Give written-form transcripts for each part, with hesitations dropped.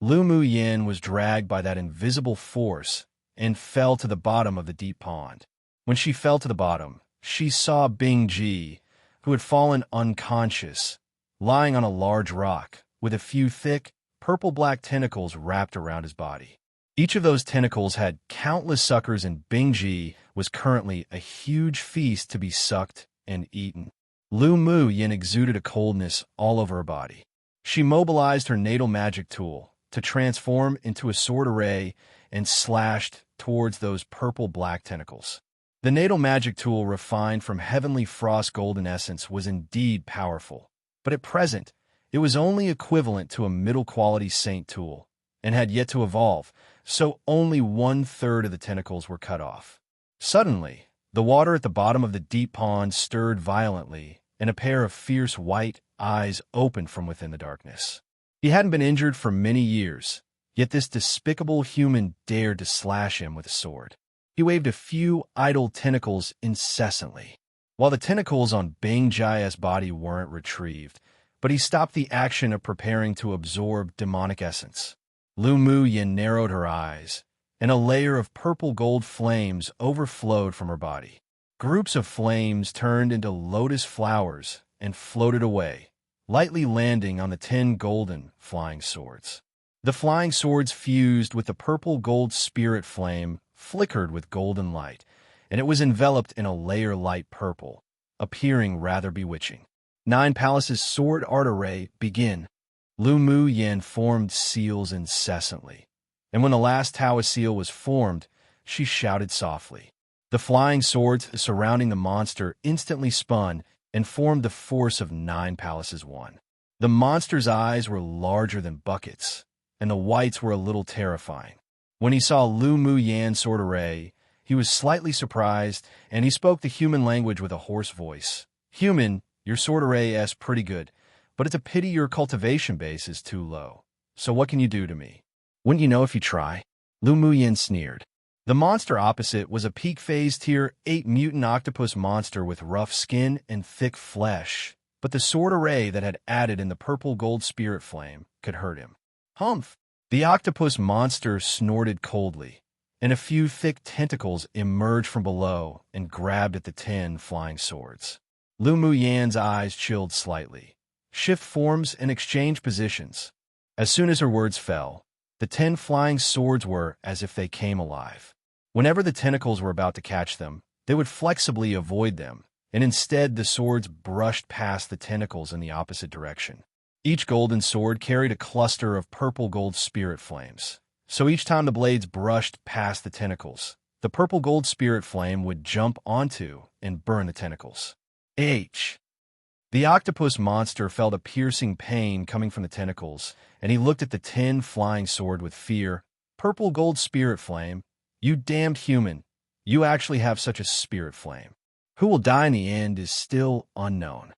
Lu Mu Yin was dragged by that invisible force and fell to the bottom of the deep pond. When she fell to the bottom, she saw Bing Ji, who had fallen unconscious, lying on a large rock with a few thick, purple-black tentacles wrapped around his body. Each of those tentacles had countless suckers, and Bing Ji was currently a huge feast to be sucked and eaten. Lu Mu Yin exuded a coldness all over her body. She mobilized her natal magic tool to transform into a sword array and slashed towards those purple-black tentacles. The natal magic tool, refined from heavenly frost golden essence, was indeed powerful, but at present, it was only equivalent to a middle-quality saint tool and had yet to evolve, so only 1/3 of the tentacles were cut off. Suddenly, the water at the bottom of the deep pond stirred violently, and a pair of fierce white eyes opened from within the darkness. He hadn't been injured for many years, yet this despicable human dared to slash him with a sword. He waved a few idle tentacles incessantly, while the tentacles on Bing Ji's body weren't retrieved, but he stopped the action of preparing to absorb demonic essence. Lu Mu Yin narrowed her eyes, and a layer of purple-gold flames overflowed from her body. Groups of flames turned into lotus flowers and floated away, lightly landing on the 10 golden flying swords. The flying swords fused with the purple-gold spirit flame, flickered with golden light, and it was enveloped in a layer light purple, appearing rather bewitching. 9 Palaces sword art array, begin. Lu Mu Yin formed seals incessantly, and when the last Taoist seal was formed, she shouted softly. The flying swords surrounding the monster instantly spun and formed the force of 9 Palaces 1. The monster's eyes were larger than buckets, and the whites were a little terrifying. When he saw Lu Mu Yin's sword array, he was slightly surprised, and he spoke the human language with a hoarse voice. Human, your sword array is pretty good, but it's a pity your cultivation base is too low. So what can you do to me? Wouldn't you know if you try? Lu Mu Yin sneered. The monster opposite was a peak phase tier 8 mutant octopus monster with rough skin and thick flesh, but the sword array that had added in the purple gold spirit flame could hurt him. Humph! The octopus monster snorted coldly, and a few thick tentacles emerged from below and grabbed at the 10 flying swords. Lu Mu Yan's eyes chilled slightly. Shift forms and exchange positions. As soon as her words fell, the 10 flying swords were as if they came alive. Whenever the tentacles were about to catch them, they would flexibly avoid them, and instead the swords brushed past the tentacles in the opposite direction. Each golden sword carried a cluster of purple gold spirit flames, so each time the blades brushed past the tentacles, the purple gold spirit flame would jump onto and burn the tentacles. The octopus monster felt a piercing pain coming from the tentacles, and he looked at the 10 flying sword with fear. Purple gold spirit flame, you damned human, you actually have such a spirit flame. Who will die in the end is still unknown.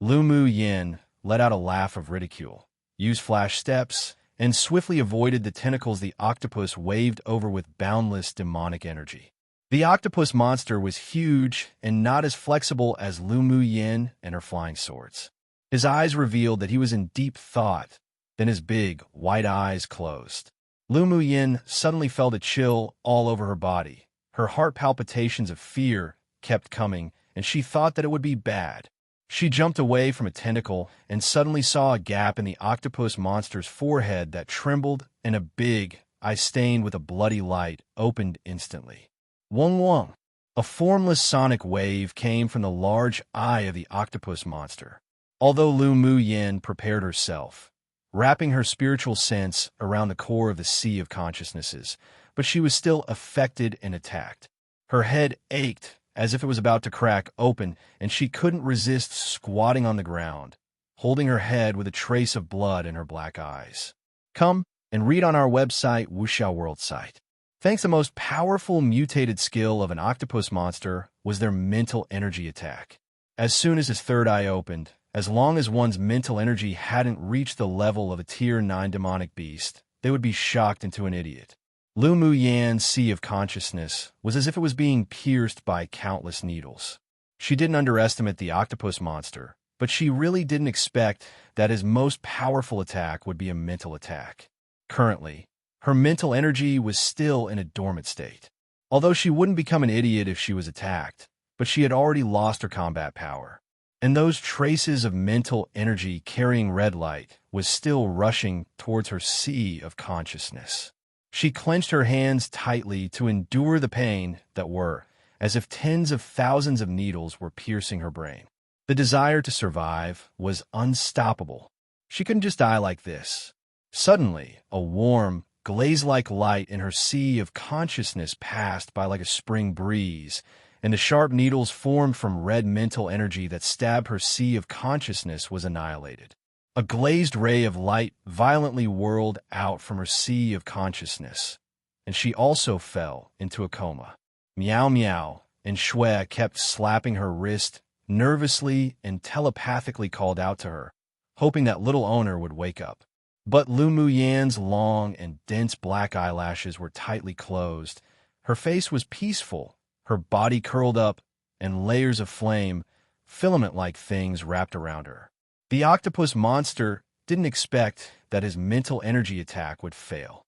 Lu Mu Yin let out a laugh of ridicule, used flash steps, and swiftly avoided the tentacles the octopus waved over with boundless demonic energy. The octopus monster was huge and not as flexible as Lu Mu Yin and her flying swords. His eyes revealed that he was in deep thought, then his big, white eyes closed. Lu Mu Yin suddenly felt a chill all over her body. Her heart palpitations of fear kept coming, and she thought that it would be bad. She jumped away from a tentacle and suddenly saw a gap in the octopus monster's forehead that trembled, and a big eye stained with a bloody light opened instantly. Wong Wong! A formless sonic wave came from the large eye of the octopus monster. Although Lu Mu Yin prepared herself, wrapping her spiritual sense around the core of the sea of consciousnesses, but she was still affected and attacked. Her head ached as if it was about to crack open, and she couldn't resist squatting on the ground, holding her head with a trace of blood in her black eyes. Come and read on our website, Wuxiao World site. Thanks, the most powerful mutated skill of an octopus monster was their mental energy attack. As soon as his third eye opened, as long as one's mental energy hadn't reached the level of a tier 9 demonic beast, they would be shocked into an idiot. Lu Mu Yan's sea of consciousness was as if it was being pierced by countless needles. She didn't underestimate the octopus monster, but she really didn't expect that his most powerful attack would be a mental attack. Currently, her mental energy was still in a dormant state. Although she wouldn't become an idiot if she was attacked, but she had already lost her combat power. And those traces of mental energy carrying red light was still rushing towards her sea of consciousness. She clenched her hands tightly to endure the pain that were, as if tens of thousands of needles were piercing her brain. The desire to survive was unstoppable. She couldn't just die like this. Suddenly, a warm, glaze-like light in her sea of consciousness passed by like a spring breeze, and the sharp needles formed from red mental energy that stabbed her sea of consciousness was annihilated. A glazed ray of light violently whirled out from her sea of consciousness, and she also fell into a coma. Meow meow, and Shui kept slapping her wrist, nervously and telepathically called out to her, hoping that little owner would wake up. But Lu Muyan's long and dense black eyelashes were tightly closed. Her face was peaceful, her body curled up, and layers of flame, filament-like things wrapped around her. The octopus monster didn't expect that his mental energy attack would fail.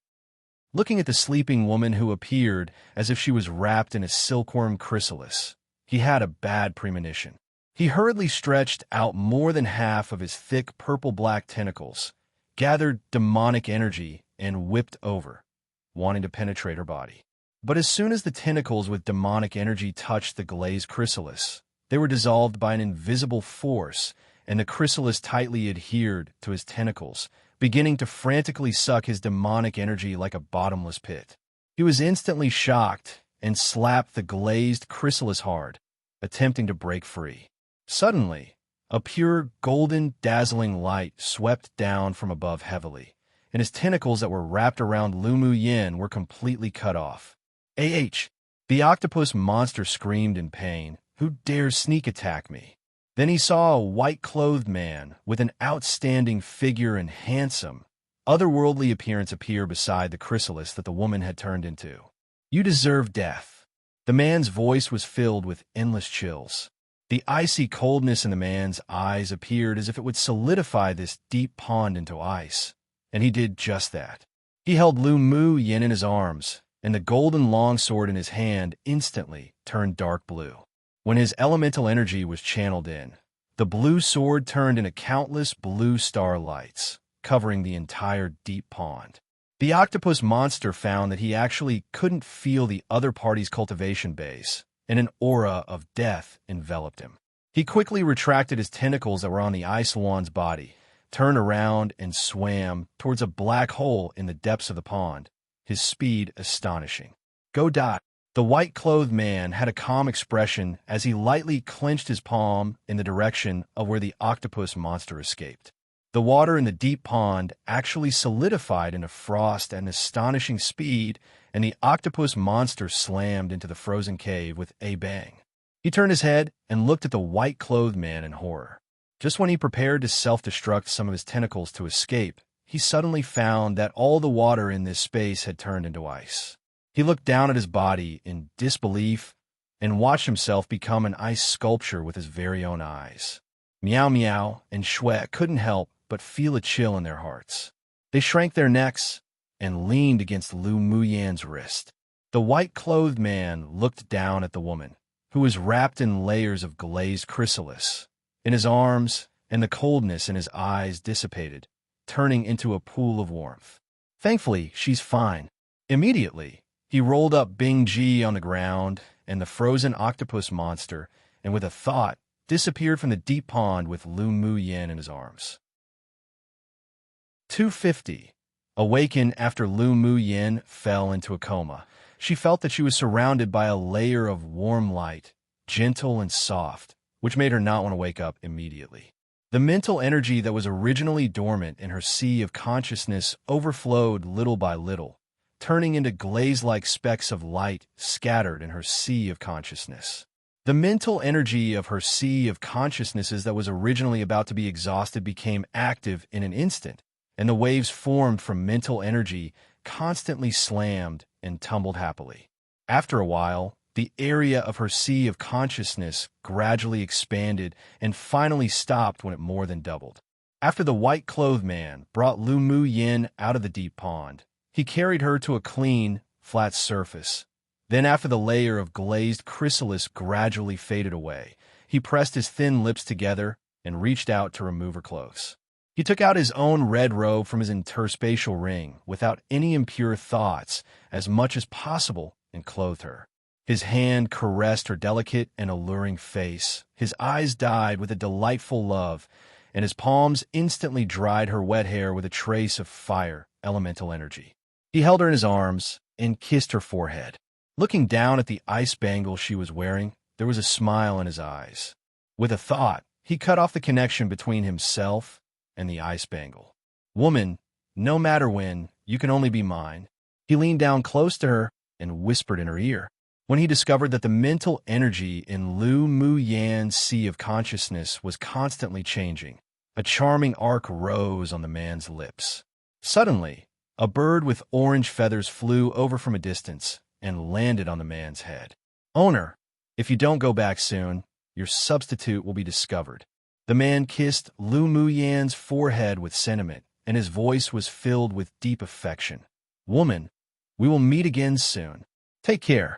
Looking at the sleeping woman who appeared as if she was wrapped in a silkworm chrysalis, he had a bad premonition. He hurriedly stretched out more than half of his thick purple-black tentacles, gathered demonic energy, and whipped over, wanting to penetrate her body. But as soon as the tentacles with demonic energy touched the glazed chrysalis, they were dissolved by an invisible force, and the chrysalis tightly adhered to his tentacles, beginning to frantically suck his demonic energy like a bottomless pit. He was instantly shocked and slapped the glazed chrysalis hard, attempting to break free. Suddenly, a pure, golden, dazzling light swept down from above heavily, and his tentacles that were wrapped around Lu Muyan were completely cut off. The octopus monster screamed in pain. Who dares sneak attack me? Then he saw a white-clothed man with an outstanding figure and handsome, otherworldly appearance appear beside the chrysalis that the woman had turned into. You deserve death. The man's voice was filled with endless chills. The icy coldness in the man's eyes appeared as if it would solidify this deep pond into ice, and he did just that. He held Lu Muyan in his arms, and the golden longsword in his hand instantly turned dark blue. When his elemental energy was channeled in, the blue sword turned into countless blue starlights, covering the entire deep pond. The octopus monster found that he actually couldn't feel the other party's cultivation base, and an aura of death enveloped him. He quickly retracted his tentacles that were on the ice wand's body, turned around and swam towards a black hole in the depths of the pond, his speed astonishing. Go die. The white-clothed man had a calm expression as he lightly clenched his palm in the direction of where the octopus monster escaped. The water in the deep pond actually solidified into frost at an astonishing speed, and the octopus monster slammed into the frozen cave with a bang. He turned his head and looked at the white-clothed man in horror. Just when he prepared to self-destruct some of his tentacles to escape, he suddenly found that all the water in this space had turned into ice. He looked down at his body in disbelief and watched himself become an ice sculpture with his very own eyes. Meow Meow and Shui couldn't help but feel a chill in their hearts. They shrank their necks and leaned against Lu Muyan's wrist. The white-clothed man looked down at the woman, who was wrapped in layers of glazed chrysalis, in his arms, and the coldness in his eyes dissipated, turning into a pool of warmth. Thankfully, she's fine. Immediately, he rolled up Bing Ji on the ground and the frozen octopus monster, and with a thought, disappeared from the deep pond with Lu Muyan in his arms. 250. Awakened after Lu Muyan fell into a coma, she felt that she was surrounded by a layer of warm light, gentle and soft, which made her not want to wake up immediately. The mental energy that was originally dormant in her sea of consciousness overflowed little by little, turning into glaze-like specks of light scattered in her sea of consciousness. The mental energy of her sea of consciousnesses that was originally about to be exhausted became active in an instant, and the waves formed from mental energy constantly slammed and tumbled happily. After a while, the area of her sea of consciousness gradually expanded and finally stopped when it more than doubled. After the white-clothed man brought Lu Mu Yin out of the deep pond, he carried her to a clean, flat surface. Then after the layer of glazed chrysalis gradually faded away, he pressed his thin lips together and reached out to remove her clothes. He took out his own red robe from his interspatial ring without any impure thoughts as much as possible and clothed her. His hand caressed her delicate and alluring face. His eyes died with a delightful love, and his palms instantly dried her wet hair with a trace of fire, elemental energy. He held her in his arms and kissed her forehead. Looking down at the ice bangle she was wearing, there was a smile in his eyes. With a thought, he cut off the connection between himself and the ice bangle. Woman, no matter when, you can only be mine. He leaned down close to her and whispered in her ear. When he discovered that the mental energy in Lu Mu Yan's sea of consciousness was constantly changing, a charming arc rose on the man's lips. Suddenly, a bird with orange feathers flew over from a distance and landed on the man's head. Owner, if you don't go back soon, your substitute will be discovered. The man kissed Lu Mu Yan's forehead with sentiment, and his voice was filled with deep affection. Woman, we will meet again soon. Take care.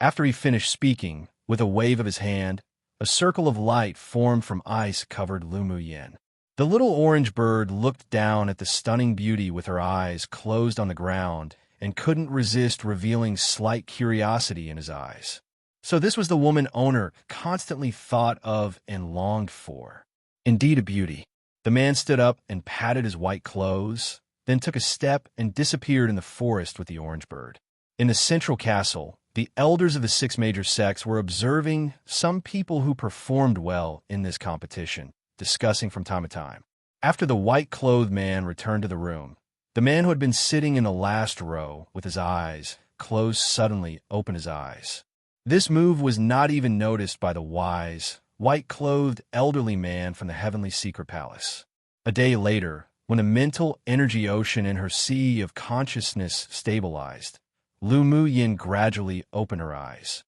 After he finished speaking, with a wave of his hand, a circle of light formed from ice-covered Lu Mu Yan. The little orange bird looked down at the stunning beauty with her eyes closed on the ground and couldn't resist revealing slight curiosity in his eyes. So this was the woman Owner constantly thought of and longed for. Indeed a beauty. The man stood up and patted his white clothes, then took a step and disappeared in the forest with the orange bird. In the central castle, the elders of the 6 major sects were observing some people who performed well in this competition, discussing from time to time. After the white-clothed man returned to the room, the man who had been sitting in the last row with his eyes closed suddenly opened his eyes. This move was not even noticed by the wise, white-clothed elderly man from the heavenly secret palace. A day later, when the mental energy ocean in her sea of consciousness stabilized, Lu Mu Yin gradually opened her eyes.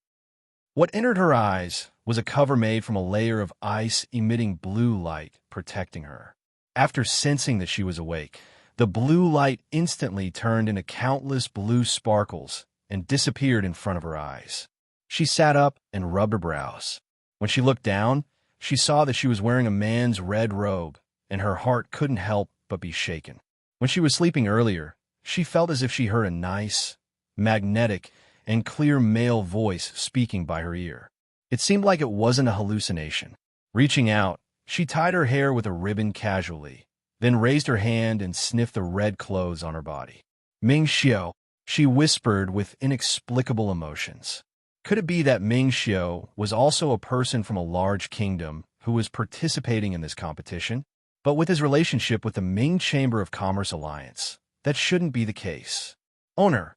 What entered her eyes was a cover made from a layer of ice emitting blue light protecting her. After sensing that she was awake, the blue light instantly turned into countless blue sparkles and disappeared in front of her eyes. She sat up and rubbed her brows. When she looked down, she saw that she was wearing a man's red robe, and her heart couldn't help but be shaken. When she was sleeping earlier, she felt as if she heard a nice, magnetic, and clear male voice speaking by her ear. It seemed like it wasn't a hallucination. Reaching out, she tied her hair with a ribbon casually, then raised her hand and sniffed the red clothes on her body. Ming Xiao, she whispered with inexplicable emotions. Could it be that Ming Xiao was also a person from a large kingdom who was participating in this competition? But with his relationship with the Ming Chamber of Commerce Alliance, that shouldn't be the case. Owner,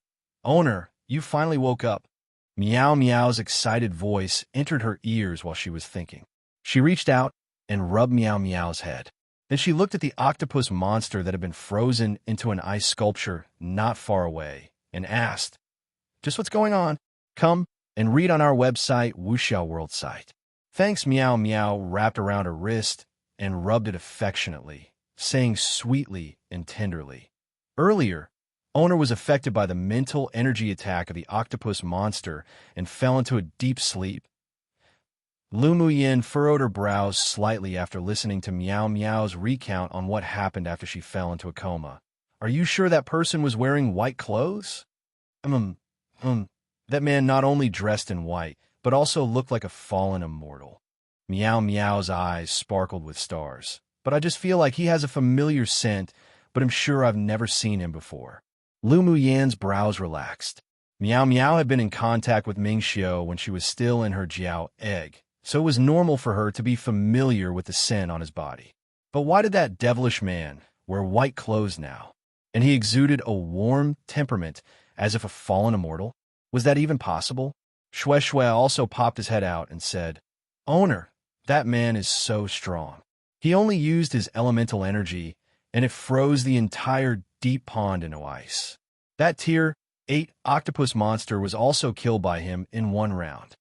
you finally woke up. Meow Meow's excited voice entered her ears while she was thinking. She reached out and rubbed Meow Meow's head. Then she looked at the octopus monster that had been frozen into an ice sculpture not far away and asked, "Just what's going on? Come and read on our website, Wuxiao World site." Thanks. Meow Meow wrapped around her wrist and rubbed it affectionately, saying sweetly and tenderly, "Earlier, Owner was affected by the mental energy attack of the octopus monster and fell into a deep sleep." Lu Mu Yin furrowed her brows slightly after listening to Meow Meow's recount on what happened after she fell into a coma. "Are you sure that person was wearing white clothes?" That man not only dressed in white, but also looked like a fallen immortal." Meow Meow's eyes sparkled with stars. "But I just feel like he has a familiar scent, but I'm sure I've never seen him before." Lu Mu Yan's brows relaxed. Meow Meow had been in contact with Ming Xiao when she was still in her Jiao egg, so it was normal for her to be familiar with the scent on his body. But why did that devilish man wear white clothes now? And he exuded a warm temperament as if a fallen immortal? Was that even possible? Xue Xue also popped his head out and said, "Owner, that man is so strong. He only used his elemental energy, and it froze the entire deep pond into ice. That Tier 8 octopus monster was also killed by him in one round."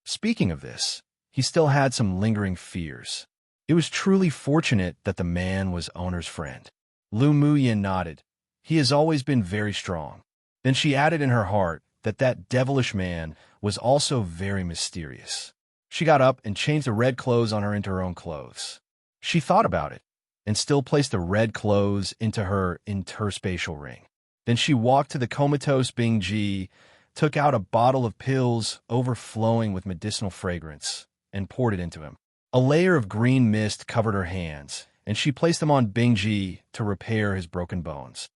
Speaking of this, he still had some lingering fears. It was truly fortunate that the man was owner's friend. Lu Muyin nodded. He has always been very strong. Then she added in her heart that that devilish man was also very mysterious. She got up and changed the red clothes on her into her own clothes. She thought about it and still placed the red clothes into her interspatial ring. Then she walked to the comatose Bing Ji, took out a bottle of pills overflowing with medicinal fragrance, and poured it into him. A layer of green mist covered her hands, and she placed them on Bing Ji to repair his broken bones.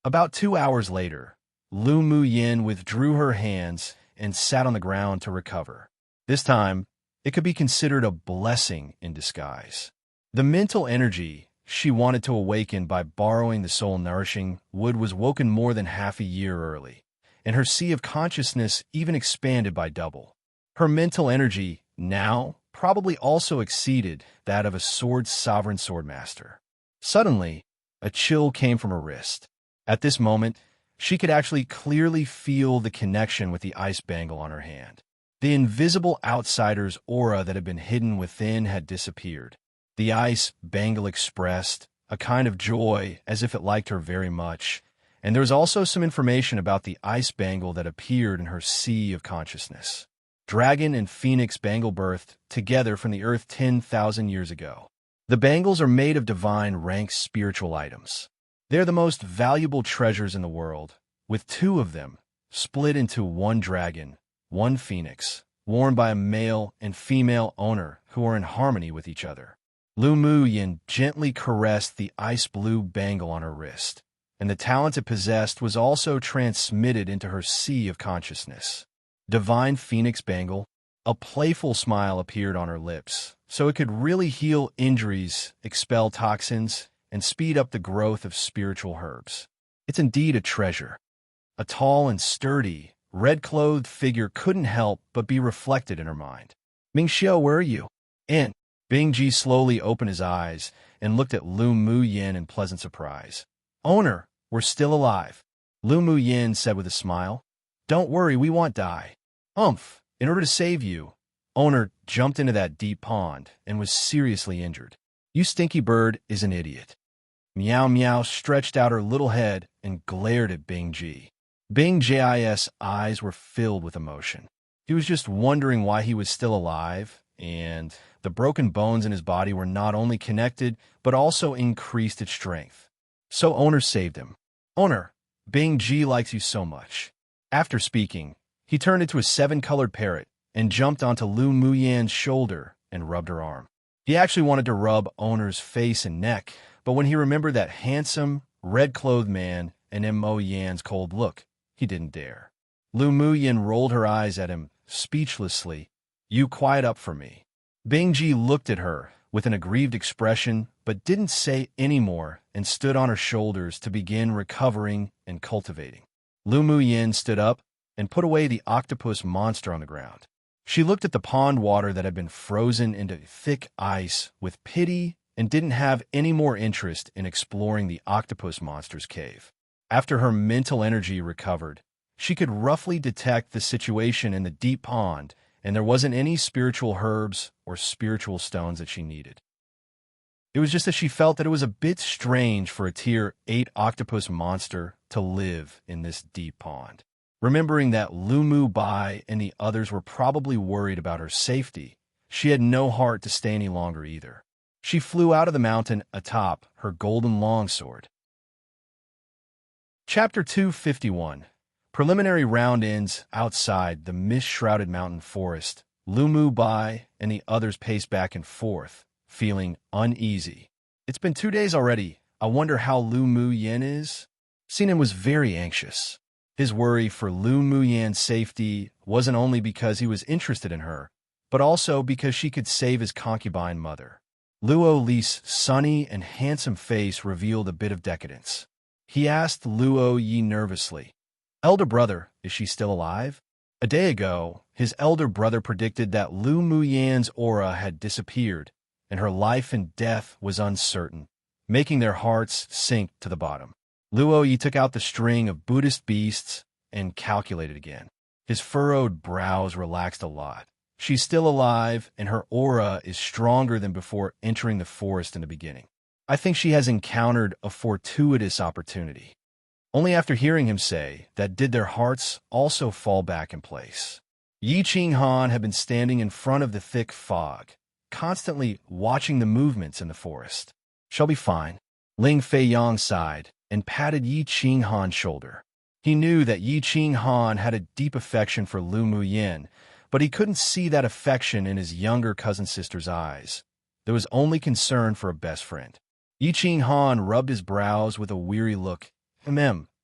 About 2 hours later, Lu Muyin withdrew her hands and sat on the ground to recover. This time, it could be considered a blessing in disguise. The mental energy she wanted to awaken by borrowing the soul-nourishing wood was woken more than half a year early, and her sea of consciousness even expanded by double. Her mental energy now probably also exceeded that of a sovereign swordmaster. Suddenly, a chill came from her wrist. At this moment, she could actually clearly feel the connection with the ice bangle on her hand. The invisible outsider's aura that had been hidden within had disappeared. The ice bangle expressed a kind of joy as if it liked her very much, and there was also some information about the ice bangle that appeared in her sea of consciousness. Dragon and Phoenix bangle birthed together from the earth 10,000 years ago. The bangles are made of divine rank spiritual items. They are the most valuable treasures in the world, with 2 of them split into 1 dragon, 1 phoenix, worn by a male and female owner who are in harmony with each other. Lu Muyin gently caressed the ice-blue bangle on her wrist, and the talent it possessed was also transmitted into her sea of consciousness. Divine Phoenix Bangle, a playful smile appeared on her lips, so it could really heal injuries, expel toxins, and speed up the growth of spiritual herbs. It's indeed a treasure. A tall and sturdy, red-clothed figure couldn't help but be reflected in her mind. Ming Xiao, where are you? In. Bing Ji slowly opened his eyes and looked at Lu Muyin in pleasant surprise. Owner, we're still alive. Lu Muyin said with a smile. Don't worry, we won't die. In order to save you, Owner jumped into that deep pond and was seriously injured. You stinky bird is an idiot. Meow Meow stretched out her little head and glared at Bing Ji. Bing Ji's eyes were filled with emotion. He was just wondering why he was still alive, and the broken bones in his body were not only connected, but also increased its strength. So Owner saved him. Owner, Bing Ji likes you so much. After speaking, he turned into a 7-colored parrot and jumped onto Lu Muyin's shoulder and rubbed her arm. He actually wanted to rub Owner's face and neck, but when he remembered that handsome, red-clothed man and Mo Yan's cold look, he didn't dare. Lu Muyin rolled her eyes at him, speechlessly. You quiet up for me. Bing Ji looked at her with an aggrieved expression, but didn't say any more and stood on her shoulders to begin recovering and cultivating. Lu Muyin stood up and put away the octopus monster on the ground. She looked at the pond water that had been frozen into thick ice with pity and didn't have any more interest in exploring the octopus monster's cave. After her mental energy recovered, she could roughly detect the situation in the deep pond, and there wasn't any spiritual herbs or spiritual stones that she needed. It was just that she felt that it was a bit strange for a Tier 8 octopus monster to live in this deep pond. Remembering that Lu Mu Bai and the others were probably worried about her safety, she had no heart to stay any longer either. She flew out of the mountain atop her golden longsword. Chapter 251. Preliminary round ends outside the mist-shrouded mountain forest. Lu Mu Bai and the others paced back and forth, feeling uneasy. It's been 2 days already. I wonder how Lu Muyin is? Sinan was very anxious. His worry for Lu Muyin's safety wasn't only because he was interested in her, but also because she could save his concubine mother. Luo Li's sunny and handsome face revealed a bit of decadence. He asked Luo Yi nervously, Elder brother, is she still alive? A day ago, his elder brother predicted that Lu Muyin's aura had disappeared, and her life and death was uncertain, making their hearts sink to the bottom. Luo Yi took out the string of Buddhist beasts and calculated again. His furrowed brows relaxed a lot. She's still alive, and her aura is stronger than before entering the forest in the beginning. I think she has encountered a fortuitous opportunity. Only after hearing him say that did their hearts also fall back in place. Yi Ching Han had been standing in front of the thick fog, constantly watching the movements in the forest. "She'll be fine." Ling Fei Yang sighed and patted Yi Ching Han's shoulder. He knew that Yi Ching Han had a deep affection for Lu Muyin, but he couldn't see that affection in his younger cousin-sister's eyes. There was only concern for a best friend. Yi Ching Han rubbed his brows with a weary look.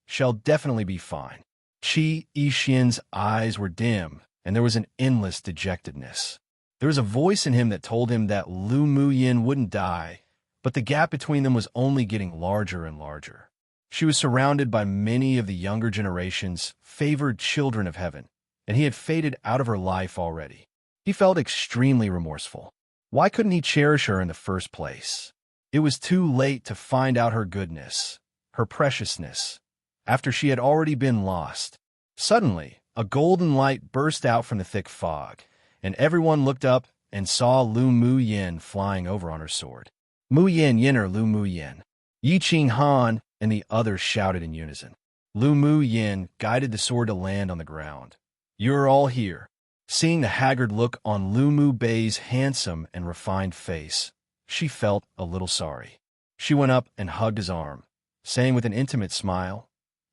She'll definitely be fine." Qi Yixian's eyes were dim, and there was an endless dejectedness. There was a voice in him that told him that Lu Muyin wouldn't die, but the gap between them was only getting larger and larger. She was surrounded by many of the younger generation's favored children of heaven, and he had faded out of her life already. He felt extremely remorseful. Why couldn't he cherish her in the first place? It was too late to find out her goodness, her preciousness, after she had already been lost. Suddenly, a golden light burst out from the thick fog, and everyone looked up and saw Lu Muyin flying over on her sword. "Mu Yin Yinner Lu Muyin." Yi Ching Han and the others shouted in unison. Lu Muyin guided the sword to land on the ground. "You're all here." Seeing the haggard look on Lu Mu Bei's handsome and refined face, she felt a little sorry. She went up and hugged his arm, saying with an intimate smile,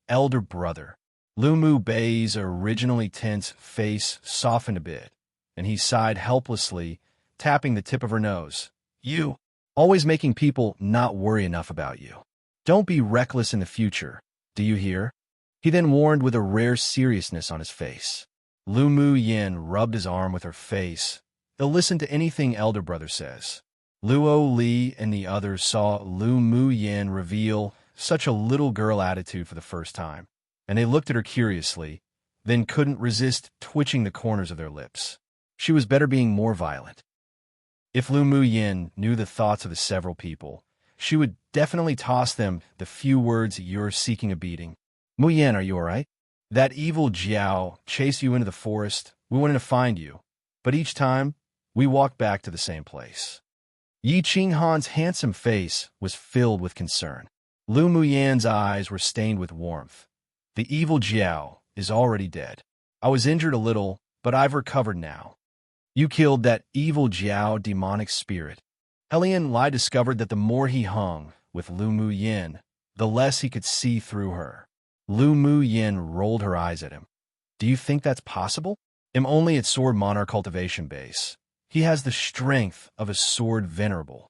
"Elder brother." Lu Mu Bei's originally tense face softened a bit, and he sighed helplessly, tapping the tip of her nose. "You, always making people not worry enough about you. Don't be reckless in the future, do you hear?" He then warned with a rare seriousness on his face. Lu Muyin rubbed his arm with her face. "They'll listen to anything elder brother says." Luo Li and the others saw Lu Muyin reveal such a little girl attitude for the first time, and they looked at her curiously, then couldn't resist twitching the corners of their lips. She was better being more violent. If Lu Muyin knew the thoughts of the several people, she would definitely toss them the few words, "You're seeking a beating." "Muyin, are you all right? That evil Jiao chased you into the forest. We wanted to find you, but each time, we walked back to the same place." Yi Ching Han's handsome face was filled with concern. Lu Muyin's eyes were stained with warmth. "The evil Jiao is already dead. I was injured a little, but I've recovered now. You killed that evil Jiao demonic spirit." Helian Lai discovered that the more he hung with Lu Muyin, the less he could see through her. Lu Muyin rolled her eyes at him. "Do you think that's possible?" "I'm only at Sword Monarch cultivation base. He has the strength of a sword venerable."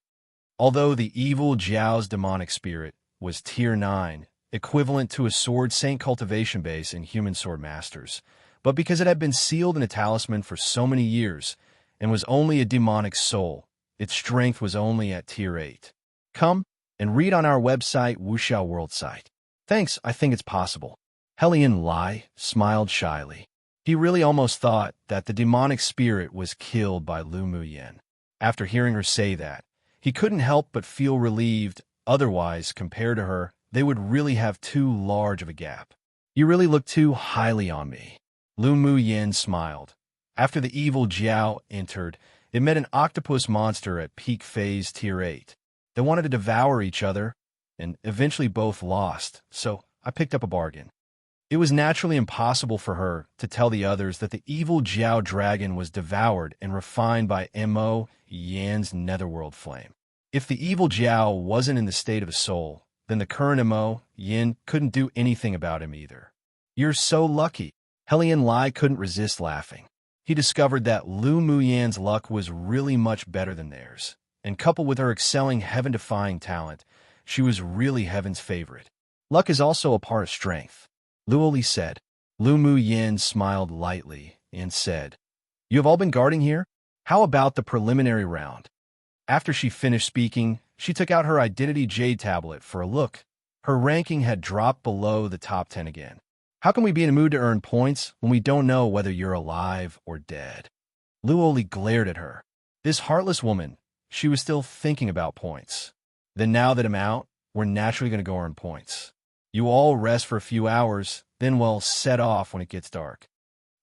Although the evil Jiao's demonic spirit was Tier 9, equivalent to a sword saint cultivation base in human sword masters, but because it had been sealed in a talisman for so many years and was only a demonic soul, its strength was only at Tier 8. Come and read on our website Wuxiao World site. Thanks, I think it's possible. Helian Lai smiled shyly. He really almost thought that the demonic spirit was killed by Lu Muyin. After hearing her say that, he couldn't help but feel relieved. Otherwise, compared to her, they would really have too large of a gap. "You really look too highly on me." Lu Muyin smiled. After the evil Jiao entered, it met an octopus monster at peak phase Tier 8. They wanted to devour each other, and eventually both lost, so I picked up a bargain. It was naturally impossible for her to tell the others that the evil Jiao dragon was devoured and refined by Mo Yan's netherworld flame. If the evil Jiao wasn't in the state of a soul, then the current Mo Yin couldn't do anything about him either. "You're so lucky." Helian Lai couldn't resist laughing. He discovered that Lu Muyin's luck was really much better than theirs, and coupled with her excelling heaven-defying talent, she was really heaven's favorite. "Luck is also a part of strength," Luoli said. Lu Muyin smiled lightly and said, "You have all been guarding here? How about the preliminary round?" After she finished speaking, she took out her identity jade tablet for a look. Her ranking had dropped below the top 10 again. "How can we be in a mood to earn points when we don't know whether you're alive or dead?" Luoli glared at her. This heartless woman, she was still thinking about points. "Then now that I'm out, we're naturally going to go earn points. You all rest for a few hours, then we'll set off when it gets dark."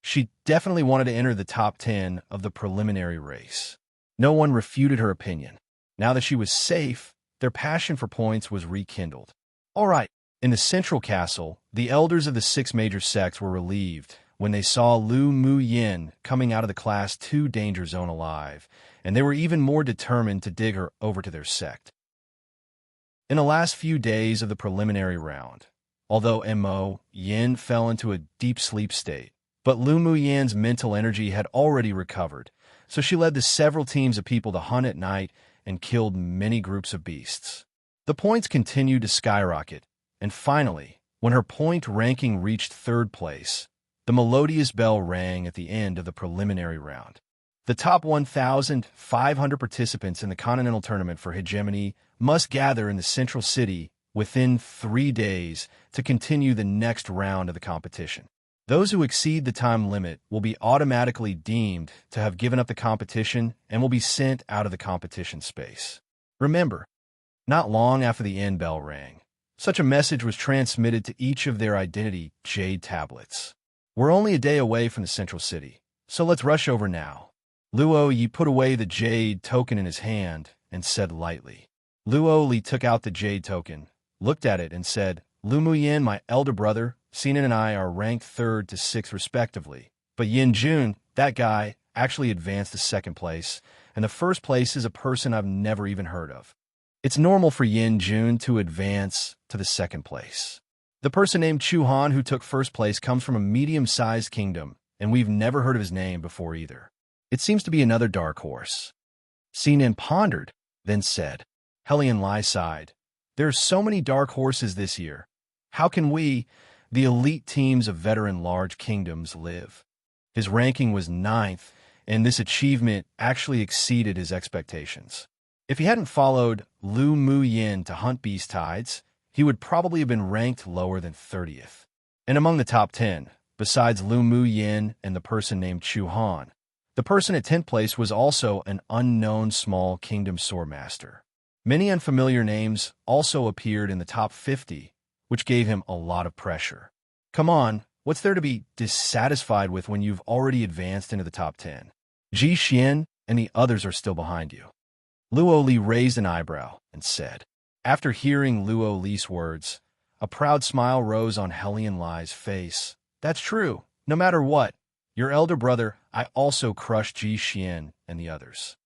She definitely wanted to enter the top 10 of the preliminary race. No one refuted her opinion. Now that she was safe, their passion for points was rekindled. All right, in the central castle, the elders of the 6 major sects were relieved when they saw Lu Mu Yin coming out of the Class 2 danger zone alive, and they were even more determined to dig her over to their sect. In the last few days of the preliminary round, although Mo Yin fell into a deep sleep state, but Lu Mu Yin's mental energy had already recovered, so she led the several teams of people to hunt at night and killed many groups of beasts. The points continued to skyrocket, and finally, when her point ranking reached 3rd place, the melodious bell rang at the end of the preliminary round. The top 1,500 participants in the Continental Tournament for Hegemony must gather in the central city within 3 days to continue the next round of the competition. Those who exceed the time limit will be automatically deemed to have given up the competition and will be sent out of the competition space. Remember, not long after the end bell rang, such a message was transmitted to each of their identity jade tablets. We're only a day away from the central city, so let's rush over now. Luo Yi put away the jade token in his hand and said lightly. Luo Li took out the jade token, looked at it, and said, Lu Mu Yin, my elder brother, Sinan and I are ranked 3rd to 6th respectively, but Yin Jun, that guy, actually advanced to 2nd place, and the 1st place is a person I've never even heard of. It's normal for Yin Jun to advance to the 2nd place. The person named Chu Han who took 1st place comes from a medium-sized kingdom, and we've never heard of his name before either. It seems to be another dark horse. Sinan pondered, then said. Hellion Lai sighed. There are so many dark horses this year. How can we, the elite teams of veteran large kingdoms, live? His ranking was 9th, and this achievement actually exceeded his expectations. If he hadn't followed Lu Mu Yin to hunt beast tides, he would probably have been ranked lower than 30th. And among the top 10, besides Lu Mu Yin and the person named Chu Han, the person at 10th place was also an unknown small kingdom swordmaster. Many unfamiliar names also appeared in the top 50, which gave him a lot of pressure. Come on, what's there to be dissatisfied with when you've already advanced into the top 10? Ji Xian and the others are still behind you. Luo Li raised an eyebrow and said. After hearing Luo Li's words, a proud smile rose on Hellion Lai's face. That's true. No matter what, your elder brother, I also crushed Ji Xian and the others.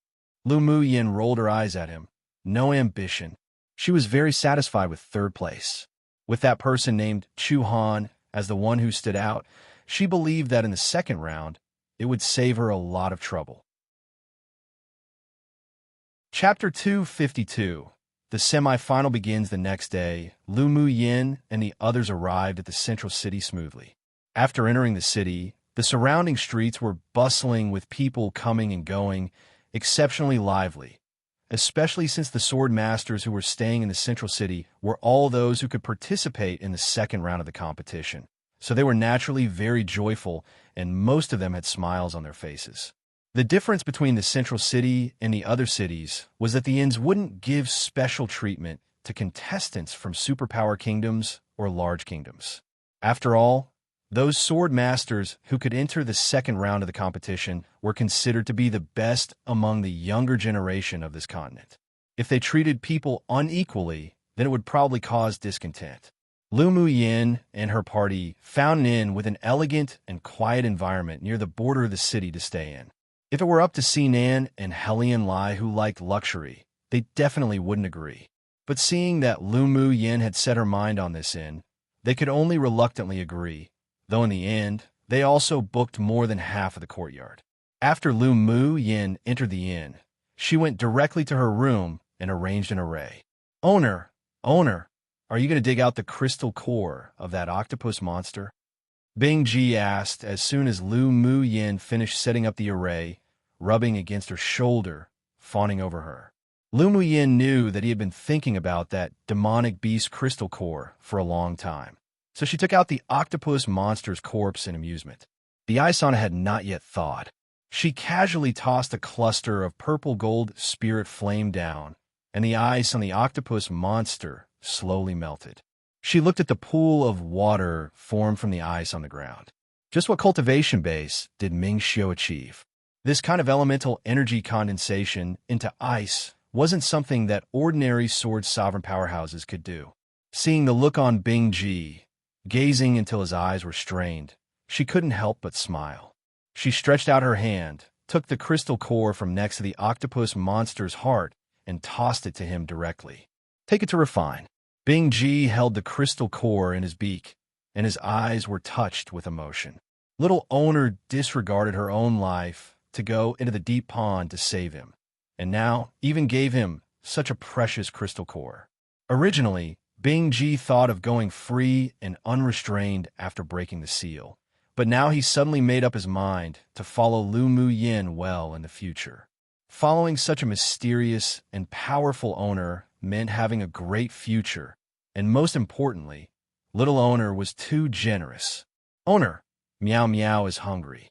Lu Mu Yin rolled her eyes at him. No ambition. She was very satisfied with 3rd place. With that person named Chu Han as the one who stood out, she believed that in the 2nd round, it would save her a lot of trouble. Chapter 252. The semi-final begins the next day. Lu Mu Yin and the others arrived at the central city smoothly. After entering the city, the surrounding streets were bustling with people coming and going, exceptionally lively, especially since the sword masters who were staying in the central city were all those who could participate in the 2nd round of the competition. So they were naturally very joyful, and most of them had smiles on their faces. The difference between the central city and the other cities was that the inns wouldn't give special treatment to contestants from superpower kingdoms or large kingdoms. After all, those sword masters who could enter the 2nd round of the competition were considered to be the best among the younger generation of this continent. If they treated people unequally, then it would probably cause discontent. Lu Mu Yin and her party found an inn with an elegant and quiet environment near the border of the city to stay in. If it were up to Sinan and Hellion Lai, who liked luxury, they definitely wouldn't agree. But seeing that Lu Mu Yin had set her mind on this inn, they could only reluctantly agree, though in the end, they also booked more than half of the courtyard. After Lu Mu Yin entered the inn, she went directly to her room and arranged an array. Owner, are you going to dig out the crystal core of that octopus monster? Bing Ji asked as soon as Lu Mu Yin finished setting up the array, rubbing against her shoulder, fawning over her. Lu Mu Yin knew that he had been thinking about that demonic beast crystal core for a long time, so she took out the octopus monster's corpse in amusement. The ice on it had not yet thawed. She casually tossed a cluster of purple gold spirit flame down, and the ice on the octopus monster slowly melted. She looked at the pool of water formed from the ice on the ground. Just what cultivation base did Ming Xiu achieve? This kind of elemental energy condensation into ice wasn't something that ordinary sword sovereign powerhouses could do. Seeing the look on Bing Ji, gazing until his eyes were strained, she couldn't help but smile. She stretched out her hand, took the crystal core from next to the octopus monster's heart, and tossed it to him directly. Take it to refine. Bing Ji held the crystal core in his beak, and his eyes were touched with emotion. Little owner disregarded her own life to go into the deep pond to save him, and now even gave him such a precious crystal core. Originally, Bing Ji thought of going free and unrestrained after breaking the seal, but now he suddenly made up his mind to follow Lu Mu Yin well in the future. Following such a mysterious and powerful owner meant having a great future, and most importantly, little owner was too generous. Owner, Meow Meow is hungry.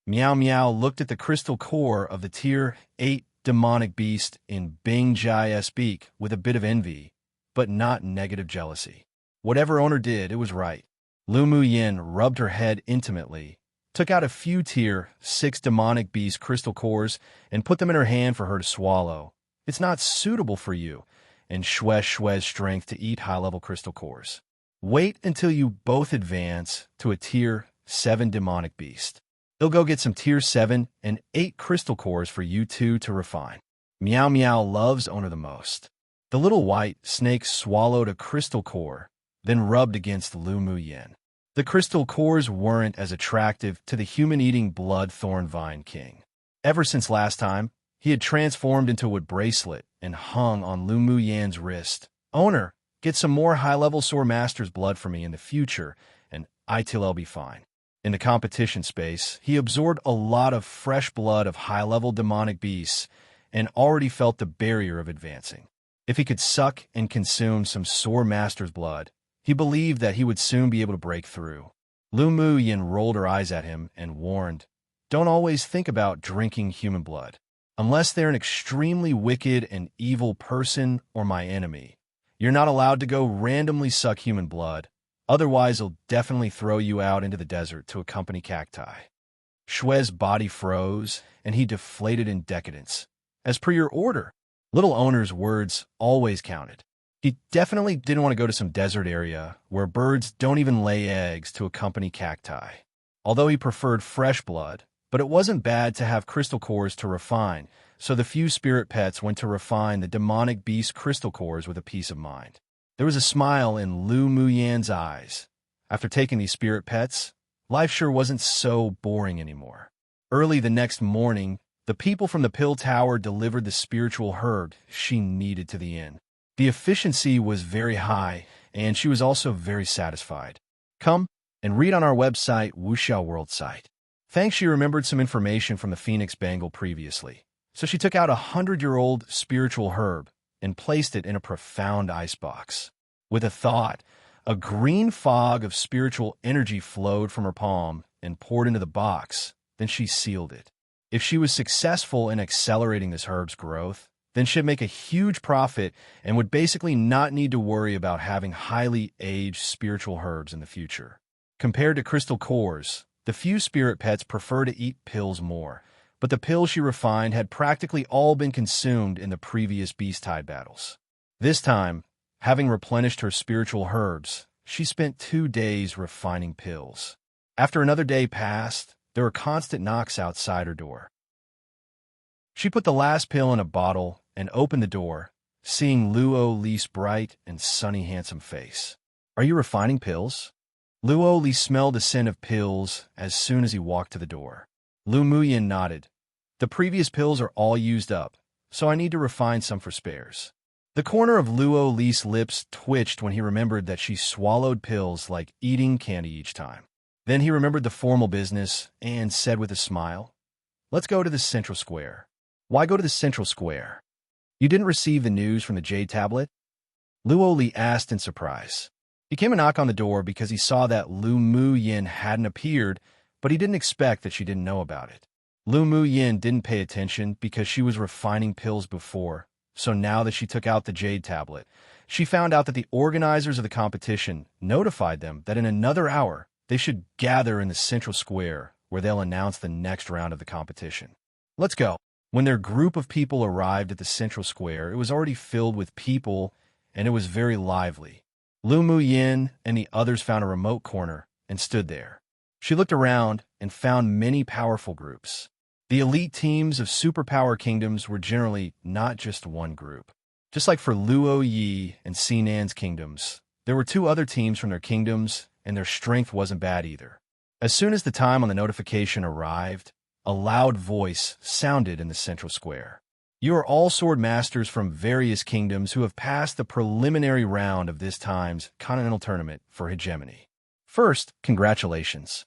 Meow Meow looked at the crystal core of the Tier 8 demonic beast in Bing Ji's beak with a bit of envy, but not negative jealousy. Whatever owner did, it was right. Lu Mu Yin rubbed her head intimately, took out a few Tier 6 demonic beast crystal cores, and put them in her hand for her to swallow. It's not suitable for you, and Shwez's strength to eat high-level crystal cores. Wait until you both advance to a Tier 7 demonic beast. They'll go get some Tier 7 and 8 crystal cores for you two to refine. Meow Meow loves owner the most. The little white snake swallowed a crystal core, then rubbed against Lu Mu Yin. The crystal cores weren't as attractive to the human-eating blood thorn vine king. Ever since last time, he had transformed into a wood bracelet and hung on Lu Mu Yin's wrist. Owner, get some more high-level Sword Master's blood for me in the future, and I'll be fine. In the competition space, he absorbed a lot of fresh blood of high-level demonic beasts and already felt the barrier of advancing. If he could suck and consume some Sword Master's blood, he believed that he would soon be able to break through. Lu Mu Yin rolled her eyes at him and warned, "Don't always think about drinking human blood. Unless they're an extremely wicked and evil person or my enemy, you're not allowed to go randomly suck human blood, otherwise it'll definitely throw you out into the desert to accompany cacti." Shwez's body froze, and he deflated in decadence. As per your order. Little owner's words always counted. He definitely didn't want to go to some desert area where birds don't even lay eggs to accompany cacti. Although he preferred fresh blood, but it wasn't bad to have crystal cores to refine, so the few spirit pets went to refine the demonic beast crystal cores with a peace of mind. There was a smile in Lu Mu Yin's eyes. After taking these spirit pets, life sure wasn't so boring anymore. Early the next morning, the people from the Pill Tower delivered the spiritual herb she needed to the inn. The efficiency was very high, and she was also very satisfied. Come and read on our website, Wuxiao World site. Thanks, she remembered some information from the Phoenix Bangle previously, so she took out a 100-year-old spiritual herb and placed it in a profound icebox. With a thought, a green fog of spiritual energy flowed from her palm and poured into the box, then she sealed it. If she was successful in accelerating this herb's growth, then she'd make a huge profit and would basically not need to worry about having highly aged spiritual herbs in the future. Compared to crystal cores, the few spirit pets prefer to eat pills more, but the pills she refined had practically all been consumed in the previous beast-tide battles. This time, having replenished her spiritual herbs, she spent 2 days refining pills. After another day passed, there were constant knocks outside her door. She put the last pill in a bottle and opened the door, seeing Luo Li's bright and sunny handsome face. "Are you refining pills?" Luo Li smelled the scent of pills as soon as he walked to the door. Lu Mu Yin nodded. "The previous pills are all used up, so I need to refine some for spares." The corner of Luo Li's lips twitched when he remembered that she swallowed pills like eating candy each time. Then he remembered the formal business and said with a smile, "Let's go to the central square." "Why go to the central square? You didn't receive the news from the Jade Tablet?" Luo Li asked in surprise. He came a knock on the door because he saw that Lu Mu Yin hadn't appeared, but he didn't expect that she didn't know about it. Lu Mu Yin didn't pay attention because she was refining pills before, so now that she took out the Jade Tablet, she found out that the organizers of the competition notified them that in another hour they should gather in the central square where they'll announce the next round of the competition. Let's go. When their group of people arrived at the central square, it was already filled with people, and it was very lively. Lu Muyin and the others found a remote corner and stood there. She looked around and found many powerful groups. The elite teams of superpower kingdoms were generally not just one group. Just like for Luo Yi and Sinan's kingdoms, there were two other teams from their kingdoms, and their strength wasn't bad either. As soon as the time on the notification arrived, a loud voice sounded in the central square. You are all sword masters from various kingdoms who have passed the preliminary round of this time's continental tournament for hegemony. First, congratulations.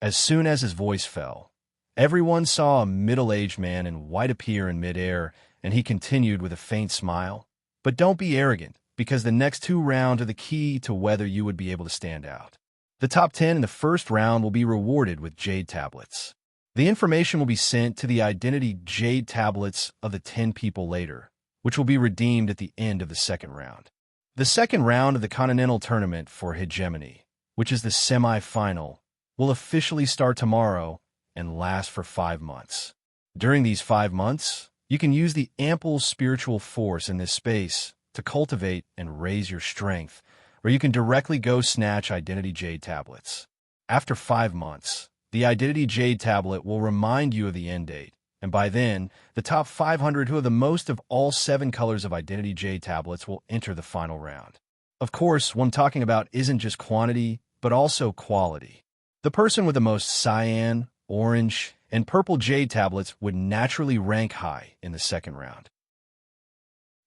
As soon as his voice fell, everyone saw a middle-aged man in white appear in midair, and he continued with a faint smile. But don't be arrogant, because the next two rounds are the key to whether you would be able to stand out. The top 10 in the first round will be rewarded with jade tablets. The information will be sent to the identity jade tablets of the 10 people later, which will be redeemed at the end of the second round. The second round of the Continental Tournament for Hegemony, which is the semi-final, will officially start tomorrow and last for 5 months. During these 5 months, you can use the ample spiritual force in this space to cultivate and raise your strength, or you can directly go snatch Identity Jade tablets. After 5 months, the Identity Jade tablet will remind you of the end date, and by then, the top 500 who have the most of all 7 colors of Identity Jade tablets will enter the final round. Of course, what I'm talking about isn't just quantity, but also quality. The person with the most cyan, orange, and purple jade tablets would naturally rank high in the second round.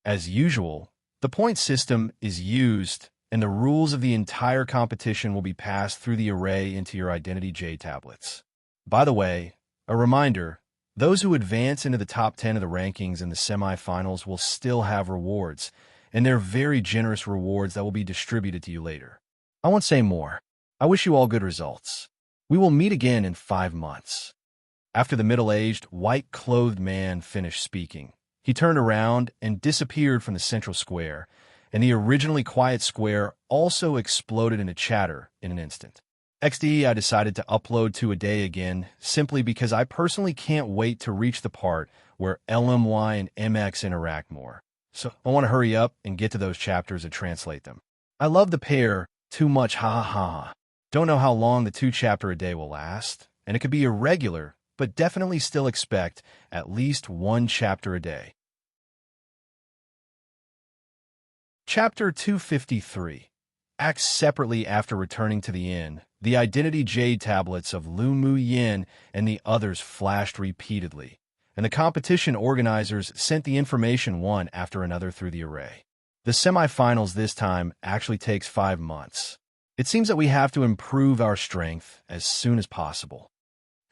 As usual, the point system is used, and the rules of the entire competition will be passed through the array into your Identity Jade tablets. By the way, a reminder, those who advance into the top 10 of the rankings in the semifinals will still have rewards, and they're very generous rewards that will be distributed to you later. I won't say more. I wish you all good results. We will meet again in 5 months. After the middle-aged, white-clothed man finished speaking, he turned around and disappeared from the central square, and the originally quiet square also exploded into chatter in an instant. XD, I decided to upload to a day again, simply because I personally can't wait to reach the part where LMY and MX interact more. So I want to hurry up and get to those chapters and translate them. I love the pair too much, ha ha ha. Don't know how long the 2-chapter a day will last, and it could be irregular, but definitely still expect at least 1 chapter a day. Chapter 253. Acts separately after returning to the inn. The Identity Jade tablets of Lu Muyin and the others flashed repeatedly, and the competition organizers sent the information one after another through the array. The semifinals this time actually takes 5 months. It seems that we have to improve our strength as soon as possible.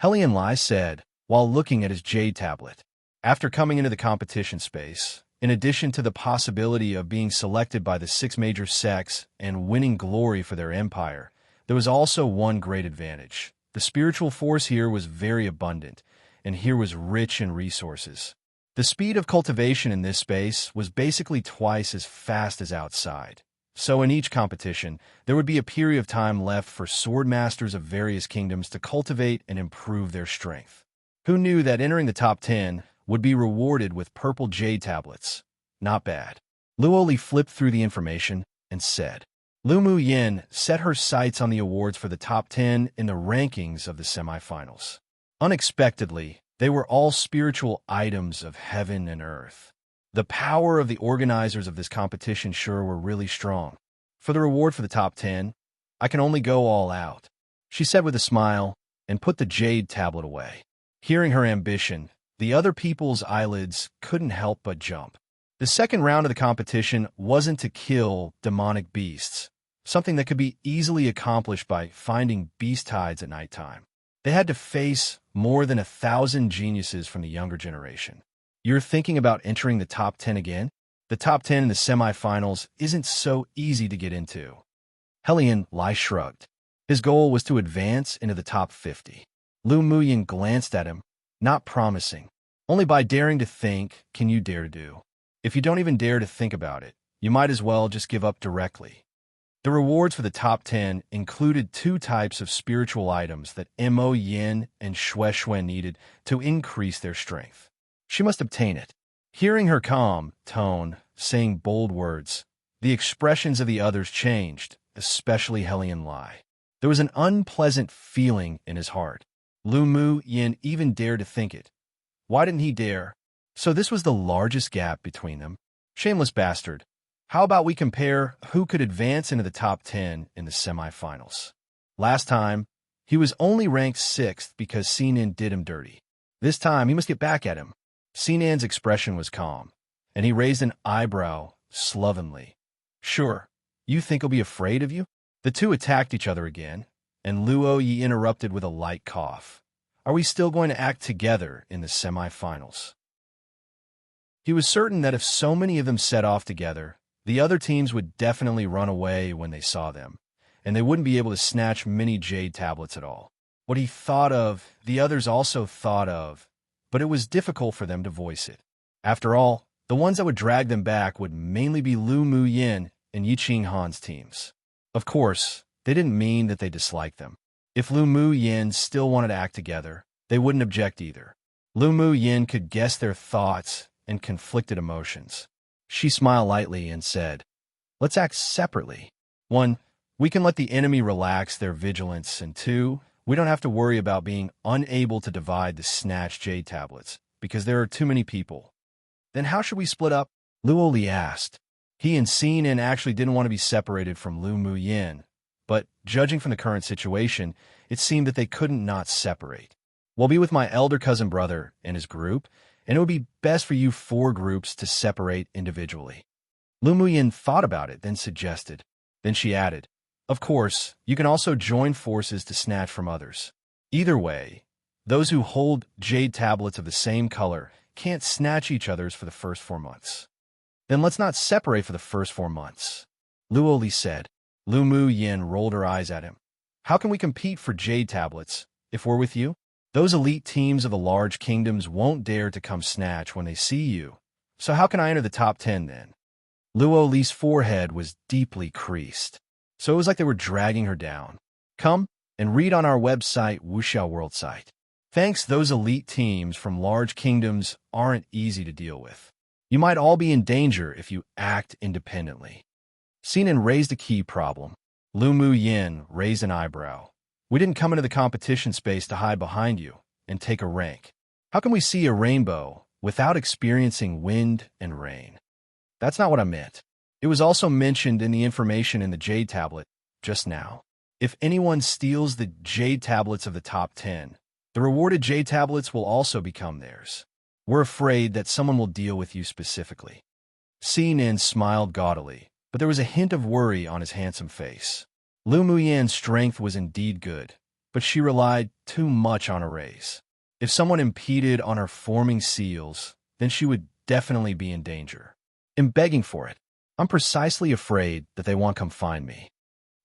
Helian Lai said, while looking at his jade tablet. After coming into the competition space, in addition to the possibility of being selected by the 6 major sects and winning glory for their empire, there was also one great advantage. The spiritual force here was very abundant, and here was rich in resources. The speed of cultivation in this space was basically twice as fast as outside. So in each competition, there would be a period of time left for sword masters of various kingdoms to cultivate and improve their strength. Who knew that entering the top 10 would be rewarded with purple jade tablets? Not bad. Luoli flipped through the information and said, Lu Muyin set her sights on the awards for the top 10 in the rankings of the semifinals. Unexpectedly, they were all spiritual items of heaven and earth. The power of the organizers of this competition sure were really strong. For the reward for the top 10, I can only go all out, she said with a smile, and put the jade tablet away. Hearing her ambition, the other people's eyelids couldn't help but jump. The second round of the competition wasn't to kill demonic beasts, something that could be easily accomplished by finding beast hides at nighttime. They had to face more than 1,000 geniuses from the younger generation. You're thinking about entering the top 10 again? The top 10 in the semifinals isn't so easy to get into. Helian Lai shrugged. His goal was to advance into the top 50. Lu Muyin glanced at him, not promising. Only by daring to think can you dare to do. If you don't even dare to think about it, you might as well just give up directly. The rewards for the top 10 included 2 types of spiritual items that Mo Yin and Xue Xue needed to increase their strength. She must obtain it. Hearing her calm tone, saying bold words, the expressions of the others changed, especially Hellion Lai. There was an unpleasant feeling in his heart. Lu Mu Yin even dared to think it. Why didn't he dare? So this was the largest gap between them. Shameless bastard. How about we compare who could advance into the top 10 in the semifinals? Last time, he was only ranked 6th because Sinan did him dirty. This time, he must get back at him. Sinan's expression was calm, and he raised an eyebrow slovenly. Sure, you think he'll be afraid of you? The two attacked each other again, and Luo Yi interrupted with a light cough. Are we still going to act together in the semifinals? He was certain that if so many of them set off together, the other teams would definitely run away when they saw them, and they wouldn't be able to snatch many jade tablets at all. What he thought of, the others also thought of, but it was difficult for them to voice it. After all, the ones that would drag them back would mainly be Lu Mu Yin and Yiqing Han's teams. Of course, they didn't mean that they disliked them. If Lu Mu Yin still wanted to act together, they wouldn't object either. Lu Mu Yin could guess their thoughts and conflicted emotions. She smiled lightly and said, "Let's act separately. 1, we can let the enemy relax their vigilance, and 2, we don't have to worry about being unable to divide the snatched jade tablets, because there are too many people." Then how should we split up? Luo Li asked. He and Sinan actually didn't want to be separated from Lu Mu Yin, but judging from the current situation, it seemed that they couldn't not separate. We'll be with my elder cousin brother and his group, and it would be best for you 4 groups to separate individually. Lu Mu Yin thought about it, then suggested. Then she added, of course, you can also join forces to snatch from others. Either way, those who hold jade tablets of the same color can't snatch each other's for the first 4 months. Then let's not separate for the first 4 months, Luo Li said. Lu Mu Yin rolled her eyes at him. How can we compete for jade tablets if we're with you? Those elite teams of the large kingdoms won't dare to come snatch when they see you. So how can I enter the top 10 then? Luo Li's forehead was deeply creased. So it was like they were dragging her down. Come and read on our website, Wuxiao World site. Thanks, those elite teams from large kingdoms aren't easy to deal with. You might all be in danger if you act independently. Sinan raised a key problem. Lu Mu Yin raised an eyebrow. We didn't come into the competition space to hide behind you and take a rank. How can we see a rainbow without experiencing wind and rain? That's not what I meant. It was also mentioned in the information in the jade tablet just now. If anyone steals the jade tablets of the top 10, the rewarded jade tablets will also become theirs. We're afraid that someone will deal with you specifically. Sinan smiled gaudily, but there was a hint of worry on his handsome face. Lu Mu Yin's strength was indeed good, but she relied too much on a raise. If someone impeded on her forming seals, then she would definitely be in danger. I'm begging for it. I'm precisely afraid that they won't come find me.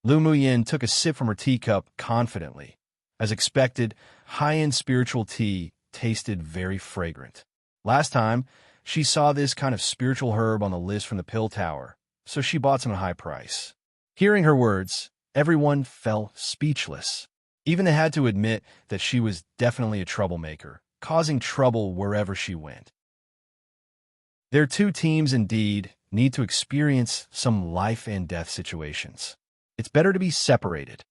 Lu Mu Yin took a sip from her teacup confidently. As expected, high-end spiritual tea tasted very fragrant. Last time, she saw this kind of spiritual herb on the list from the pill tower, so she bought some at a high price. Hearing her words, everyone fell speechless. Even they had to admit that she was definitely a troublemaker, causing trouble wherever she went. Their 2 teams indeed need to experience some life and death situations. It's better to be separated.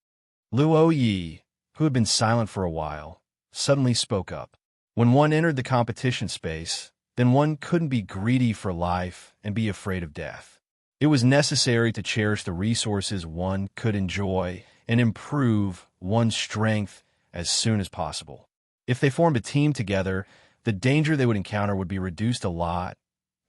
Luo Yi, who had been silent for a while, suddenly spoke up. When one entered the competition space, then one couldn't be greedy for life and be afraid of death. It was necessary to cherish the resources one could enjoy and improve one's strength as soon as possible. If they formed a team together, the danger they would encounter would be reduced a lot,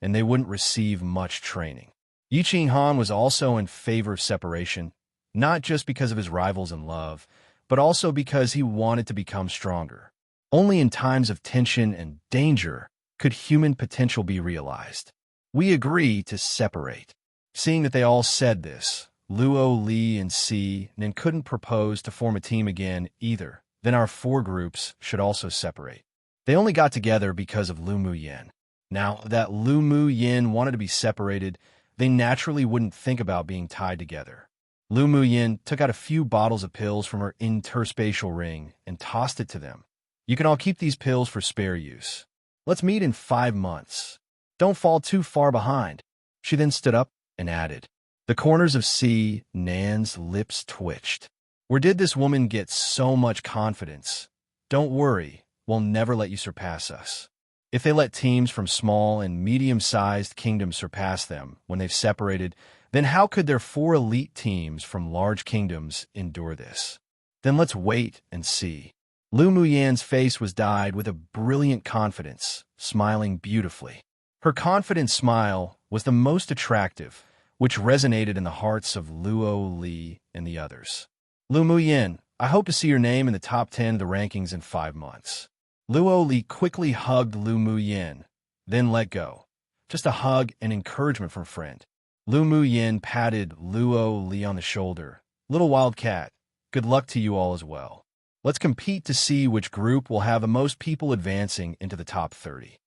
and they wouldn't receive much training. Yiqing Han was also in favor of separation, not just because of his rivals in love, but also because he wanted to become stronger. Only in times of tension and danger could human potential be realized. We agree to separate. Seeing that they all said this, Luo Li and Sinan couldn't propose to form a team again either. Then our 4 groups should also separate. They only got together because of Lu Mu Yin. Now that Lu Mu Yin wanted to be separated, they naturally wouldn't think about being tied together. Lu Muyin took out a few bottles of pills from her interspatial ring and tossed it to them. You can all keep these pills for spare use. Let's meet in 5 months. Don't fall too far behind. She then stood up and added. The corners of C. Nan's lips twitched. Where did this woman get so much confidence? Don't worry, we'll never let you surpass us. If they let teams from small and medium-sized kingdoms surpass them when they've separated, then how could their 4 elite teams from large kingdoms endure this? Then let's wait and see. Lu Muyan's face was dyed with a brilliant confidence, smiling beautifully. Her confident smile was the most attractive, which resonated in the hearts of Luo Li and the others. Lu Muyan, I hope to see your name in the top 10 of the rankings in 5 months. Luo Li quickly hugged Lu Muyan, then let go. Just a hug and encouragement from a friend. Lu Muyan patted Luo Li on the shoulder. Little wildcat, good luck to you all as well. Let's compete to see which group will have the most people advancing into the top 30.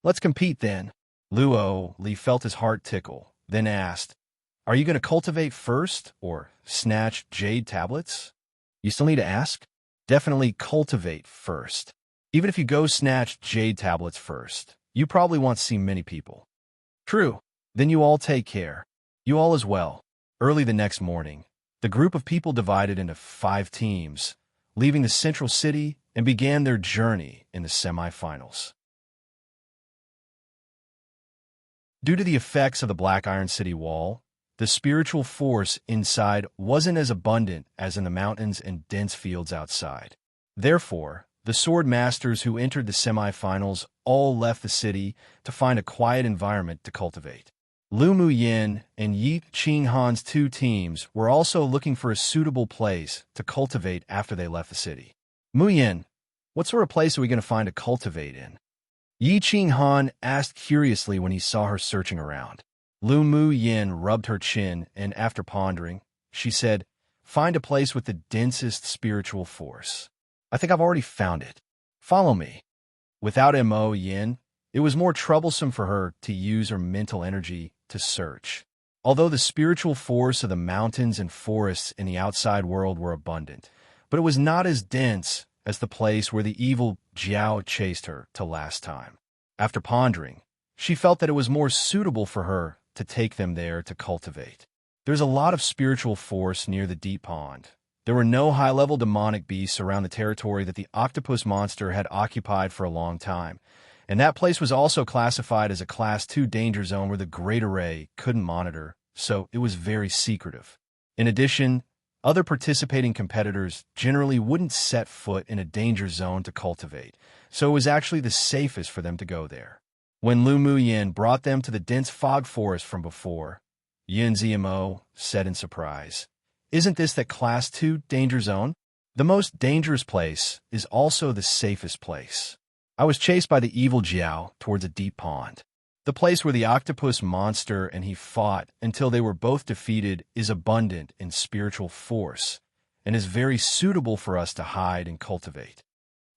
Let's compete then. Luo Li felt his heart tickle, then asked, are you going to cultivate first or snatch jade tablets? You still need to ask? Definitely cultivate first. Even if you go snatch jade tablets first, you probably won't see many people. True. Then you all take care. You all as well. Early the next morning, the group of people divided into 5 teams, leaving the central city and began their journey in the semifinals. Due to the effects of the Black Iron City wall, the spiritual force inside wasn't as abundant as in the mountains and dense fields outside. Therefore, the sword masters who entered the semifinals all left the city to find a quiet environment to cultivate. Lu Muyin and Yi Qinghan's 2 teams were also looking for a suitable place to cultivate after they left the city. Muyin, what sort of place are we going to find to cultivate in? Yi Qinghan asked curiously when he saw her searching around. Lu Muyin rubbed her chin and, after pondering, she said, find a place with the densest spiritual force. I think I've already found it. Follow me. Without Mo Yin, it was more troublesome for her to use her mental energy to search. Although the spiritual force of the mountains and forests in the outside world were abundant, but it was not as dense as the place where the evil Jiao chased her to last time. After pondering, she felt that it was more suitable for her to take them there to cultivate. There's a lot of spiritual force near the deep pond. There were no high-level demonic beasts around the territory that the octopus monster had occupied for a long time, and that place was also classified as a Class 2 danger zone where the Great Array couldn't monitor, so it was very secretive. In addition, other participating competitors generally wouldn't set foot in a danger zone to cultivate, so it was actually the safest for them to go there. When Lu Muyin brought them to the dense fog forest from before, Yin Ziamo said in surprise, isn't this that Class 2 danger zone? The most dangerous place is also the safest place. I was chased by the evil Jiao towards a deep pond. The place where the octopus monster and he fought until they were both defeated is abundant in spiritual force and is very suitable for us to hide and cultivate.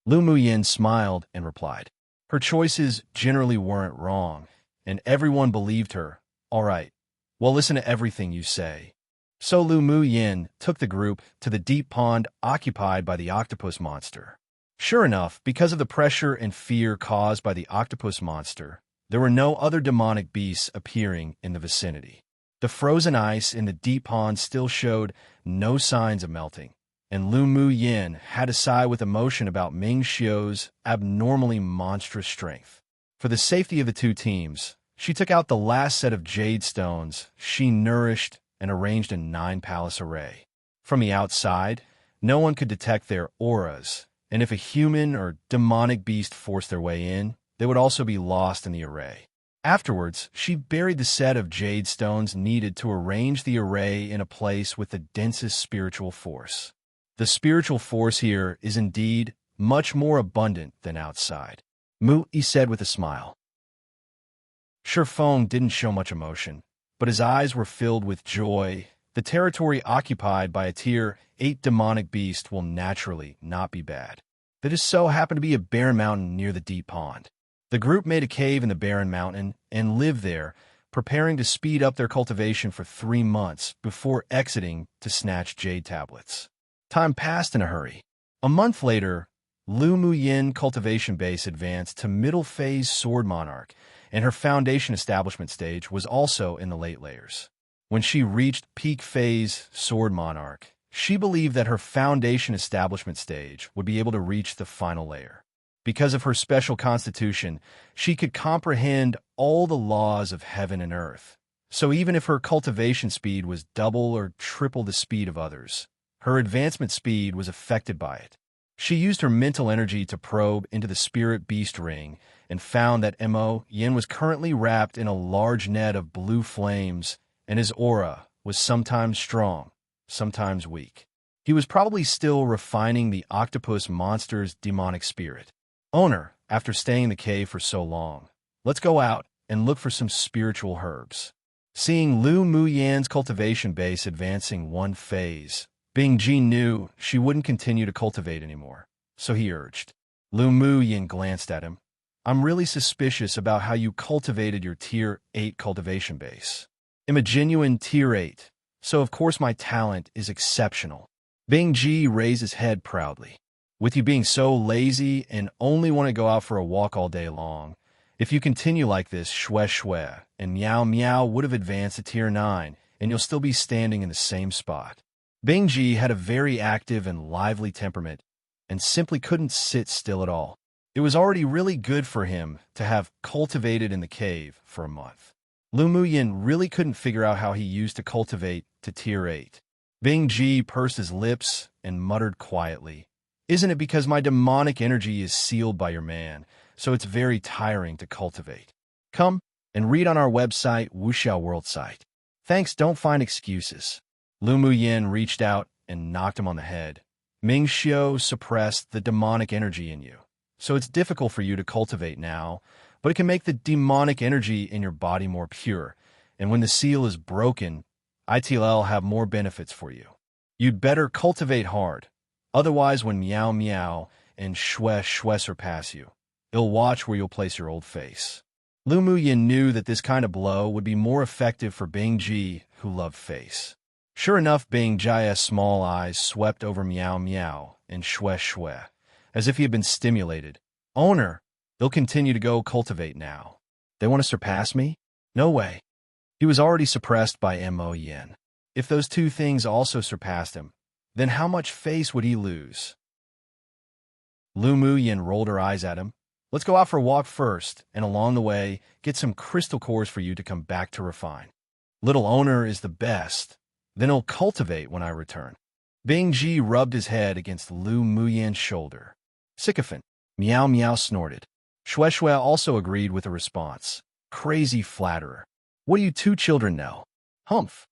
Lu Muyin smiled and replied. Her choices generally weren't wrong, and everyone believed her. All right, well, listen to everything you say. So Lu Muyin took the group to the deep pond occupied by the octopus monster. Sure enough, because of the pressure and fear caused by the octopus monster, there were no other demonic beasts appearing in the vicinity. The frozen ice in the deep pond still showed no signs of melting, and Lu Muyin had to sigh with emotion about Ming Xiu's abnormally monstrous strength. For the safety of the 2 teams, she took out the last set of jade stones she nourished and arranged in 9 palace array. From the outside, no one could detect their auras, and if a human or demonic beast forced their way in, they would also be lost in the array. Afterwards, she buried the set of jade stones needed to arrange the array in a place with the densest spiritual force. The spiritual force here is indeed much more abundant than outside, Mu Yi said with a smile. Shifeng didn't show much emotion, but his eyes were filled with joy. The territory occupied by a Tier 8 demonic beast will naturally not be bad. There just so happened to be a barren mountain near the deep pond. The group made a cave in the barren mountain and lived there preparing to speed up their cultivation for 3 months before exiting to snatch jade tablets. Time passed in a hurry. A month later, Lu Muyin cultivation base advanced to middle phase Sword Monarch, and her foundation establishment stage was also in the late layers. When she reached peak phase Sword Monarch, she believed that her foundation establishment stage would be able to reach the final layer. Because of her special constitution, she could comprehend all the laws of heaven and earth. So even if her cultivation speed was double or triple the speed of others, her advancement speed was affected by it. She used her mental energy to probe into the spirit beast ring and found that Mo Yin was currently wrapped in a large net of blue flames, and his aura was sometimes strong, sometimes weak. He was probably still refining the octopus monster's demonic spirit. Owner, after staying in the cave for so long, let's go out and look for some spiritual herbs. Seeing Lu Muyan's cultivation base advancing one phase, Bing Ji knew she wouldn't continue to cultivate anymore, so he urged. Lu Muyan glanced at him. I'm really suspicious about how you cultivated your Tier 8 cultivation base. I'm a genuine Tier 8, so of course my talent is exceptional. Bing Ji raised his head proudly. With you being so lazy and only want to go out for a walk all day long, if you continue like this, Shue and Meow Meow would have advanced to Tier 9, and you'll still be standing in the same spot. Bing Ji had a very active and lively temperament and simply couldn't sit still at all. It was already really good for him to have cultivated in the cave for a month. Lu Muyin really couldn't figure out how he used to cultivate to Tier 8. Bing Ji pursed his lips and muttered quietly, Isn't it because my demonic energy is sealed by your man, so it's very tiring to cultivate? Come and read on our website, Wuxiao World site. Thanks, don't find excuses. Lu Muyin reached out and knocked him on the head. Ming Xiu suppressed the demonic energy in you, so it's difficult for you to cultivate now, but it can make the demonic energy in your body more pure, and when the seal is broken, ITL have more benefits for you. You'd better cultivate hard, otherwise when Meow Meow and Shue surpass you, it'll watch where you'll place your old face. Lu Muyin knew that this kind of blow would be more effective for Bing Ji, who loved face. Sure enough, Bing Jia's small eyes swept over Meow Meow and Shue, as if he had been stimulated. Owner, they'll continue to go cultivate now. They want to surpass me? No way. He was already suppressed by Mo Yin. If those two things also surpassed him, then how much face would he lose? Lu Muyin rolled her eyes at him. Let's go out for a walk first, and along the way, get some crystal cores for you to come back to refine. Little owner is the best. Then he'll cultivate when I return. Bing Ji rubbed his head against Lu Muyin's shoulder. Sycophant. Meow Meow snorted. Shue also agreed with the response. Crazy flatterer. What do you two children know? Humph.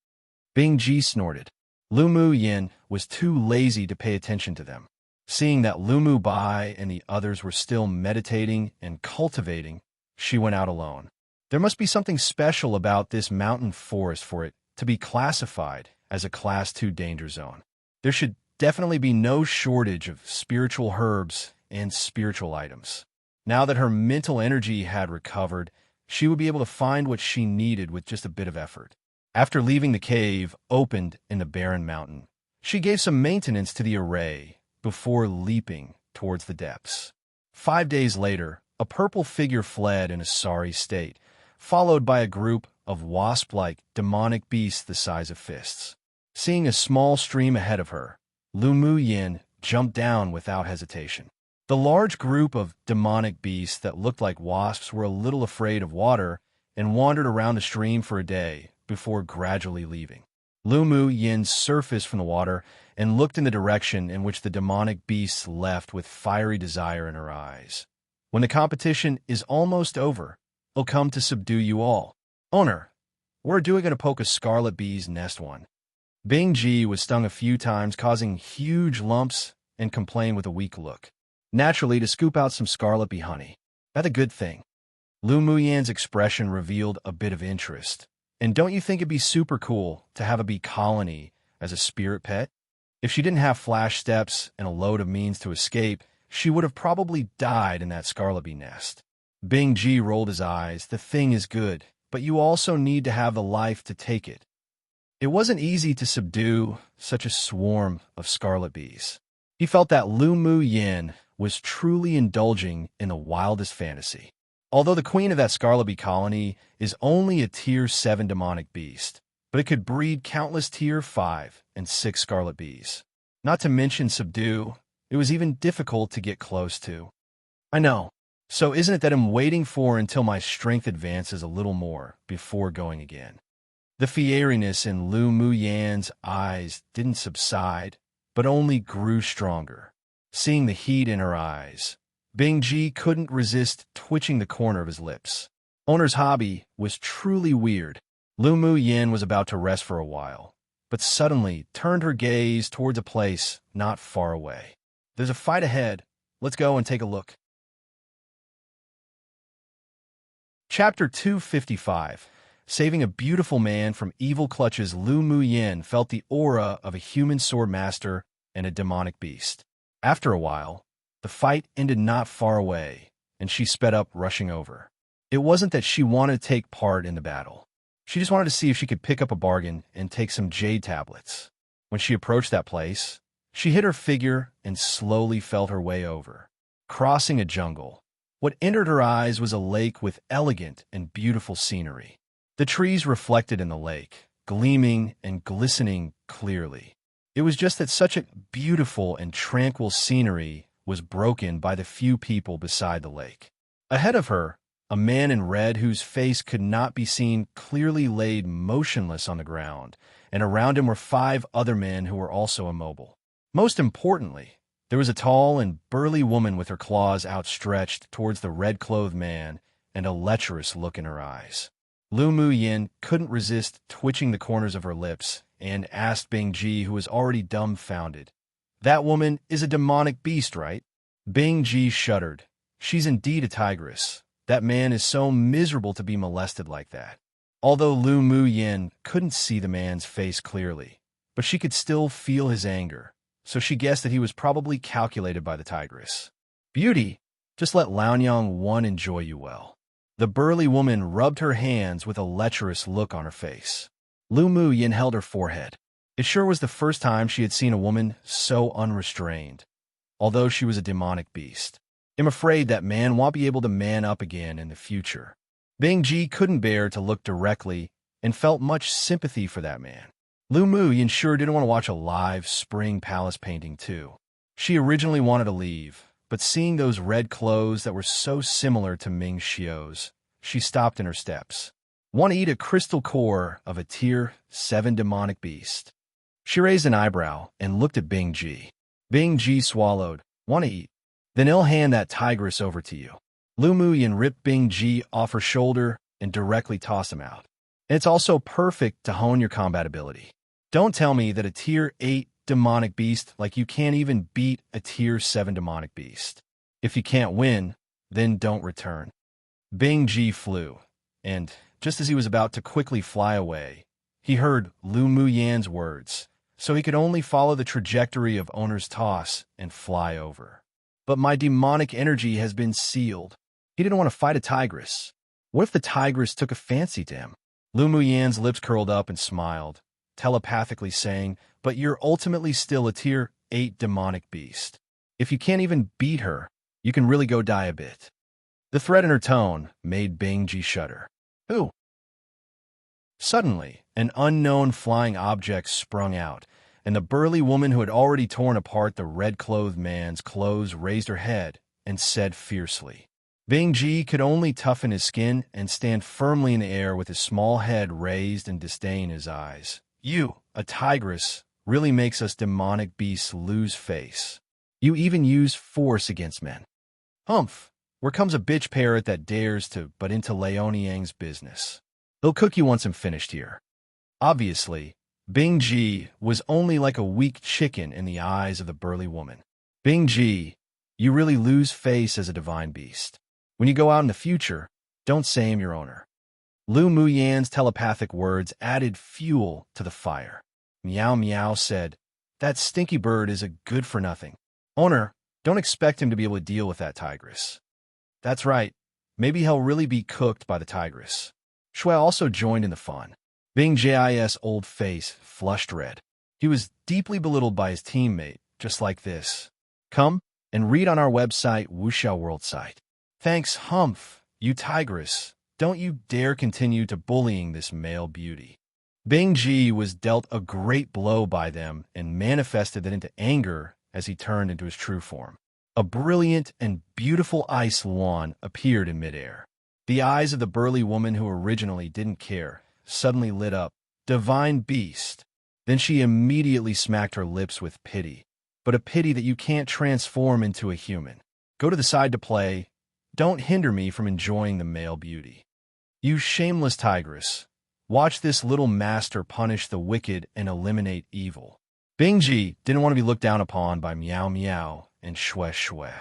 Bing Ji snorted. Lu Muyin was too lazy to pay attention to them. Seeing that Lu Mu Bai and the others were still meditating and cultivating, she went out alone. There must be something special about this mountain forest for it to be classified as a Class 2 danger zone. There should definitely be no shortage of spiritual herbs and spiritual items. Now that her mental energy had recovered, she would be able to find what she needed with just a bit of effort. After leaving the cave opened in the barren mountain, she gave some maintenance to the array before leaping towards the depths. 5 days later, a purple figure fled in a sorry state, followed by a group of wasp-like demonic beasts the size of fists. Seeing a small stream ahead of her, Lu Muyin jumped down without hesitation. The large group of demonic beasts that looked like wasps were a little afraid of water and wandered around the stream for a day before gradually leaving. Lu Muyin surfaced from the water and looked in the direction in which the demonic beasts left with fiery desire in her eyes. When the competition is almost over, I'll come to subdue you all. Owner, we're going to poke a scarlet bee's nest one. Bing Ji was stung a few times, causing huge lumps, and complained with a weak look. Naturally, to scoop out some scarlet bee honey. That's a good thing. Lu Muyin's expression revealed a bit of interest. And don't you think it'd be super cool to have a bee colony as a spirit pet? If she didn't have flash steps and a load of means to escape, she would have probably died in that scarlet bee nest. Bing Ji rolled his eyes. The thing is good. but you also need to have the life to take it. It wasn't easy to subdue such a swarm of scarlet bees. He felt that Lu Mu Yin was truly indulging in the wildest fantasy. Although the queen of that scarlet bee colony is only a Tier 7 demonic beast, but it could breed countless Tier 5 and 6 scarlet bees. Not to mention subdue, it was even difficult to get close to. I know. So isn't it that I'm waiting for until my strength advances a little more before going again? The fieriness in Lu Mu Yan's eyes didn't subside, but only grew stronger. Seeing the heat in her eyes, Bing Ji couldn't resist twitching the corner of his lips. Owner's hobby was truly weird. Lu Mu Yin was about to rest for a while, but suddenly turned her gaze towards a place not far away. There's a fight ahead. Let's go and take a look. Chapter 255. Saving a beautiful man from evil clutches, Lu Mu Yin felt the aura of a human sword master and a demonic beast. After a while, the fight ended not far away, and she sped up, rushing over. It wasn't that she wanted to take part in the battle. She just wanted to see if she could pick up a bargain and take some jade tablets. When she approached that place, she hid her figure and slowly felt her way over. Crossing a jungle, what entered her eyes was a lake with elegant and beautiful scenery. The trees reflected in the lake, gleaming and glistening clearly. It was just that such a beautiful and tranquil scenery was broken by the few people beside the lake. Ahead of her, a man in red whose face could not be seen clearly laid motionless on the ground, and around him were 5 other men who were also immobile. Most importantly, there was a tall and burly woman with her claws outstretched towards the red-clothed man and a lecherous look in her eyes. Lu Mu Yin couldn't resist twitching the corners of her lips and asked Bing Ji, who was already dumbfounded, "That woman is a demonic beast, right?" Bing Ji shuddered. "She's indeed a tigress. That man is so miserable to be molested like that." Although Lu Mu Yin couldn't see the man's face clearly, but she could still feel his anger, so she guessed that he was probably calculated by the tigress. "Beauty, just let Liaonyang 1 enjoy you well." The burly woman rubbed her hands with a lecherous look on her face. Lu Mu Yin held her forehead. It sure was the first time she had seen a woman so unrestrained, although she was a demonic beast. "I'm afraid that man won't be able to man up again in the future." Bing Ji couldn't bear to look directly and felt much sympathy for that man. Lu Mu Yin sure didn't want to watch a live spring palace painting too. She originally wanted to leave, but seeing those red clothes that were so similar to Ming Xiu's, she stopped in her steps. "Want to eat a crystal core of a Tier 7 demonic beast?" She raised an eyebrow and looked at Bing Ji. Bing Ji swallowed. "Want to eat? Then I'll hand that tigress over to you." Lu Mu Yin ripped Bing Ji off her shoulder and directly tossed him out. "And it's also perfect to hone your combat ability. Don't tell me that a Tier 8 demonic beast like you can't even beat a Tier 7 demonic beast. If you can't win, then don't return." Bing Ji flew, and just as he was about to quickly fly away, he heard Lu Mu Yan's words, so he could only follow the trajectory of owner's toss and fly over. "But my demonic energy has been sealed." He didn't want to fight a tigress. What if the tigress took a fancy to him? Lu Mu Yan's lips curled up and smiled, telepathically saying, "But you're ultimately still a Tier 8 demonic beast. If you can't even beat her, you can really go die a bit." The threat in her tone made Bing Ji shudder. "Who?" Suddenly, an unknown flying object sprung out, and the burly woman who had already torn apart the red-clothed man's clothes raised her head and said fiercely. Bing Ji could only toughen his skin and stand firmly in the air with his small head raised and disdain in his eyes. "You, a tigress, really makes us demonic beasts lose face. You even use force against men. Humph, where comes a bitch parrot that dares to butt into Liaonyang's business? He'll cook you once I'm finished here." Obviously, Bing Ji was only like a weak chicken in the eyes of the burly woman. "Bing Ji, you really lose face as a divine beast. When you go out in the future, don't say I'm your owner." Lu Mu Yan's telepathic words added fuel to the fire. Meow Meow said, "That stinky bird is a good-for-nothing. Owner, don't expect him to be able to deal with that tigress." "That's right. Maybe he'll really be cooked by the tigress. Shui also joined in the fun. Bing Jis' old face flushed red. He was deeply belittled by his teammate, just like this. Come and read on our website, Wuxiao World site. Thanks, Humph, you tigress. Don't you dare continue to bullying this male beauty. Bing Ji was dealt a great blow by them and manifested that into anger as he turned into his true form. A brilliant and beautiful ice lawn appeared in midair. The eyes of the burly woman who originally didn't care suddenly lit up. Divine beast. Then she immediately smacked her lips with pity, but a pity that you can't transform into a human. Go to the side to play. Don't hinder me from enjoying the male beauty. You shameless tigress. Watch this little master punish the wicked and eliminate evil. Bing Ji didn't want to be looked down upon by Meow Meow and Shui Shui.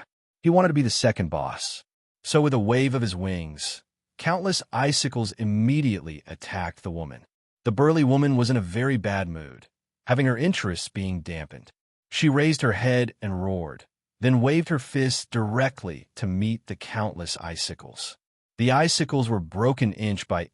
He wanted to be the second boss. So with a wave of his wings, countless icicles immediately attacked the woman. The burly woman was in a very bad mood, having her interests being dampened. She raised her head and roared, then waved her fists directly to meet the countless icicles. The icicles were broken inch by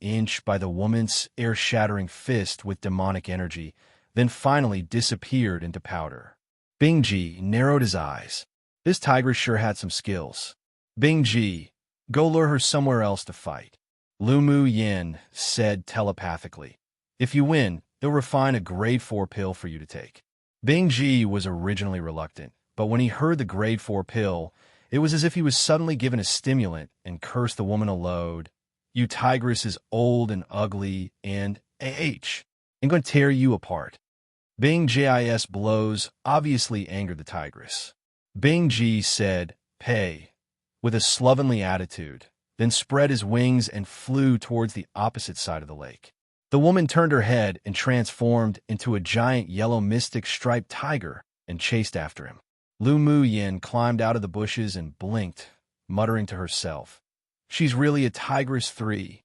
the woman's air-shattering fist with demonic energy, then finally disappeared into powder. Bing Ji narrowed his eyes. This tigress sure had some skills. Bing Ji, go lure her somewhere else to fight. Lu Mu Yin said telepathically. If you win, they'll refine a grade 4 pill for you to take. Bing Ji was originally reluctant, but when he heard the grade 4 pill, it was as if he was suddenly given a stimulant and cursed the woman aloud. You tigress is old and ugly and I'm going to tear you apart. Bing Jis blows obviously angered the tigress. Bing Ji said, pay, with a slovenly attitude, then spread his wings and flew towards the opposite side of the lake. The woman turned her head and transformed into a giant yellow mystic striped tiger and chased after him. Lu Mu Yin climbed out of the bushes and blinked, muttering to herself, she's really a tigress 3.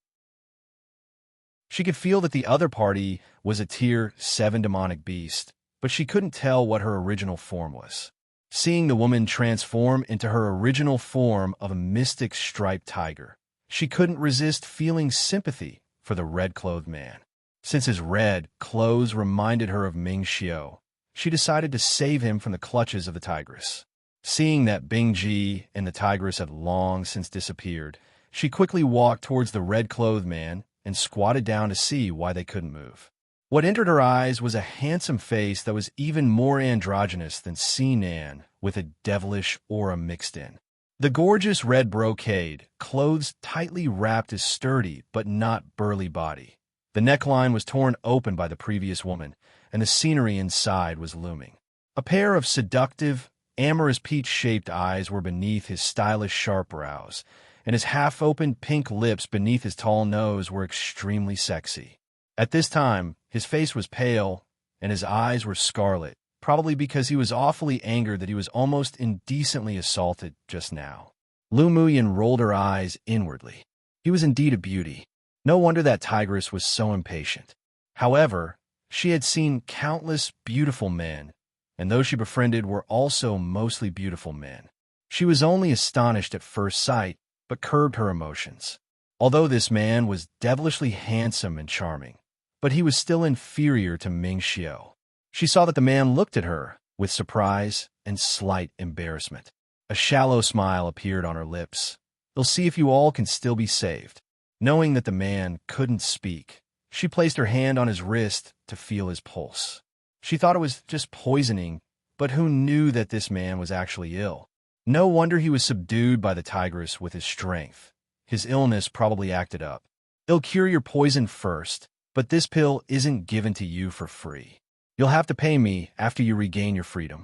She could feel that the other party was a tier 7 demonic beast, but she couldn't tell what her original form was. Seeing the woman transform into her original form of a mystic striped tiger, she couldn't resist feeling sympathy for the red-clothed man. Since his red clothes reminded her of Ming Xiao, she decided to save him from the clutches of the tigress. Seeing that Bing Ji and the tigress had long since disappeared, she quickly walked towards the red-clothed man and squatted down to see why they couldn't move. What entered her eyes was a handsome face that was even more androgynous than Sinan, with a devilish aura mixed in. The gorgeous red brocade, clothes tightly wrapped his sturdy but not burly body. The neckline was torn open by the previous woman, and the scenery inside was looming. A pair of seductive, amorous peach-shaped eyes were beneath his stylish sharp brows, and his half-opened pink lips beneath his tall nose were extremely sexy. At this time, his face was pale, and his eyes were scarlet, probably because he was awfully angered that he was almost indecently assaulted just now. Lu Muyin rolled her eyes inwardly. He was indeed a beauty. No wonder that tigress was so impatient. However, she had seen countless beautiful men, and those she befriended were also mostly beautiful men. She was only astonished at first sight, but curbed her emotions. Although this man was devilishly handsome and charming, but he was still inferior to Ming Xiao. She saw that the man looked at her with surprise and slight embarrassment. A shallow smile appeared on her lips. They'll see if you all can still be saved. Knowing that the man couldn't speak, she placed her hand on his wrist to feel his pulse. She thought it was just poisoning, but who knew that this man was actually ill? No wonder he was subdued by the tigress with his strength. His illness probably acted up. They'll cure your poison first, but this pill isn't given to you for free. You'll have to pay me after you regain your freedom.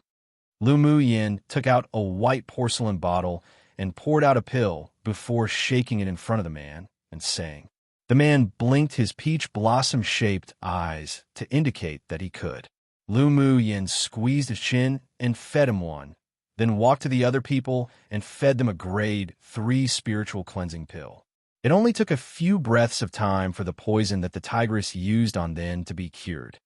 Lu Mu Yin took out a white porcelain bottle and poured out a pill before shaking it in front of the man and saying. The man blinked his peach blossom-shaped eyes to indicate that he could. Lu Mu Yin squeezed his chin and fed him one, then walked to the other people and fed them a grade 3 spiritual cleansing pill. It only took a few breaths of time for the poison that the tigress used on them to be cured.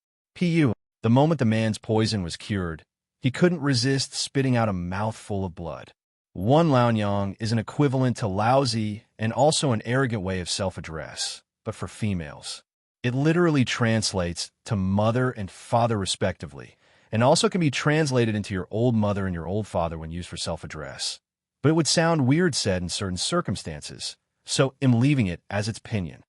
The moment the man's poison was cured, he couldn't resist spitting out a mouthful of blood. One Laonyang is an equivalent to lousy and also an arrogant way of self-address, but for females. It literally translates to mother and father respectively, and also can be translated into your old mother and your old father when used for self-address. But it would sound weird said in certain circumstances, so I'm leaving it as its opinion.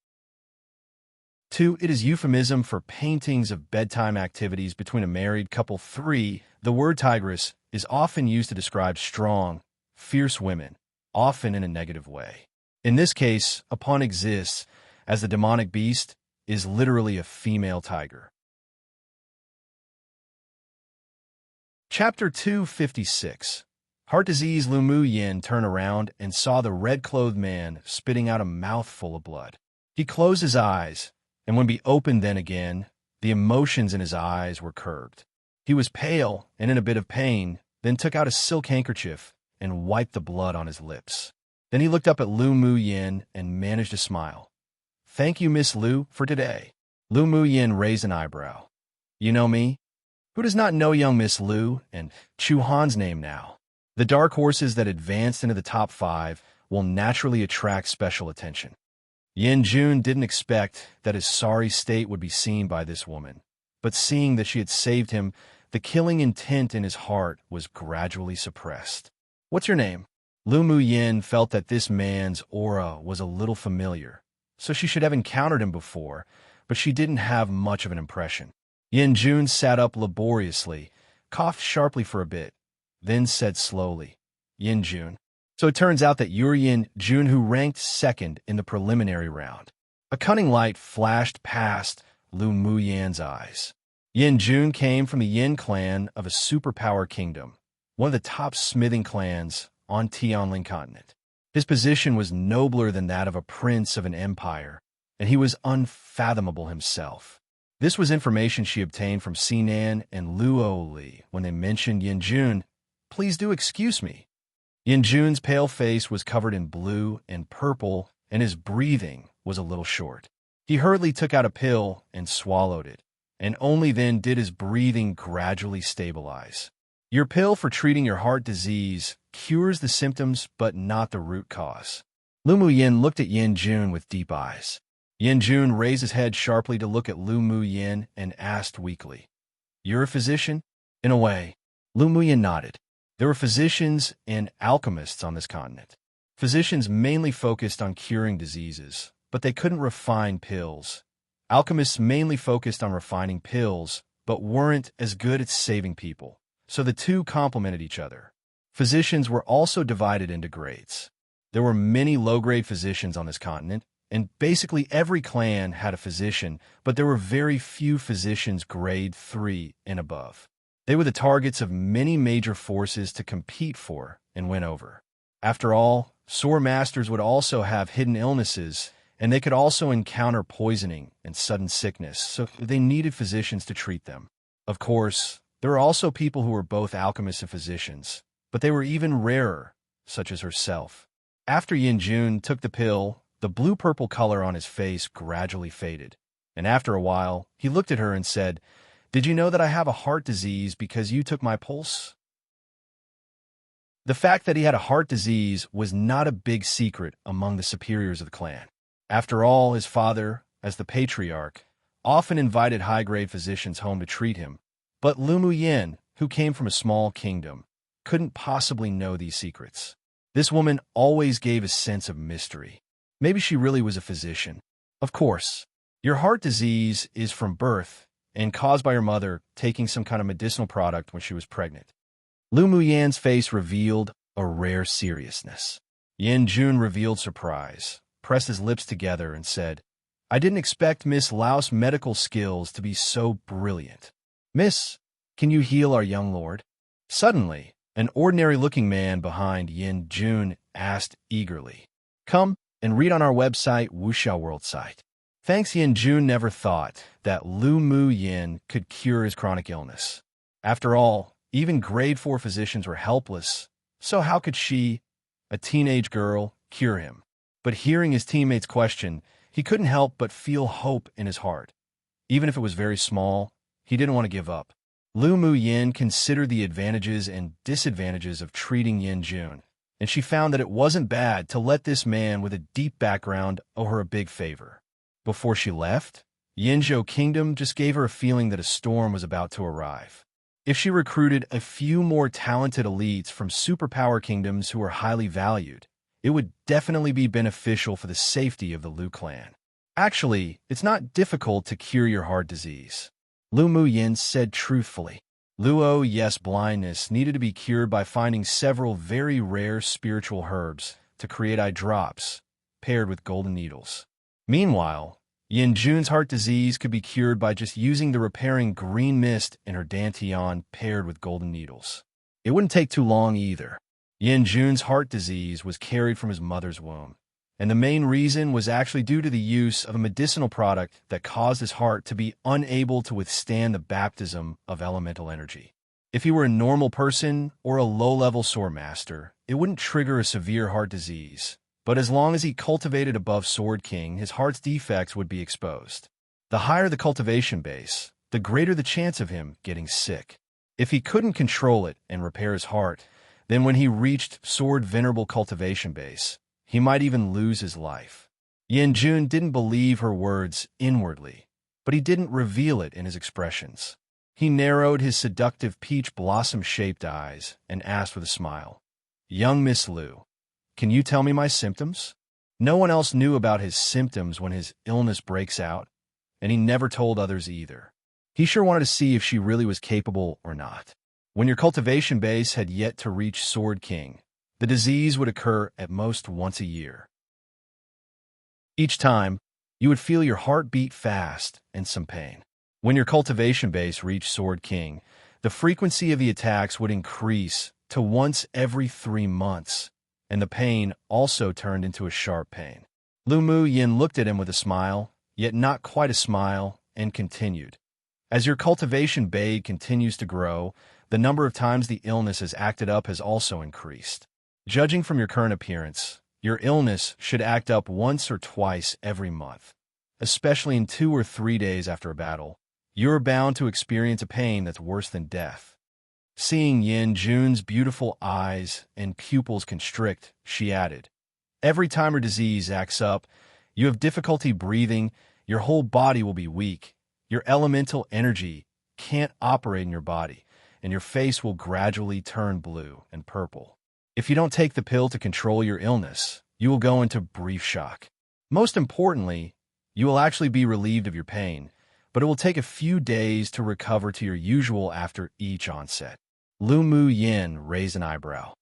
2. It is euphemism for paintings of bedtime activities between a married couple. 3. The word tigress is often used to describe strong, fierce women, often in a negative way. In this case, Upon exists as the demonic beast is literally a female tiger. Chapter 256. Heart disease. Lu Mu Yin turned around and saw the red-clothed man spitting out a mouthful of blood. He closed his eyes, and when he opened them again, the emotions in his eyes were curbed. He was pale and in a bit of pain, then took out a silk handkerchief and wiped the blood on his lips. Then he looked up at Lu Mu Yin and managed a smile. "Thank you, Miss Lu, for today." Lu Mu Yin raised an eyebrow. "You know me? Who does not know young Miss Lu and Chu Han's name now?" The dark horses that advanced into the top 5 will naturally attract special attention. Yin Jun didn't expect that his sorry state would be seen by this woman, but seeing that she had saved him, the killing intent in his heart was gradually suppressed. "What's your name?" Lu Mu Yin felt that this man's aura was a little familiar, so she should have encountered him before, but she didn't have much of an impression. Yin Jun sat up laboriously, coughed sharply for a bit, then said slowly, "Yin Jun. So it turns out that you're Yin Jun who ranked second in the preliminary round." A cunning light flashed past Lu Mu Yin's eyes. Yin Jun came from the Yin clan of a superpower kingdom, one of the top smithing clans on Tianling continent. His position was nobler than that of a prince of an empire, and he was unfathomable himself. This was information she obtained from Sinan and Luo Li when they mentioned Yin Jun. "Please do excuse me." Yin Jun's pale face was covered in blue and purple, and his breathing was a little short. He hurriedly took out a pill and swallowed it, and only then did his breathing gradually stabilize. "Your pill for treating your heart disease cures the symptoms but not the root cause." Lu Mu Yin looked at Yin Jun with deep eyes. Yin Jun raised his head sharply to look at Lu Mu Yin and asked weakly, "You're a physician?" "In a way." Lu Mu Yin nodded. There were physicians and alchemists on this continent. Physicians mainly focused on curing diseases, but they couldn't refine pills. Alchemists mainly focused on refining pills, but weren't as good at saving people, so the two complemented each other. Physicians were also divided into grades. There were many low-grade physicians on this continent, and basically every clan had a physician, but there were very few physicians grade 3 and above. They were the targets of many major forces to compete for and win over. After all, sword masters would also have hidden illnesses, and they could also encounter poisoning and sudden sickness, so they needed physicians to treat them. Of course, there were also people who were both alchemists and physicians, but they were even rarer, such as herself. After Yin Jun took the pill, the blue-purple color on his face gradually faded, and after a while, he looked at her and said, "Did you know that I have a heart disease because you took my pulse?" The fact that he had a heart disease was not a big secret among the superiors of the clan. After all, his father, as the patriarch, often invited high-grade physicians home to treat him, but Lu Mu Yin, who came from a small kingdom, couldn't possibly know these secrets. This woman always gave a sense of mystery. Maybe she really was a physician. Of course, your heart disease is from birth and caused by your mother taking some kind of medicinal product when she was pregnant. Lu Mu Yan's face revealed a rare seriousness. Yin Jun revealed surprise, pressed his lips together, and said, "I didn't expect Miss Lao's medical skills to be so brilliant. Miss, can you heal our young lord?" Suddenly, an ordinary-looking man behind Yin Jun asked eagerly, "Come and read on our website, Wuxia World site." Thanks, Yin Jun never thought that Lu Mu Yin could cure his chronic illness. After all, even grade 4 physicians were helpless, so how could she, a teenage girl, cure him? But hearing his teammates' question, he couldn't help but feel hope in his heart. Even if it was very small, he didn't want to give up. Lu Mu Yin considered the advantages and disadvantages of treating Yin Jun, and she found that it wasn't bad to let this man with a deep background owe her a big favor. Before she left, Yinzhou Kingdom just gave her a feeling that a storm was about to arrive. If she recruited a few more talented elites from superpower kingdoms who were highly valued, it would definitely be beneficial for the safety of the Liu clan. Actually, it's not difficult to cure your heart disease, Lu Muyin said truthfully. Luo, yes, blindness needed to be cured by finding several very rare spiritual herbs to create eye drops, paired with golden needles. Meanwhile, Yin Jun's heart disease could be cured by just using the repairing green mist in her dantian paired with golden needles. It wouldn't take too long either. Yin Jun's heart disease was carried from his mother's womb, and the main reason was actually due to the use of a medicinal product that caused his heart to be unable to withstand the baptism of elemental energy. If he were a normal person or a low-level sword master, it wouldn't trigger a severe heart disease, but as long as he cultivated above Sword King, his heart's defects would be exposed. The higher the cultivation base, the greater the chance of him getting sick. If he couldn't control it and repair his heart, then when he reached Sword Venerable cultivation base, he might even lose his life. Yin Jun didn't believe her words inwardly, but he didn't reveal it in his expressions. He narrowed his seductive peach blossom-shaped eyes and asked with a smile, "Young Miss Liu, can you tell me my symptoms?" No one else knew about his symptoms when his illness breaks out, and he never told others either. He sure wanted to see if she really was capable or not. When your cultivation base had yet to reach Sword King, the disease would occur at most once a year. Each time, you would feel your heart beat fast and some pain. When your cultivation base reached Sword King, the frequency of the attacks would increase to once every 3 months, and the pain also turned into a sharp pain. Lu Mu Yin looked at him with a smile, yet not quite a smile, and continued. As your cultivation base continues to grow, the number of times the illness has acted up has also increased. Judging from your current appearance, your illness should act up once or twice every month. Especially in 2 or 3 days after a battle, you are bound to experience a pain that's worse than death. Seeing Yin Jun's beautiful eyes and pupils constrict, she added, "Every time her disease acts up, you have difficulty breathing, your whole body will be weak, your elemental energy can't operate in your body, and your face will gradually turn blue and purple. If you don't take the pill to control your illness, you will go into brief shock. Most importantly, you will actually be relieved of your pain, but it will take a few days to recover to your usual after each onset." Lu Mu Yin raised an eyebrow.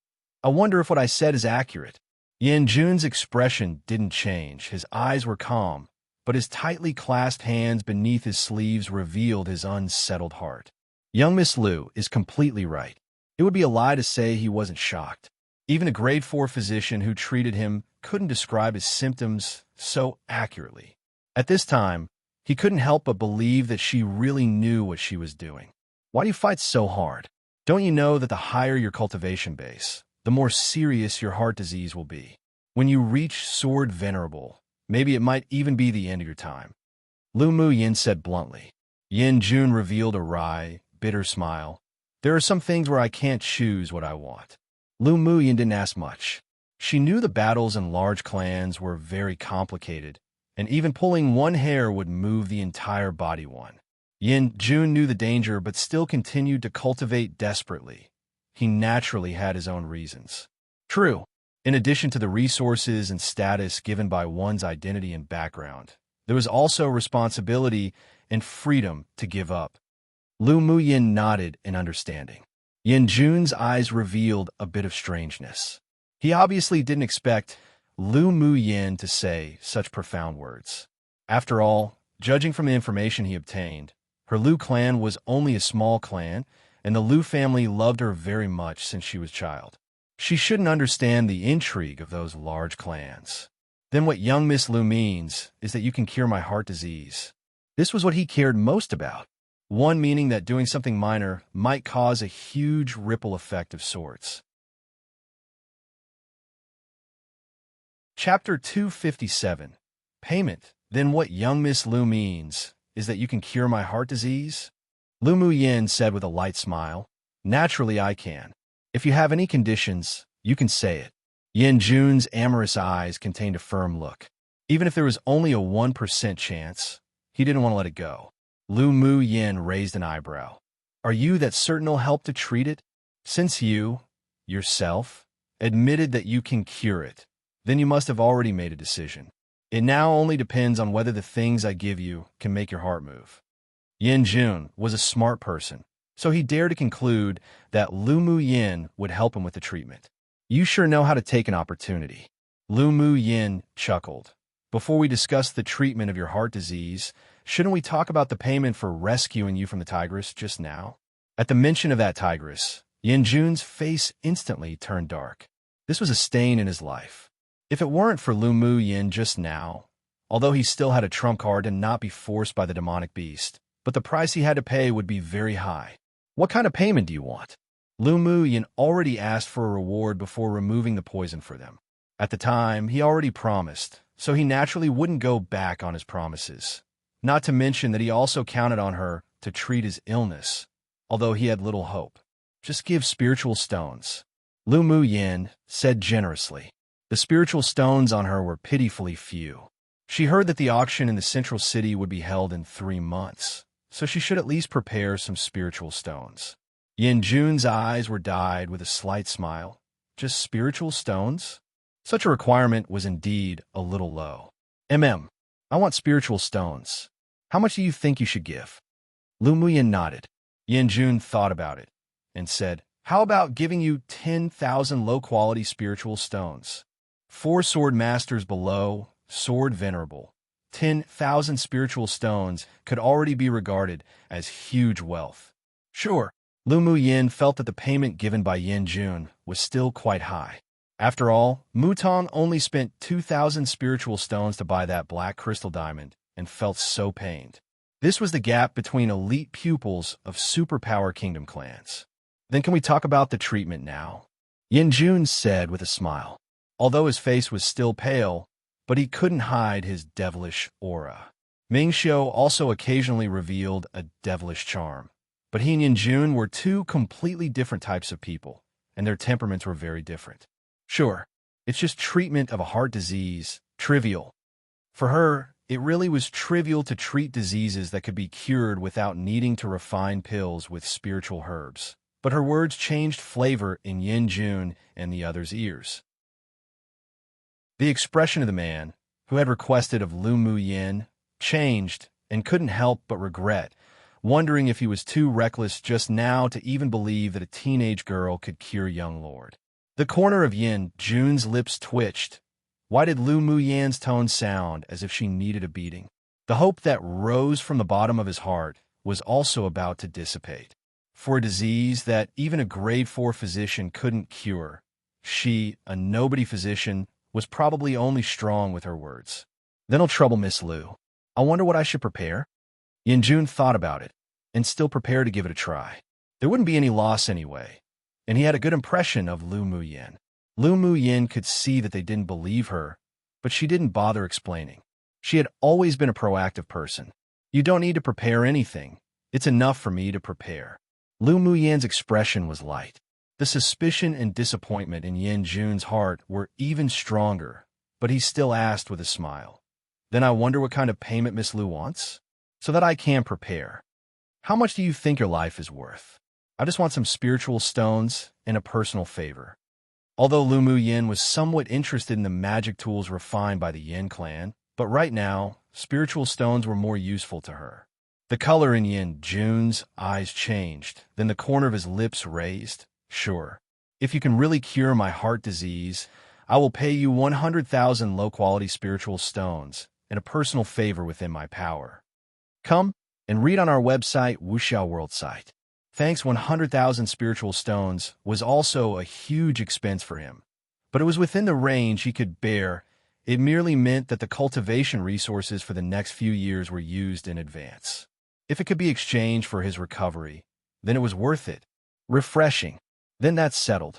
"I wonder if what I said is accurate." Yin Jun's expression didn't change. His eyes were calm, but his tightly clasped hands beneath his sleeves revealed his unsettled heart. Young Miss Liu is completely right. It would be a lie to say he wasn't shocked. Even a grade 4 physician who treated him couldn't describe his symptoms so accurately. At this time, he couldn't help but believe that she really knew what she was doing. "Why do you fight so hard? Don't you know that the higher your cultivation base, the more serious your heart disease will be? When you reach Sword Venerable, maybe it might even be the end of your time," Lu Mu Yin said bluntly. Yin Jun revealed a wry, bitter smile. "There are some things where I can't choose what I want." Lu Mu Yin didn't ask much. She knew the battles in large clans were very complicated, and even pulling one hair would move the entire body one. Yin Jun knew the danger but still continued to cultivate desperately. He naturally had his own reasons. True, in addition to the resources and status given by one's identity and background, there was also responsibility and freedom to give up. Lu Mu Yin nodded in understanding. Yin Jun's eyes revealed a bit of strangeness. He obviously didn't expect Lu Mu Yin to say such profound words. After all, judging from the information he obtained, her Liu clan was only a small clan, and the Liu family loved her very much since she was a child. She shouldn't understand the intrigue of those large clans. Then what young Miss Liu means is that you can cure my heart disease. This was what he cared most about. One meaning that doing something minor might cause a huge ripple effect of sorts. Chapter 257. Payment. Then what young Miss Liu means is that you can cure my heart disease? Lu Mu Yin said with a light smile. "Naturally I can. If you have any conditions, you can say it." Yin Jun's amorous eyes contained a firm look. Even if there was only a 1% chance, he didn't want to let it go. Lu Mu Yin raised an eyebrow. Are you that certain will help to treat it? Since you, yourself, admitted that you can cure it, then you must have already made a decision. It now only depends on whether the things I give you can make your heart move. Yin Jun was a smart person, so he dared to conclude that Lu Mu Yin would help him with the treatment. You sure know how to take an opportunity. Lu Mu Yin chuckled. Before we discuss the treatment of your heart disease, shouldn't we talk about the payment for rescuing you from the tigress just now? At the mention of that tigress, Yin Jun's face instantly turned dark. This was a stain in his life. If it weren't for Lu Mu Yin just now, although he still had a trump card to not be forced by the demonic beast, but the price he had to pay would be very high. What kind of payment do you want? Lu Mu Yin already asked for a reward before removing the poison for them. At the time, he already promised, so he naturally wouldn't go back on his promises. Not to mention that he also counted on her to treat his illness, although he had little hope. Just give spiritual stones. Lu Mu Yin said generously. The spiritual stones on her were pitifully few. She heard that the auction in the central city would be held in 3 months, so she should at least prepare some spiritual stones. Yin Jun's eyes were dyed with a slight smile. Just spiritual stones? Such a requirement was indeed a little low. I want spiritual stones. How much do you think you should give? Lu Mu Yin nodded. Yin Jun thought about it and said, how about giving you 10,000 low-quality spiritual stones? 4 sword masters below, sword venerable. 10,000 spiritual stones could already be regarded as huge wealth. Sure, Lu Mu Yin felt that the payment given by Yin Jun was still quite high. After all, Mutong only spent 2,000 spiritual stones to buy that black crystal diamond and felt so pained. This was the gap between elite pupils of superpower kingdom clans. Then can we talk about the treatment now? Yin Jun said with a smile, although his face was still pale, but he couldn't hide his devilish aura. Ming Xiu also occasionally revealed a devilish charm, but he and Yin Jun were 2 completely different types of people, and their temperaments were very different. Sure, it's just treatment of a heart disease, trivial. For her, it really was trivial to treat diseases that could be cured without needing to refine pills with spiritual herbs. But her words changed flavor in Yin Jun and the others' ears. The expression of the man, who had requested of Lu Mu Yin, changed and couldn't help but regret, wondering if he was too reckless just now to even believe that a teenage girl could cure young lord. The corner of Yin Jun's lips twitched. Why did Lu Mu Yin's tone sound as if she needed a beating? The hope that rose from the bottom of his heart was also about to dissipate. For a disease that even a grade 4 physician couldn't cure, she, a nobody physician, was probably only strong with her words. Then'll trouble Miss Lu. I wonder what I should prepare? Yin Jun thought about it, and still prepared to give it a try. There wouldn't be any loss anyway, and he had a good impression of Lu Mu Yin. Lu Mu Yin could see that they didn't believe her, but she didn't bother explaining. She had always been a proactive person. You don't need to prepare anything. It's enough for me to prepare. Lu Mu Yin's expression was light. The suspicion and disappointment in Yin Jun's heart were even stronger, but he still asked with a smile. Then I wonder what kind of payment Miss Lu wants? So that I can prepare. How much do you think your life is worth? I just want some spiritual stones and a personal favor. Although Lu Mu Yin was somewhat interested in the magic tools refined by the Yin clan, but right now, spiritual stones were more useful to her. The color in Yin Jun's eyes changed, then the corner of his lips raised. Sure. If you can really cure my heart disease, I will pay you 100,000 low-quality spiritual stones and a personal favor within my power. Come and read on our website, Wuxiao World site. Thanks 100,000 spiritual stones was also a huge expense for him, but it was within the range he could bear. It merely meant that the cultivation resources for the next few years were used in advance. If it could be exchanged for his recovery, then it was worth it. Refreshing. Then that's settled.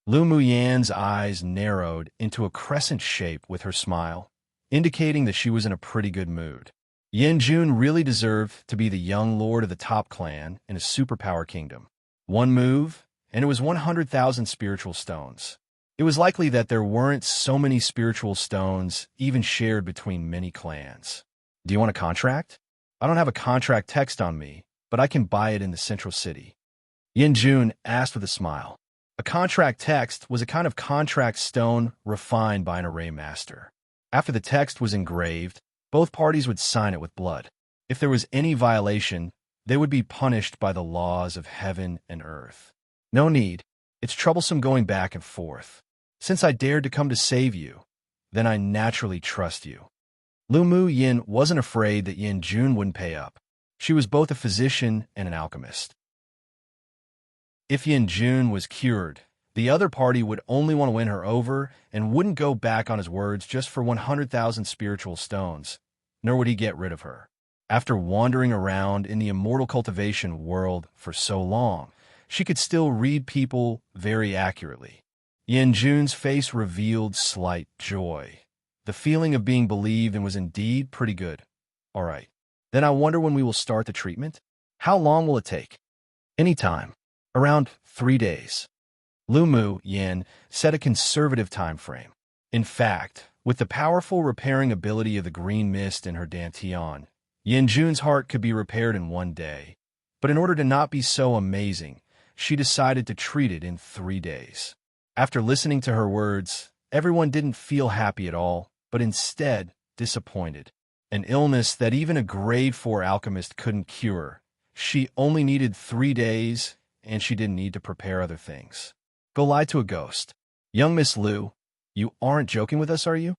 Lu Mu Yin's eyes narrowed into a crescent shape with her smile, indicating that she was in a pretty good mood. Yin Jun really deserved to be the young lord of the top clan in a superpower kingdom. One move, and it was 100,000 spiritual stones. It was likely that there weren't so many spiritual stones even shared between many clans. Do you want a contract? I don't have a contract text on me, but I can buy it in the central city. Yin Jun asked with a smile. A contract text was a kind of contract stone refined by an array master. After the text was engraved, both parties would sign it with blood. If there was any violation, they would be punished by the laws of heaven and earth. No need. It's troublesome going back and forth. Since I dared to come to save you, then I naturally trust you. Lu Mu Yin wasn't afraid that Yin Jun wouldn't pay up. She was both a physician and an alchemist. If Yin Jun was cured, the other party would only want to win her over and wouldn't go back on his words just for 100,000 spiritual stones, nor would he get rid of her. After wandering around in the immortal cultivation world for so long, she could still read people very accurately. Yin Jun's face revealed slight joy. The feeling of being believed and was indeed pretty good. All right. Then I wonder when we will start the treatment? How long will it take? Anytime. Around 3 days. Lu Mu Yin set a conservative time frame. In fact, with the powerful repairing ability of the green mist in her dantian, Yin Jun's heart could be repaired in 1 day. But in order to not be so amazing, she decided to treat it in 3 days. After listening to her words, everyone didn't feel happy at all, but instead disappointed. An illness that even a grade 4 alchemist couldn't cure. She only needed 3 days, and she didn't need to prepare other things. Go lie to a ghost. Young Miss Lu, you aren't joking with us, are you?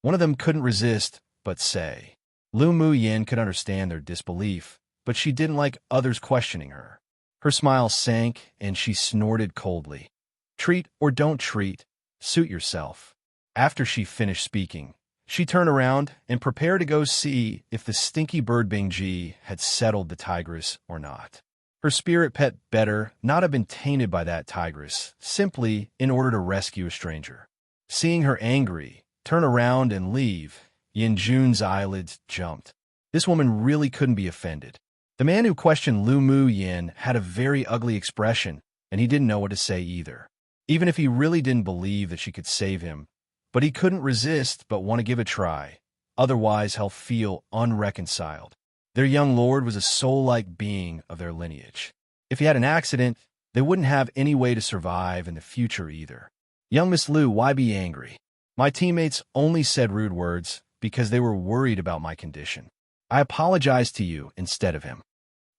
One of them couldn't resist but say. Lu Mu Yin could understand their disbelief, but she didn't like others questioning her. Her smile sank, and she snorted coldly. Treat or don't treat, suit yourself. After she finished speaking, she turned around and prepared to go see if the stinky bird Bingji had settled the tigress or not. Her spirit pet better not have been tainted by that tigress, simply in order to rescue a stranger. Seeing her angry, turn around and leave, Yin Jun's eyelids jumped. This woman really couldn't be offended. The man who questioned Lu Mu Yin had a very ugly expression, and he didn't know what to say either. Even if he really didn't believe that she could save him, but he couldn't resist but want to give a try. Otherwise, he'll feel unreconciled. Their young lord was a soul-like being of their lineage. If he had an accident, they wouldn't have any way to survive in the future either. Young Miss Lu, why be angry? My teammates only said rude words because they were worried about my condition. I apologized to you instead of him.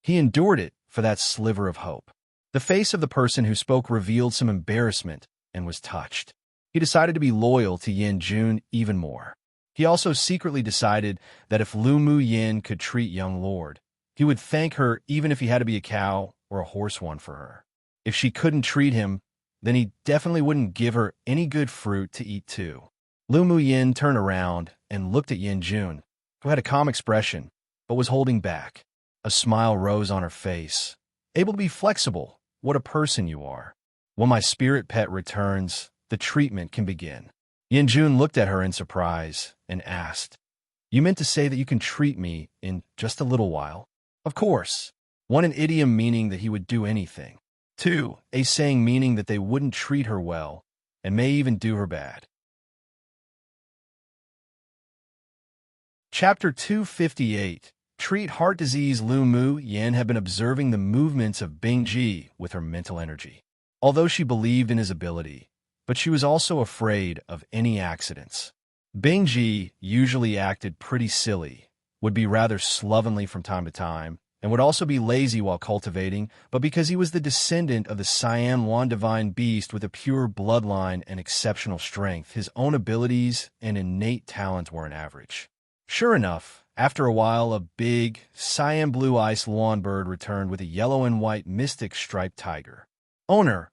He endured it for that sliver of hope. The face of the person who spoke revealed some embarrassment and was touched. He decided to be loyal to Yin Jun even more. He also secretly decided that if Lu Mu Yin could treat young lord, he would thank her even if he had to be a cow or a horse one for her. If she couldn't treat him, then he definitely wouldn't give her any good fruit to eat too. Lu Mu Yin turned around and looked at Yin Jun, who had a calm expression, but was holding back. A smile rose on her face. Able to be flexible, what a person you are. When my spirit pet returns, the treatment can begin. Yin Jun looked at her in surprise and asked, You meant to say that you can treat me in just a little while? Of course. 1, an idiom meaning that he would do anything. 2, a saying meaning that they wouldn't treat her well and may even do her bad. Chapter 258. Treat heart disease. Lu Mu Yin had been observing the movements of Bingji with her mental energy. Although she believed in his ability, but she was also afraid of any accidents. Bingji usually acted pretty silly, would be rather slovenly from time to time, and would also be lazy while cultivating, but because he was the descendant of the Siam Wan divine beast with a pure bloodline and exceptional strength, his own abilities and innate talents were an average. Sure enough, after a while, a big, cyan blue ice lawn bird returned with a yellow and white mystic striped tiger. Owner,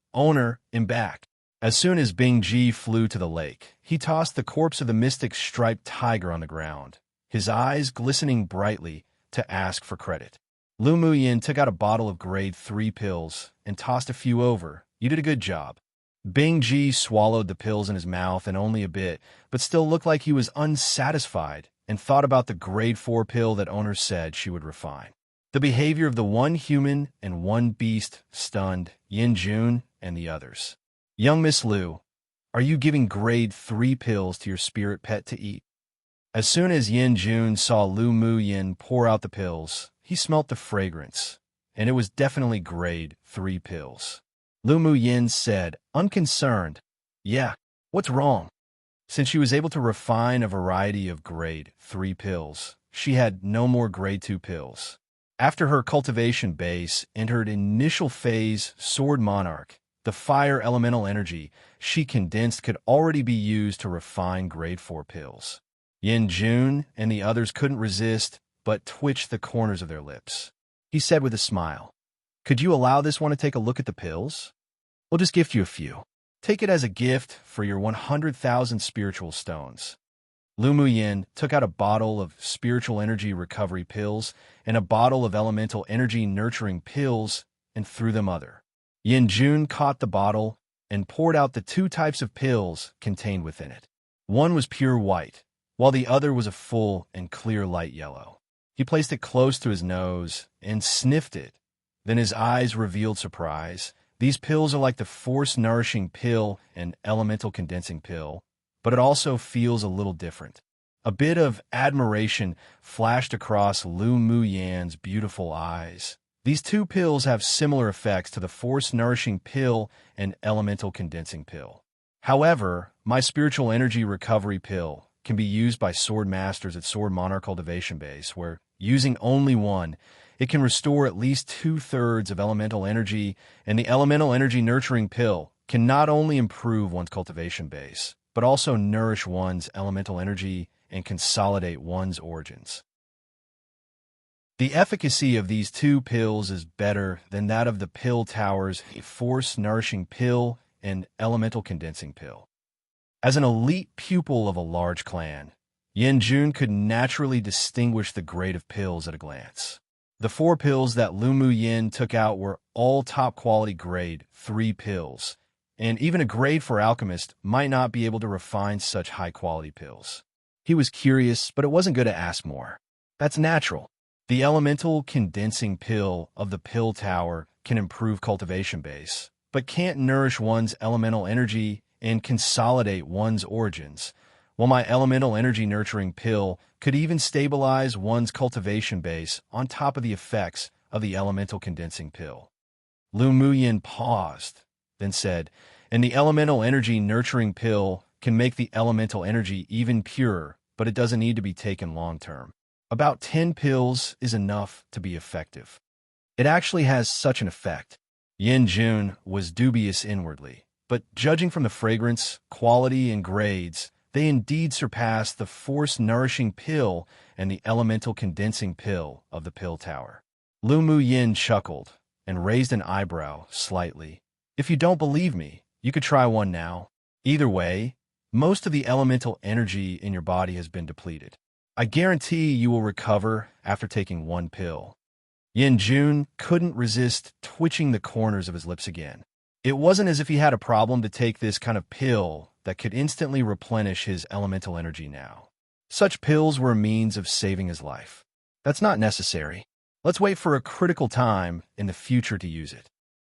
embark. As soon as Bingji flew to the lake, he tossed the corpse of the mystic striped tiger on the ground, his eyes glistening brightly, to ask for credit. Lu Mu Yin took out a bottle of grade 3 pills and tossed a few over. You did a good job. Bingji swallowed the pills in his mouth and only a bit, but still looked like he was unsatisfied and thought about the grade 4 pill that owner said she would refine. The behavior of the 1 human and 1 beast stunned Yin Jun and the others. Young Miss Lu, Are you giving grade 3 pills to your spirit pet to eat? As soon as Yin Jun saw Lu Mu Yin pour out the pills, he smelt the fragrance, and it was definitely grade 3 pills. Lu Mu Yin said, unconcerned, "Yeah, what's wrong?" Since she was able to refine a variety of grade 3 pills, she had no more grade 2 pills. After her cultivation base entered initial phase Sword Monarch, the fire elemental energy she condensed could already be used to refine grade 4 pills. Yin Jun and the others couldn't resist but twitched the corners of their lips. He said with a smile, "Could you allow this one to take a look at the pills? We'll just gift you a few. Take it as a gift for your 100,000 spiritual stones." Lu Mu Yin took out a bottle of spiritual energy recovery pills and a bottle of elemental energy nurturing pills and threw them other. Yin Jun caught the bottle and poured out the 2 types of pills contained within it. One was pure white, while the other was a full and clear light yellow. He placed it close to his nose and sniffed it. Then his eyes revealed surprise. These pills are like the force-nourishing pill and elemental condensing pill, but it also feels a little different. A bit of admiration flashed across Lu Mu Yan's beautiful eyes. These 2 pills have similar effects to the force-nourishing pill and elemental condensing pill. However, my spiritual energy recovery pill can be used by sword masters at Sword Monarch cultivation base, where, using only one, it can restore at least 2/3 of elemental energy, and the elemental energy nurturing pill can not only improve one's cultivation base, but also nourish one's elemental energy and consolidate one's origins. The efficacy of these 2 pills is better than that of the pill tower's force-nourishing pill and elemental condensing pill. As an elite pupil of a large clan, Yin Jun could naturally distinguish the grade of pills at a glance. The 4 pills that Lu Mu Yin took out were all top-quality grade 3 pills, and even a grade 4 alchemist might not be able to refine such high-quality pills. He was curious, but it wasn't good to ask more. That's natural. The elemental condensing pill of the pill tower can improve cultivation base, but can't nourish one's elemental energy and consolidate one's origins, while my elemental energy nurturing pill could even stabilize one's cultivation base on top of the effects of the elemental condensing pill. Lu Mu Yin paused, then said, "And the elemental energy nurturing pill can make the elemental energy even purer, but it doesn't need to be taken long-term. About 10 pills is enough to be effective." It actually has such an effect. Yin Jun was dubious inwardly, but judging from the fragrance, quality, and grades, they indeed surpassed the force-nourishing pill and the elemental condensing pill of the pill tower. Lu Mu Yin chuckled and raised an eyebrow slightly. "If you don't believe me, you could try one now. Either way, most of the elemental energy in your body has been depleted. I guarantee you will recover after taking 1 pill." Yin Jun couldn't resist twitching the corners of his lips again. It wasn't as if he had a problem to take this kind of pill that could instantly replenish his elemental energy now. Such pills were a means of saving his life. That's not necessary. Let's wait for a critical time in the future to use it.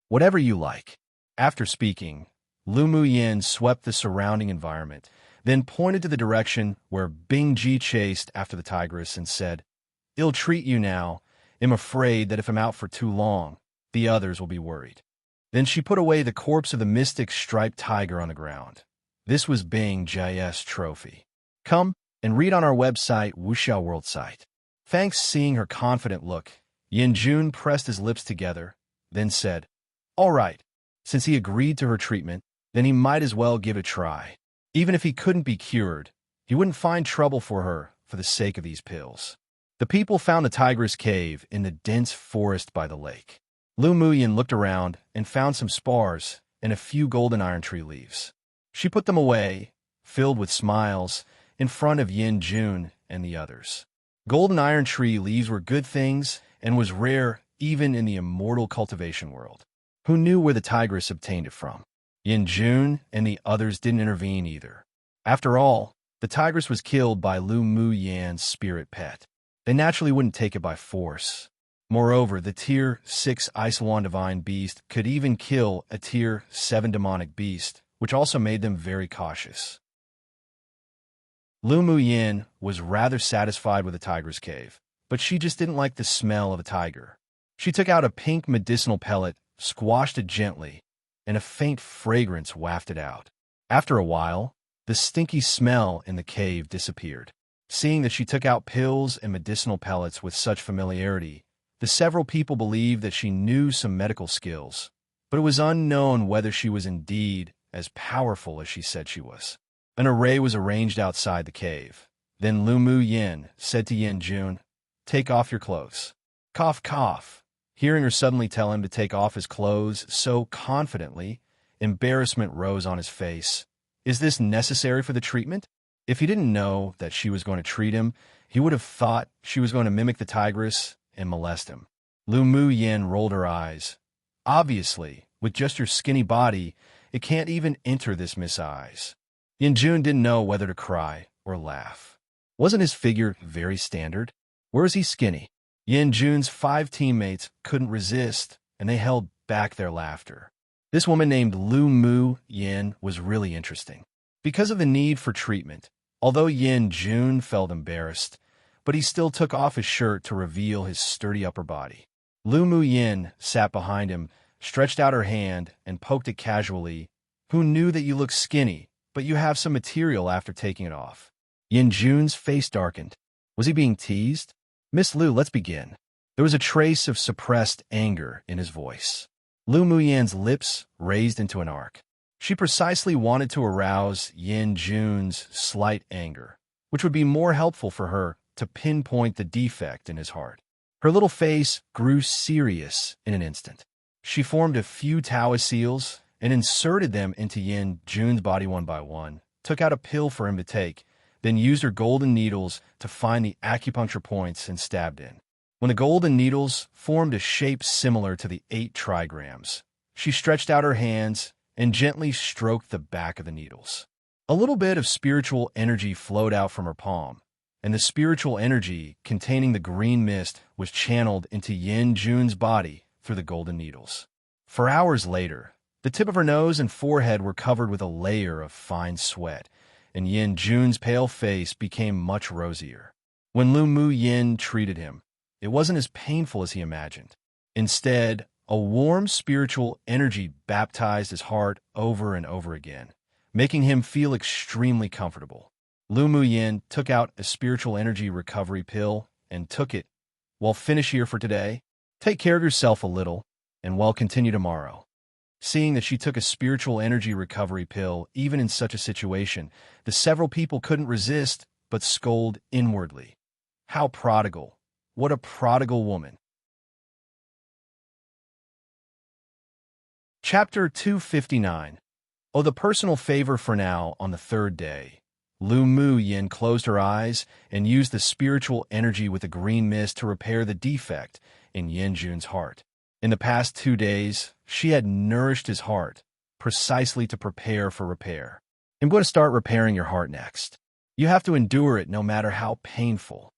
Whatever you like. After speaking, Lu Mu Yin swept the surrounding environment, then pointed to the direction where Bing Ji chased after the tigress and said, "Ill treat you now. I'm afraid that if I'm out for too long, the others will be worried." Then she put away the corpse of the mystic striped tiger on the ground. This was Bing Ji's trophy. Come and read on our website, Wuxiao World site. Thanks. Seeing her confident look, Yin Jun pressed his lips together, then said, "All right." Since he agreed to her treatment, then he might as well give it a try. Even if he couldn't be cured, he wouldn't find trouble for her for the sake of these pills. The people found the tigress cave in the dense forest by the lake. Lu Mu Yin looked around and found some spars and a few golden iron tree leaves. She put them away, filled with smiles, in front of Yin Jun and the others. Golden iron tree leaves were good things and was rare even in the immortal cultivation world. Who knew where the tigress obtained it from? Yin Jun and the others didn't intervene either. After all, the tigress was killed by Lu Mu Yan's spirit pet. They naturally wouldn't take it by force. Moreover, the Tier 6 Isolon Divine Beast could even kill a Tier 7 demonic beast which also made them very cautious. Lu Mu Yin was rather satisfied with the tiger's cave, but she just didn't like the smell of a tiger. She took out a pink medicinal pellet, squashed it gently, and a faint fragrance wafted out. After a while, the stinky smell in the cave disappeared. Seeing that she took out pills and medicinal pellets with such familiarity, the several people believed that she knew some medical skills, but it was unknown whether she was indeed as powerful as she said she was. An array was arranged outside the cave. Then Lu Mu Yin said to Yin Jun, "Take off your clothes." Cough, cough. Hearing her suddenly tell him to take off his clothes so confidently, embarrassment rose on his face. Is this necessary for the treatment? If he didn't know that she was going to treat him, he would have thought she was going to mimic the tigress and molest him. Lu Mu Yin rolled her eyes. Obviously, with just your skinny body, it can't even enter this Miss Eyes. Yin Jun didn't know whether to cry or laugh. Wasn't his figure very standard? Where is he skinny? Yin Jun's 5 teammates couldn't resist, and they held back their laughter. This woman named Lu Mu Yin was really interesting. Because of the need for treatment, although Yin Jun felt embarrassed, but he still took off his shirt to reveal his sturdy upper body. Lu Mu Yin sat behind him, stretched out her hand, and poked it casually. Who knew that you look skinny, but you have some material after taking it off? Yin Jun's face darkened. Was he being teased? Miss Lu, let's begin. There was a trace of suppressed anger in his voice. Lu Mu Yin's lips raised into an arc. She precisely wanted to arouse Yin Jun's slight anger, which would be more helpful for her to pinpoint the defect in his heart. Her little face grew serious in an instant. She formed a few Taoist seals and inserted them into Yin Jun's body one by one, took out a pill for him to take, then used her golden needles to find the acupuncture points and stabbed in. When the golden needles formed a shape similar to the 8 trigrams, she stretched out her hands and gently stroked the back of the needles. A little bit of spiritual energy flowed out from her palm, and the spiritual energy containing the green mist was channeled into Yin Jun's body through the golden needles. For hours later, the tip of her nose and forehead were covered with a layer of fine sweat, and Yin Jun's pale face became much rosier. When Lu Mu Yin treated him, it wasn't as painful as he imagined. Instead, a warm spiritual energy baptized his heart over and over again, making him feel extremely comfortable. Lu Mu Yin took out a spiritual energy recovery pill and took it. Well, finish here for today. Take care of yourself a little, and we'll continue tomorrow. Seeing that she took a spiritual energy recovery pill, even in such a situation, the several people couldn't resist but scold inwardly. How prodigal. What a prodigal woman. Chapter 259. Oh, the personal favor for now on the 3rd day. Lu Mu Yin closed her eyes and used the spiritual energy with the green mist to repair the defect in Yin Jun's heart. In the past 2 days, she had nourished his heart, precisely to prepare for repair. I'm going to start repairing your heart next. You have to endure it no matter how painful.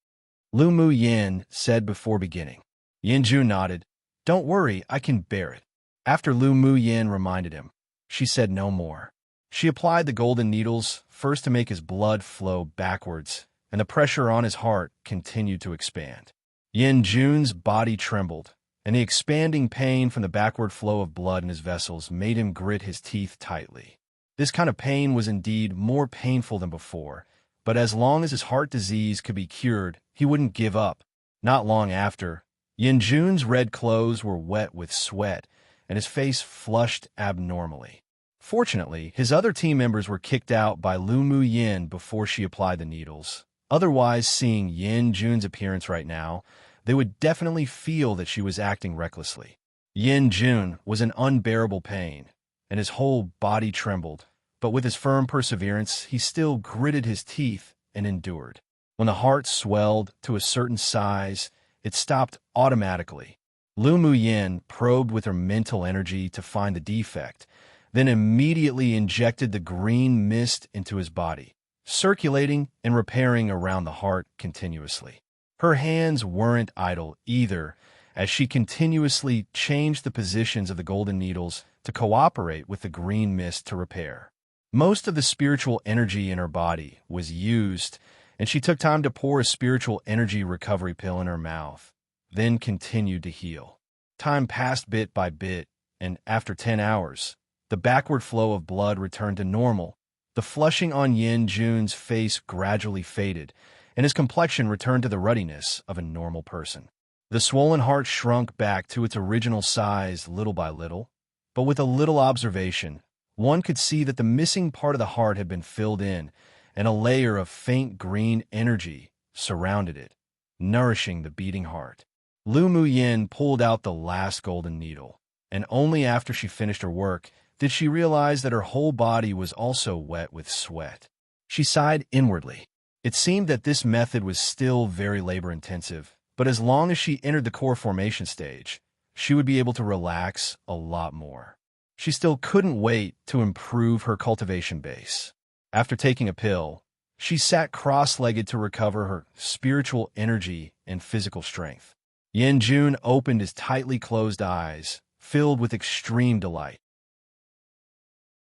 Lu Mu Yin said before beginning. Yin Jun nodded. Don't worry, I can bear it. After Lu Mu Yin reminded him, she said no more. She applied the golden needles, first to make his blood flow backwards, and the pressure on his heart continued to expand. Yin Jun's body trembled, and the expanding pain from the backward flow of blood in his vessels made him grit his teeth tightly. This kind of pain was indeed more painful than before, but as long as his heart disease could be cured, he wouldn't give up. Not long after, Yin Jun's red clothes were wet with sweat, and his face flushed abnormally. Fortunately, his other team members were kicked out by Lu Mu Yin before she applied the needles. Otherwise, seeing Yin Jun's appearance right now, they would definitely feel that she was acting recklessly. Yin Jun was in unbearable pain, and his whole body trembled, but with his firm perseverance, he still gritted his teeth and endured. When the heart swelled to a certain size, it stopped automatically. Lu Mu Yin probed with her mental energy to find the defect, then immediately injected the green mist into his body, circulating and repairing around the heart continuously. Her hands weren't idle either, as she continuously changed the positions of the golden needles to cooperate with the green mist to repair. Most of the spiritual energy in her body was used, and she took time to pour a spiritual energy recovery pill in her mouth, then continued to heal. Time passed bit by bit, and after 10 hours, the backward flow of blood returned to normal. The flushing on Yin Jun's face gradually faded, and his complexion returned to the ruddiness of a normal person. The swollen heart shrunk back to its original size little by little, but with a little observation, one could see that the missing part of the heart had been filled in, and a layer of faint green energy surrounded it, nourishing the beating heart. Lu Mu Yin pulled out the last golden needle, and only after she finished her work did she realize that her whole body was also wet with sweat. She sighed inwardly. It seemed that this method was still very labor-intensive, but as long as she entered the core formation stage, she would be able to relax a lot more. She still couldn't wait to improve her cultivation base. After taking a pill, she sat cross-legged to recover her spiritual energy and physical strength. Yin Jun opened his tightly closed eyes, filled with extreme delight.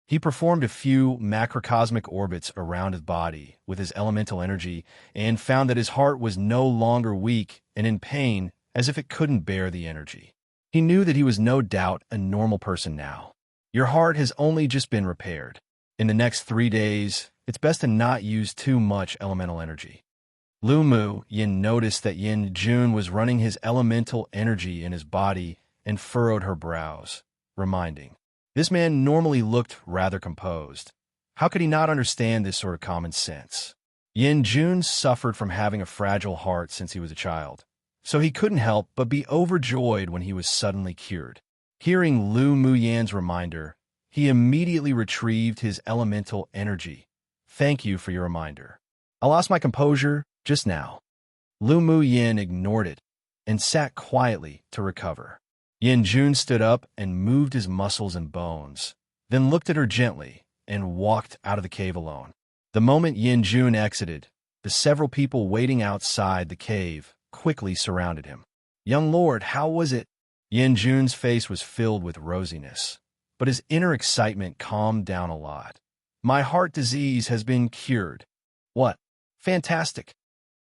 He performed a few macrocosmic orbits around his body with his elemental energy and found that his heart was no longer weak and in pain as if it couldn't bear the energy. He knew that he was no doubt a normal person now. Your heart has only just been repaired. In the next 3 days, it's best to not use too much elemental energy. Lu Mu Yin noticed that Yin Jun was running his elemental energy in his body and furrowed her brows, reminding. This man normally looked rather composed. How could he not understand this sort of common sense? Yin Jun suffered from having a fragile heart since he was a child, so he couldn't help but be overjoyed when he was suddenly cured. Hearing Lu Mu Yan's reminder, he immediately retrieved his elemental energy. Thank you for your reminder. I lost my composure just now. Lu Mu Yin ignored it and sat quietly to recover. Yin Jun stood up and moved his muscles and bones, then looked at her gently and walked out of the cave alone. The moment Yin Jun exited, the several people waiting outside the cave quickly surrounded him. Young lord, how was it? Yin Jun's face was filled with rosiness, but his inner excitement calmed down a lot. My heart disease has been cured. What? Fantastic.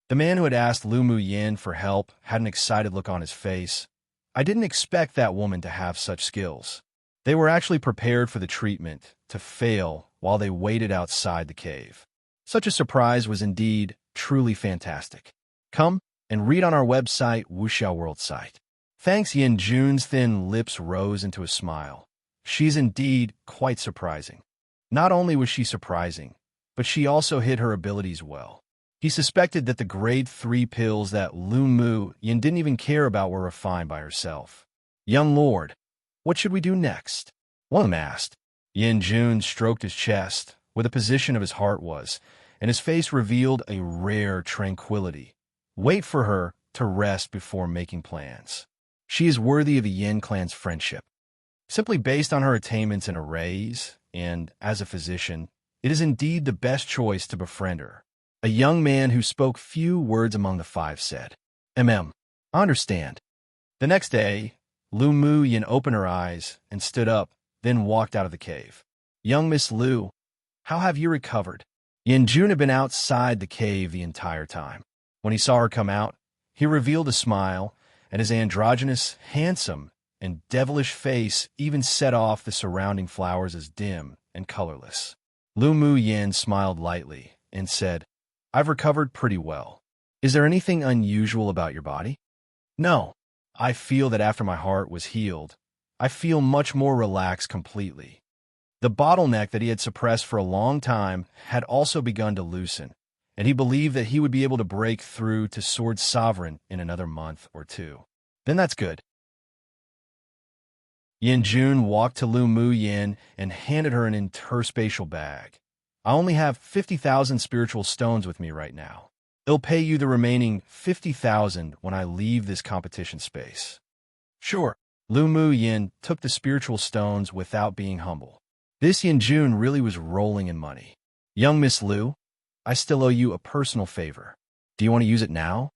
The man who had asked Lu Mu Yin for help had an excited look on his face. I didn't expect that woman to have such skills. They were actually prepared for the treatment to fail while they waited outside the cave. Such a surprise was indeed truly fantastic. Come and read on our website, Wuxiao World site. Thanks. Yin Jun's thin lips rose into a smile. She's indeed quite surprising. Not only was she surprising, but she also hid her abilities well. He suspected that the grade 3 pills that Lu Mu Yin didn't even care about were refined by herself. Young lord, what should we do next? One of them asked. Yin Jun stroked his chest, where the position of his heart was, and his face revealed a rare tranquility. Wait for her to rest before making plans. She is worthy of the Yin clan's friendship. Simply based on her attainments and arrays, and as a physician, it is indeed the best choice to befriend her. A young man who spoke few words among the 5 said, I understand. The next day, Lu Mu Yin opened her eyes and stood up, then walked out of the cave. Young Miss Lu, how have you recovered? Yin Jun had been outside the cave the entire time. When he saw her come out, he revealed a smile, and his androgynous, handsome, and devilish face even set off the surrounding flowers as dim and colorless. Lu Mu Yin smiled lightly and said, I've recovered pretty well. Is there anything unusual about your body? No. I feel that after my heart was healed, I feel much more relaxed completely. The bottleneck that he had suppressed for a long time had also begun to loosen, and he believed that he would be able to break through to Sword Sovereign in another month or 2. Then that's good. Yin Jun walked to Lu Mu Yin and handed her an interspatial bag. I only have 50,000 spiritual stones with me right now. It'll pay you the remaining 50,000 when I leave this competition space. Sure. Lu Mu Yin took the spiritual stones without being humble. This Yin Jun really was rolling in money. Young Miss Lu, I still owe you a personal favor. Do you want to use it now?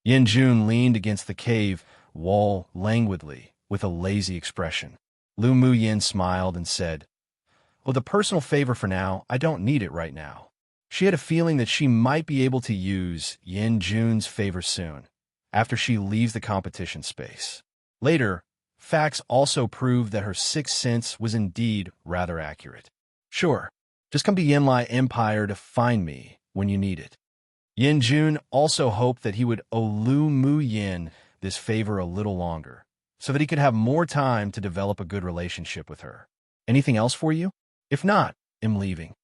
Yin Jun leaned against the cave wall languidly with a lazy expression. Lu Mu Yin smiled and said, "With a personal favor for now, I don't need it right now." She had a feeling that she might be able to use Yin Jun's favor soon, after she leaves the competition space. Later, facts also proved that her sixth sense was indeed rather accurate. "Sure, just come to Yinlai Empire to find me when you need it." Yin Jun also hoped that he would owe Lu Mu Yin this favor a little longer, so that he could have more time to develop a good relationship with her. "Anything else for you? If not, I'm leaving."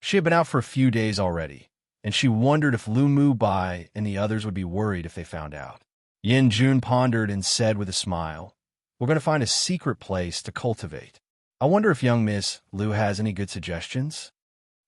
She had been out for a few days already, and she wondered if Lu Mu Bai and the others would be worried if they found out. Yin Jun pondered and said with a smile, "We're going to find a secret place to cultivate. I wonder if young Miss Lu has any good suggestions?"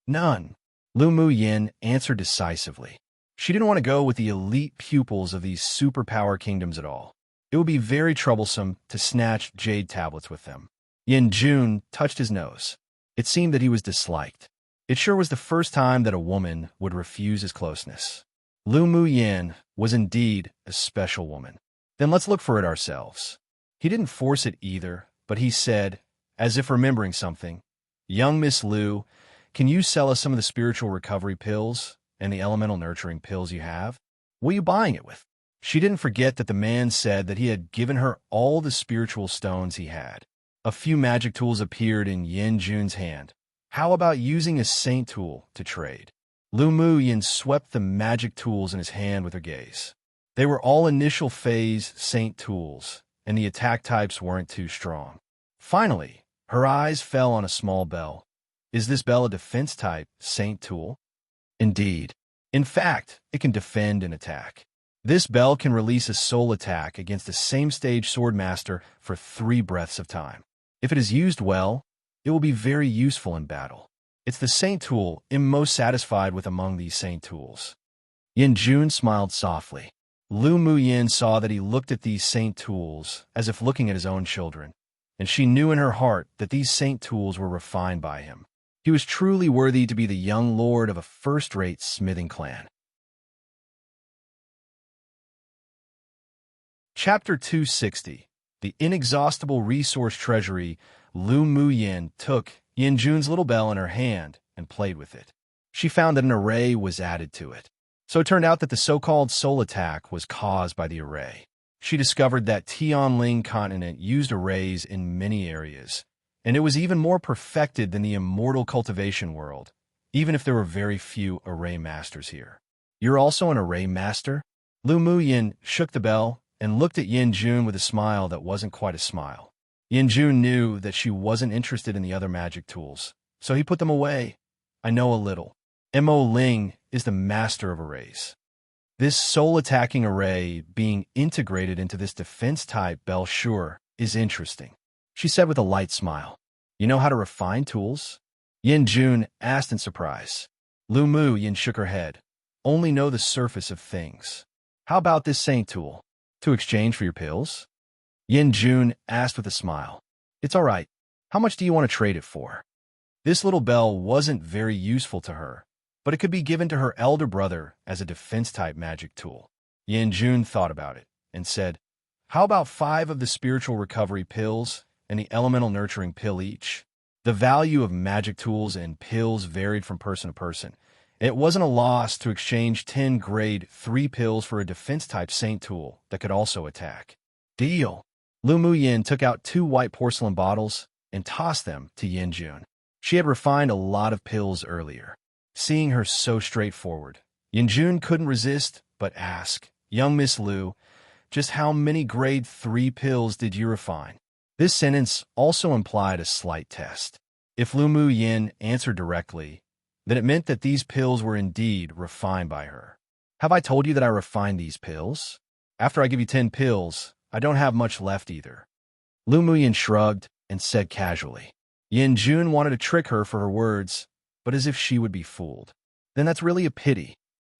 "None," Lu Mu Yin answered decisively. She didn't want to go with the elite pupils of these superpower kingdoms at all. It would be very troublesome to snatch jade tablets with them. Yin Jun touched his nose. It seemed that he was disliked. It sure was the first time that a woman would refuse his closeness. Lu Mu Yin was indeed a special woman. "Then let's look for it ourselves." He didn't force it either, but he said, as if remembering something, "Young Miss Lu, can you sell us some of the spiritual recovery pills and the elemental nurturing pills you have? What are you buying it with?" She didn't forget that the man said that he had given her all the spiritual stones he had. A few magic tools appeared in Yin Jun's hand. "How about using a saint tool to trade?" Lu Mu Yin swept the magic tools in his hand with her gaze. They were all initial phase saint tools, and the attack types weren't too strong. Finally, her eyes fell on a small bell. "Is this bell a defense type saint tool?" "Indeed. In fact, it can defend and attack. This bell can release a soul attack against the same stage sword master for 3 breaths of time. If it is used well, it will be very useful in battle. It's the saint tool I'm most satisfied with among these saint tools." Yin Jun smiled softly. Lu Mu Yin saw that he looked at these saint tools as if looking at his own children, and she knew in her heart that these saint tools were refined by him. He was truly worthy to be the young lord of a first-rate smithing clan. Chapter 260. The Inexhaustible Resource Treasury. Lu Mu Yin took Yin Jun's little bell in her hand and played with it. She found that an array was added to it. So it turned out that the so-called soul attack was caused by the array. She discovered that Tianling continent used arrays in many areas, and it was even more perfected than the immortal cultivation world, even if there were very few array masters here. "You're also an array master?" Lu Mu Yin shook the bell and looked at Yin Jun with a smile that wasn't quite a smile. Yin Jun knew that she wasn't interested in the other magic tools, so he put them away. "I know a little. Mo Ling is the master of arrays. This soul-attacking array being integrated into this defense-type bell sure is interesting," she said with a light smile. "You know how to refine tools?" Yin Jun asked in surprise. Lu Mu Yin shook her head. "Only know the surface of things." "How about this saint tool? To exchange for your pills?" Yin Jun asked with a smile. "It's all right. How much do you want to trade it for?" This little bell wasn't very useful to her, but it could be given to her elder brother as a defense-type magic tool. Yin Jun thought about it and said, "How about 5 of the spiritual recovery pills and the elemental nurturing pill each?" The value of magic tools and pills varied from person to person. It wasn't a loss to exchange 10 grade 3 pills for a defense-type saint tool that could also attack. "Deal." Lu Mu Yin took out 2 white porcelain bottles and tossed them to Yin Jun. She had refined a lot of pills earlier. Seeing her so straightforward, Yin Jun couldn't resist but ask, "Young Miss Lu, just how many grade 3 pills did you refine?" This sentence also implied a slight test. If Lu Mu Yin answered directly, then it meant that these pills were indeed refined by her. "Have I told you that I refined these pills? After I give you 10 pills, I don't have much left either." Lu Mu Yin shrugged and said casually. Yin Jun wanted to trick her for her words, but as if she would be fooled. "Then that's really a pity."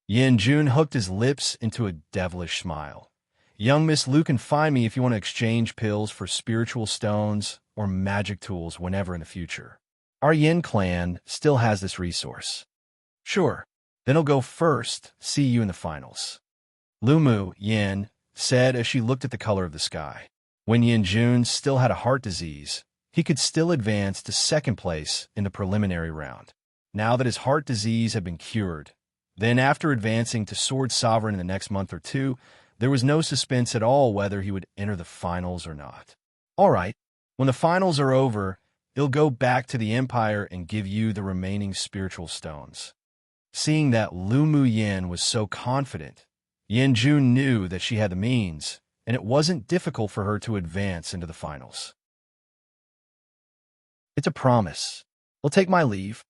Yin Jun hooked his lips into a devilish smile. "Young Miss Lu can find me if you want to exchange pills for spiritual stones or magic tools whenever in the future. Our Yin clan still has this resource." "Sure. Then I'll go first. See you in the finals." Lu Mu Yin said as she looked at the color of the sky. When Yin Jun still had a heart disease, he could still advance to second place in the preliminary round, now that his heart disease had been cured. Then, after advancing to Sword Sovereign in the next month or two, there was no suspense at all whether he would enter the finals or not. All right, when the finals are over, he'll go back to the Empire and give you the remaining spiritual stones. Seeing that Lu Mu Yin was so confident, Yin Jun knew that she had the means, and it wasn't difficult for her to advance into the finals. It's a promise. I'll take my leave.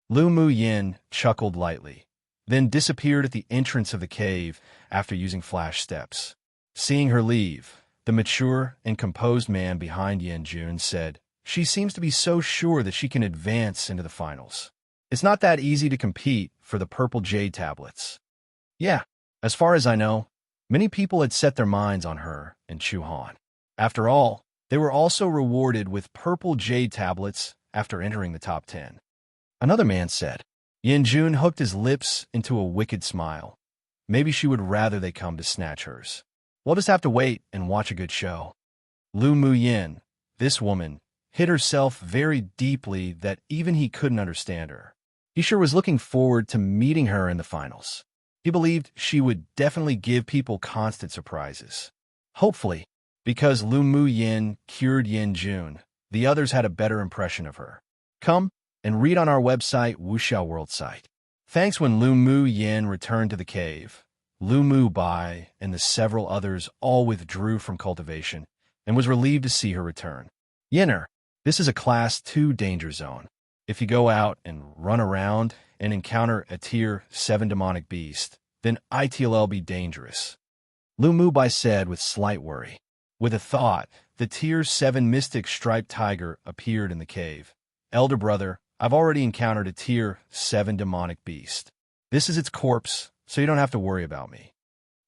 Lu Mu Yin chuckled lightly, then disappeared at the entrance of the cave after using flash steps. Seeing her leave, the mature and composed man behind Yin Jun said, "She seems to be so sure that she can advance into the finals. It's not that easy to compete for the purple jade tablets." Yeah, as far as I know, many people had set their minds on her and Chu Han. After all, they were also rewarded with purple jade tablets after entering the top 10. Another man said. Yin Jun hooked his lips into a wicked smile. Maybe she would rather they come to snatch hers. We'll just have to wait and watch a good show. Lu Mu Yin, this woman, hid herself very deeply that even he couldn't understand her. He sure was looking forward to meeting her in the finals. He believed she would definitely give people constant surprises. Hopefully, because Lu Mu Yin cured Yin Jun, the others had a better impression of her. Come and read on our website, Wuxiao World site. Thanks. When Lu Mu Yin returned to the cave, Lu Mu Bai and the several others all withdrew from cultivation and was relieved to see her return. Yinner, this is a Class 2 danger zone. If you go out and run around and encounter a Tier 7 demonic beast, then it'll be dangerous. Lu Mu Bai said with slight worry. With a thought, the Tier 7 mystic striped tiger appeared in the cave. Elder brother, I've already encountered a Tier 7 demonic beast. This is its corpse, so you don't have to worry about me.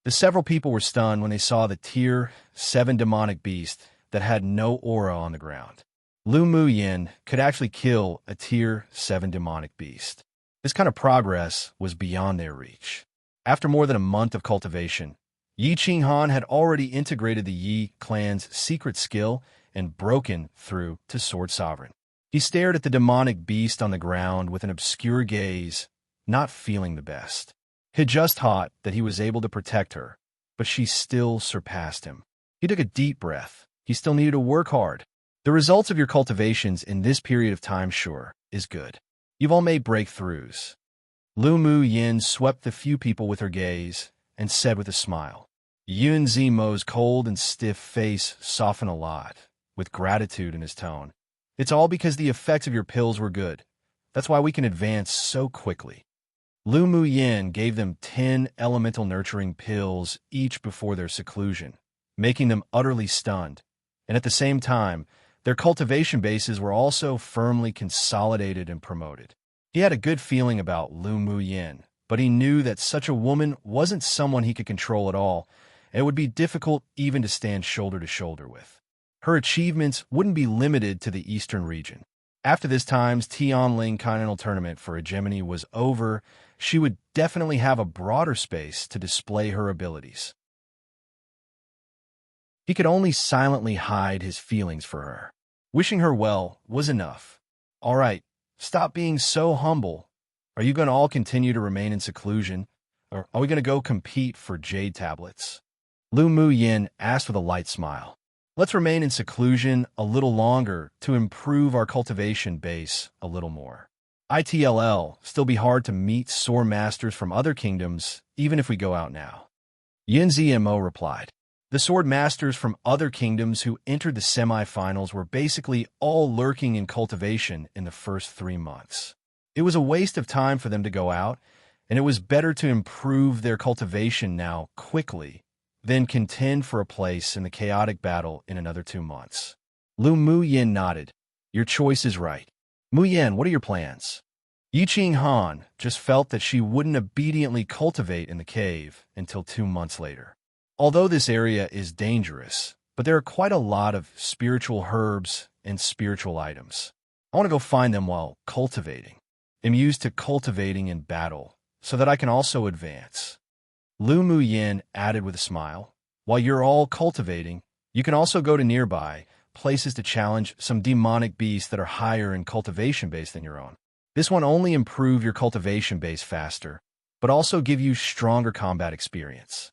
The several people were stunned when they saw the Tier 7 demonic beast that had no aura on the ground. Lu Mu Yin could actually kill a Tier 7 demonic beast. This kind of progress was beyond their reach. After more than a month of cultivation, Yi Qinghan had already integrated the Yi clan's secret skill and broken through to Sword Sovereign. He stared at the demonic beast on the ground with an obscure gaze, not feeling the best. He just thought that he was able to protect her, but she still surpassed him. He took a deep breath. He still needed to work hard. The results of your cultivations in this period of time, sure, is good. You've all made breakthroughs. Lu Mu Yin swept the few people with her gaze and said with a smile. Yun Zimo's cold and stiff face softened a lot, with gratitude in his tone. It's all because the effects of your pills were good. That's why we can advance so quickly. Lu Mu Yin gave them 10 elemental nurturing pills each before their seclusion, making them utterly stunned. And at the same time, their cultivation bases were also firmly consolidated and promoted. He had a good feeling about Lu Mu Yin, but he knew that such a woman wasn't someone he could control at all, and it would be difficult even to stand shoulder to shoulder with. Her achievements wouldn't be limited to the eastern region. After this time's Tianling Continental Tournament for Hegemony was over, she would definitely have a broader space to display her abilities. He could only silently hide his feelings for her. Wishing her well was enough. All right, stop being so humble. Are you going to all continue to remain in seclusion, or are we going to go compete for jade tablets? Lu Mu Yin asked with a light smile. Let's remain in seclusion a little longer to improve our cultivation base a little more. It'll still be hard to meet sword masters from other kingdoms, even if we go out now. Yin Zmo replied. The sword masters from other kingdoms who entered the semi-finals were basically all lurking in cultivation in the first 3 months. It was a waste of time for them to go out, and it was better to improve their cultivation now quickly then contend for a place in the chaotic battle in another 2 months. Lu Mu Yin nodded. Your choice is right. Mu Yin, what are your plans? Yi Qinghan just felt that she wouldn't obediently cultivate in the cave until 2 months later. Although this area is dangerous, but there are quite a lot of spiritual herbs and spiritual items. I want to go find them while cultivating. I'm used to cultivating in battle, so that I can also advance. Lu Mu Yin added with a smile, while you're all cultivating, you can also go to nearby places to challenge some demonic beasts that are higher in cultivation base than your own. This won't only improve your cultivation base faster, but also give you stronger combat experience.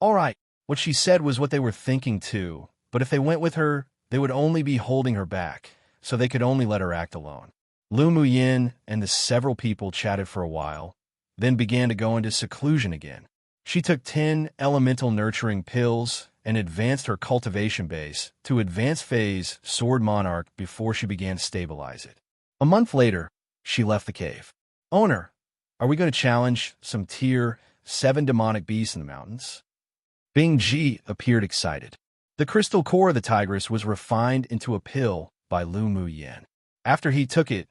All right, what she said was what they were thinking too, but if they went with her, they would only be holding her back, so they could only let her act alone. Lu Muyin and the several people chatted for a while, then began to go into seclusion again. She took 10 elemental nurturing pills and advanced her cultivation base to advanced phase Sword Monarch before she began to stabilize it. A month later, she left the cave. Owner, are we going to challenge some tier 7 demonic beasts in the mountains? Bing Ji appeared excited. The crystal core of the tigress was refined into a pill by Lu Muyin. After he took it,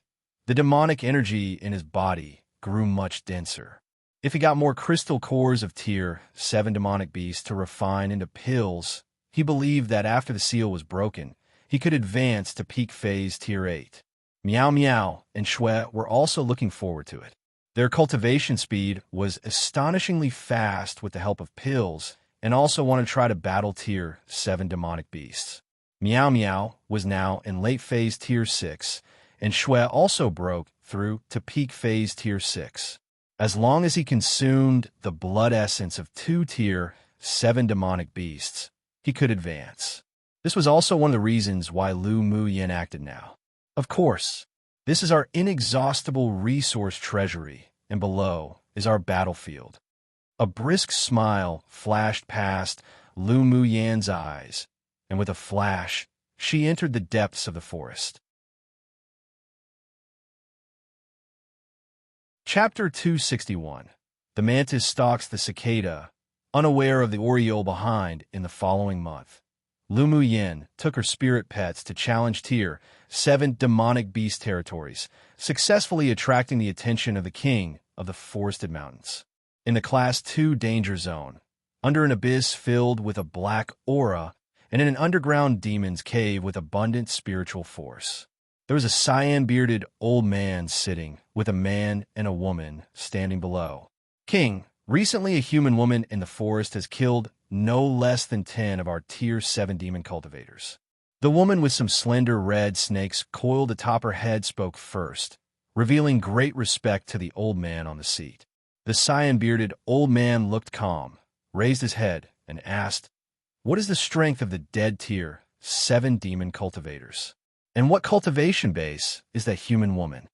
the demonic energy in his body grew much denser. If he got more crystal cores of tier 7 demonic beasts to refine into pills, he believed that after the seal was broken, he could advance to peak phase tier 8. Meow Meow and Shui were also looking forward to it. Their cultivation speed was astonishingly fast with the help of pills, and also wanted to try to battle tier 7 demonic beasts. Meow Meow was now in late phase tier 6, and Shui also broke through to peak phase tier 6. As long as he consumed the blood essence of 2 tier 7 demonic beasts, he could advance. This was also one of the reasons why Lu Muyin acted now. Of course, this is our inexhaustible resource treasury, and below is our battlefield. A brisk smile flashed past Lu Muyin's eyes, and with a flash, she entered the depths of the forest. Chapter 261. The mantis stalks the cicada, unaware of the oriole behind in the following month. Lu Muyin took her spirit pets to challenge tier 7 demonic beast territories, successfully attracting the attention of the king of the forested mountains. In the Class 2 danger zone, under an abyss filled with a black aura, and in an underground demon's cave with abundant spiritual force, there was a cyan-bearded old man sitting, with a man and a woman standing below. King, recently a human woman in the forest has killed no less than 10 of our tier 7 demon cultivators. The woman with some slender red snakes coiled atop her head spoke first, revealing great respect to the old man on the seat. The cyan-bearded old man looked calm, raised his head, and asked, "What is the strength of the dead tier 7 demon cultivators? And what cultivation base is that human woman?"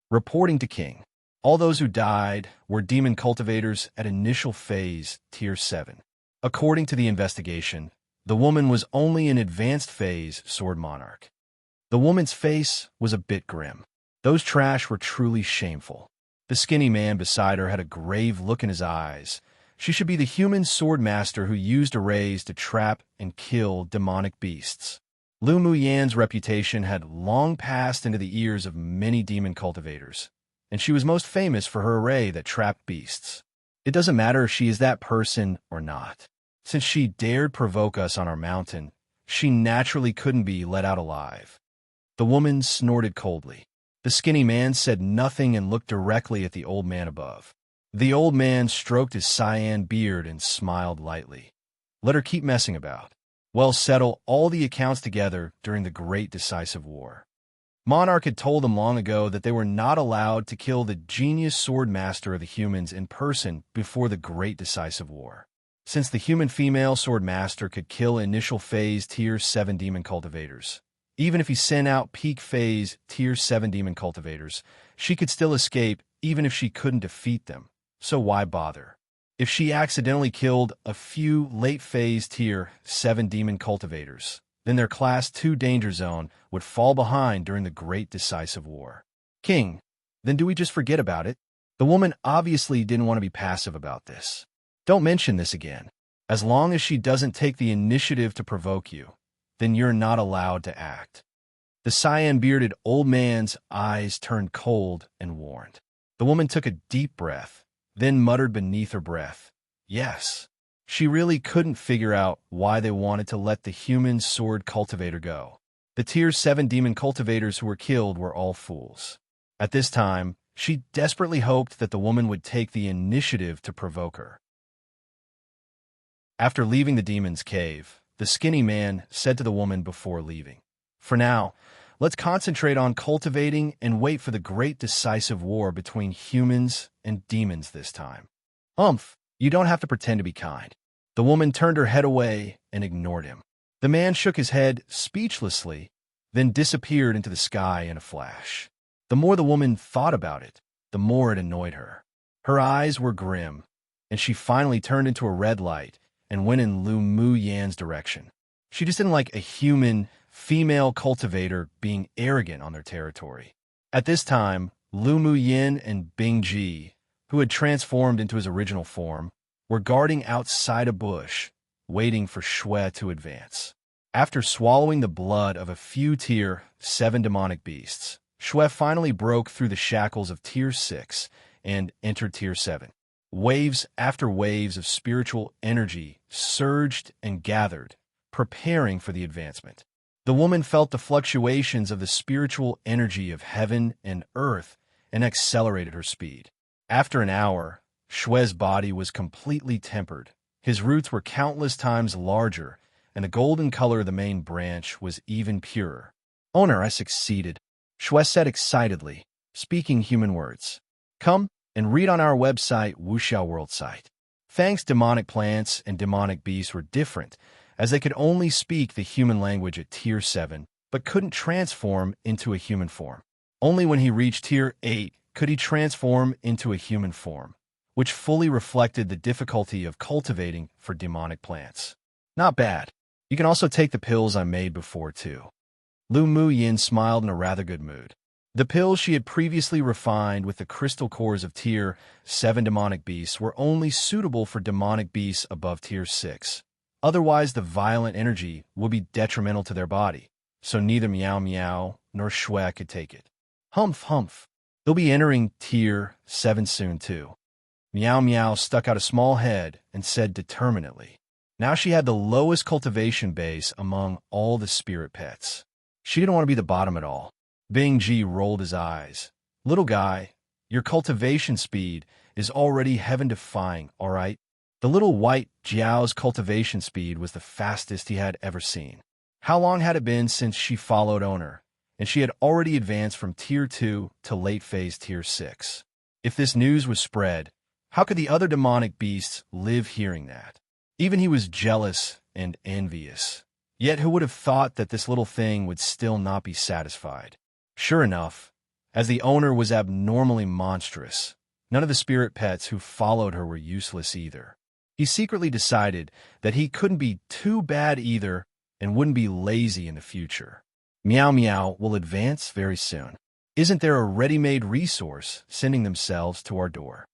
Reporting to King, all those who died were demon cultivators at initial phase tier 7. According to the investigation, the woman was only in advanced phase Sword Monarch. The woman's face was a bit grim. Those trash were truly shameful. The skinny man beside her had a grave look in his eyes. She should be the human sword master who used arrays to trap and kill demonic beasts. Lu Muyin's reputation had long passed into the ears of many demon cultivators, and she was most famous for her array that trapped beasts. It doesn't matter if she is that person or not. Since she dared provoke us on our mountain, she naturally couldn't be let out alive. The woman snorted coldly. The skinny man said nothing and looked directly at the old man above. The old man stroked his cyan beard and smiled lightly. Let her keep messing about. We'll settle all the accounts together during the Great Decisive War. Monarch had told them long ago that they were not allowed to kill the genius sword master of the humans in person before the Great Decisive War. Since the human female sword master could kill initial phase tier 7 demon cultivators, even if he sent out peak phase tier 7 demon cultivators, she could still escape even if she couldn't defeat them. So why bother? If she accidentally killed a few late phase tier 7 demon cultivators, then their class 2 danger zone would fall behind during the Great Decisive War. King, then do we just forget about it? The woman obviously didn't want to be passive about this. Don't mention this again. As long as she doesn't take the initiative to provoke you, then you're not allowed to act. The cyan-bearded old man's eyes turned cold and warned. The woman took a deep breath, then muttered beneath her breath, "Yes." She really couldn't figure out why they wanted to let the human sword cultivator go. The tier 7 demon cultivators who were killed were all fools. At this time, she desperately hoped that the woman would take the initiative to provoke her. After leaving the demon's cave, the skinny man said to the woman before leaving, For now, let's concentrate on cultivating and wait for the great decisive war between humans and demons this time. You don't have to pretend to be kind. The woman turned her head away and ignored him. The man shook his head speechlessly, then disappeared into the sky in a flash. The more the woman thought about it, the more it annoyed her. Her eyes were grim, and she finally turned into a red light and went in Lu Mu Yan's direction. She just didn't like a human, female cultivator being arrogant on their territory. At this time, Lu Mu Yin and Bing Ji, who had transformed into his original form, were guarding outside a bush, waiting for Shui to advance. After swallowing the blood of a few Tier 7 demonic beasts, Shui finally broke through the shackles of Tier 6 and entered Tier 7. Waves after waves of spiritual energy surged and gathered, preparing for the advancement. The woman felt the fluctuations of the spiritual energy of heaven and earth and accelerated her speed. After an hour, Shui's body was completely tempered. His roots were countless times larger, and the golden color of the main branch was even purer. "Owner, I succeeded," Shui said excitedly, speaking human words. "Come and read on our website, Wuxiao World site." Fang's demonic plants and demonic beasts were different, as they could only speak the human language at Tier 7, but couldn't transform into a human form. Only when he reached Tier 8 could he transform into a human form, which fully reflected the difficulty of cultivating for demonic plants. Not bad. You can also take the pills I made before, too. Lu Mu Yin smiled in a rather good mood. The pills she had previously refined with the crystal cores of Tier 7 demonic beasts were only suitable for demonic beasts above Tier 6. Otherwise, the violent energy would be detrimental to their body, so neither Meow Meow nor Shui could take it. Humph. They'll be entering Tier 7 soon, too. Meow Meow stuck out a small head and said determinedly. Now she had the lowest cultivation base among all the spirit pets. She didn't want to be the bottom at all. Bing Ji rolled his eyes. "Little guy, your cultivation speed is already heaven-defying, all right?" The little white Jiao's cultivation speed was the fastest he had ever seen. How long had it been since she followed Owner? And she had already advanced from Tier 2 to late-phase Tier 6. If this news was spread, how could the other demonic beasts live hearing that? Even he was jealous and envious. Yet who would have thought that this little thing would still not be satisfied? Sure enough, as the Owner was abnormally monstrous, none of the spirit pets who followed her were useless either. He secretly decided that he couldn't be too bad either and wouldn't be lazy in the future. Meow Meow will advance very soon. Isn't there a ready-made resource sending themselves to our door?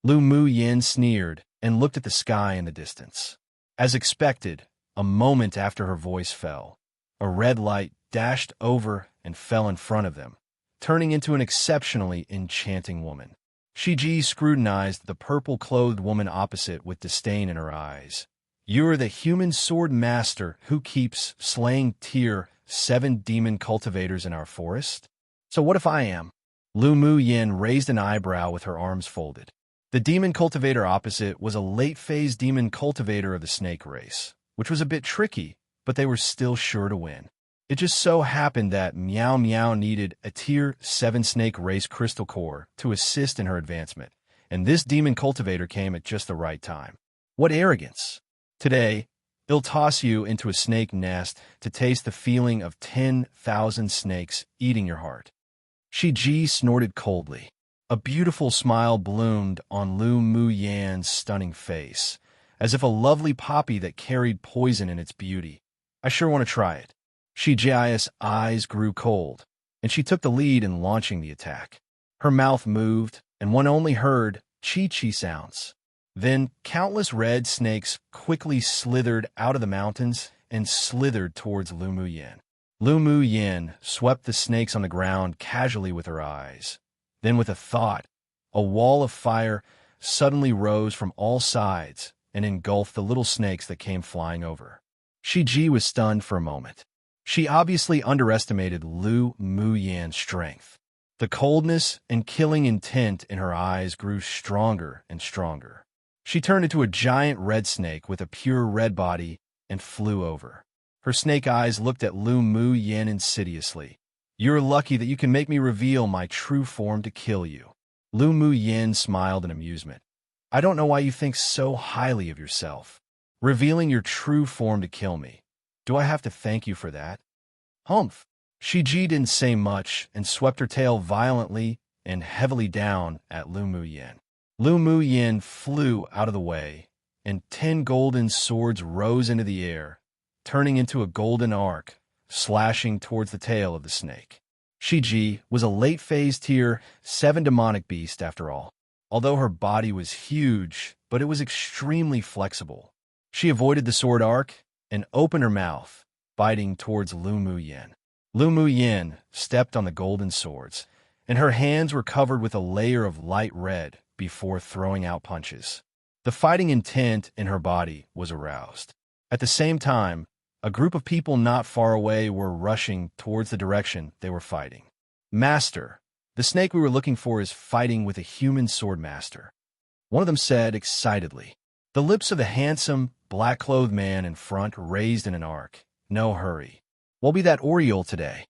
Lu Mu Yin sneered and looked at the sky in the distance. As expected, a moment after her voice fell, a red light dashed over and fell in front of them, turning into an exceptionally enchanting woman. Shiji scrutinized the purple-clothed woman opposite with disdain in her eyes. "You're the human sword master who keeps slaying Tier 7 demon cultivators in our forest? So what if I am?" Lu Mu Yin raised an eyebrow with her arms folded. The demon cultivator opposite was a late-phase demon cultivator of the snake race, which was a bit tricky, but they were still sure to win. It just so happened that Meow Meow needed a Tier 7 snake race crystal core to assist in her advancement, and this demon cultivator came at just the right time. What arrogance! Today, it'll toss you into a snake nest to taste the feeling of 10,000 snakes eating your heart. Shiji snorted coldly. A beautiful smile bloomed on Lu Mu Yan's stunning face, as if a lovely poppy that carried poison in its beauty. "I sure want to try it." Shijia's eyes grew cold, and she took the lead in launching the attack. Her mouth moved, and one only heard chi-chi sounds. Then countless red snakes quickly slithered out of the mountains and slithered towards Lu Mu Yin. Lu Mu Yin swept the snakes on the ground casually with her eyes. Then with a thought, a wall of fire suddenly rose from all sides and engulfed the little snakes that came flying over. Shiji was stunned for a moment. She obviously underestimated Lu Mu Yan's strength. The coldness and killing intent in her eyes grew stronger and stronger. She turned into a giant red snake with a pure red body and flew over. Her snake eyes looked at Lu Mu Yin insidiously. "You're lucky that you can make me reveal my true form to kill you." Lu Mu Yin smiled in amusement. "I don't know why you think so highly of yourself. Revealing your true form to kill me. Do I have to thank you for that?" "Humph." Shiji didn't say much and swept her tail violently and heavily down at Lu Mu Yin. Lu Mu Yin flew out of the way, and 10 golden swords rose into the air, turning into a golden arc, slashing towards the tail of the snake. Shiji was a late-phase Tier 7 demonic beast after all. Although her body was huge, but it was extremely flexible. She avoided the sword arc and opened her mouth, biting towards Lu Mu Yin. Lu Mu Yin stepped on the golden swords, and her hands were covered with a layer of light red before throwing out punches. The fighting intent in her body was aroused. At the same time, a group of people not far away were rushing towards the direction they were fighting. "Master, the snake we were looking for is fighting with a human sword master," one of them said excitedly. The lips of the handsome, black-clothed man in front raised in an arc. "No hurry. We'll be that Oriole today."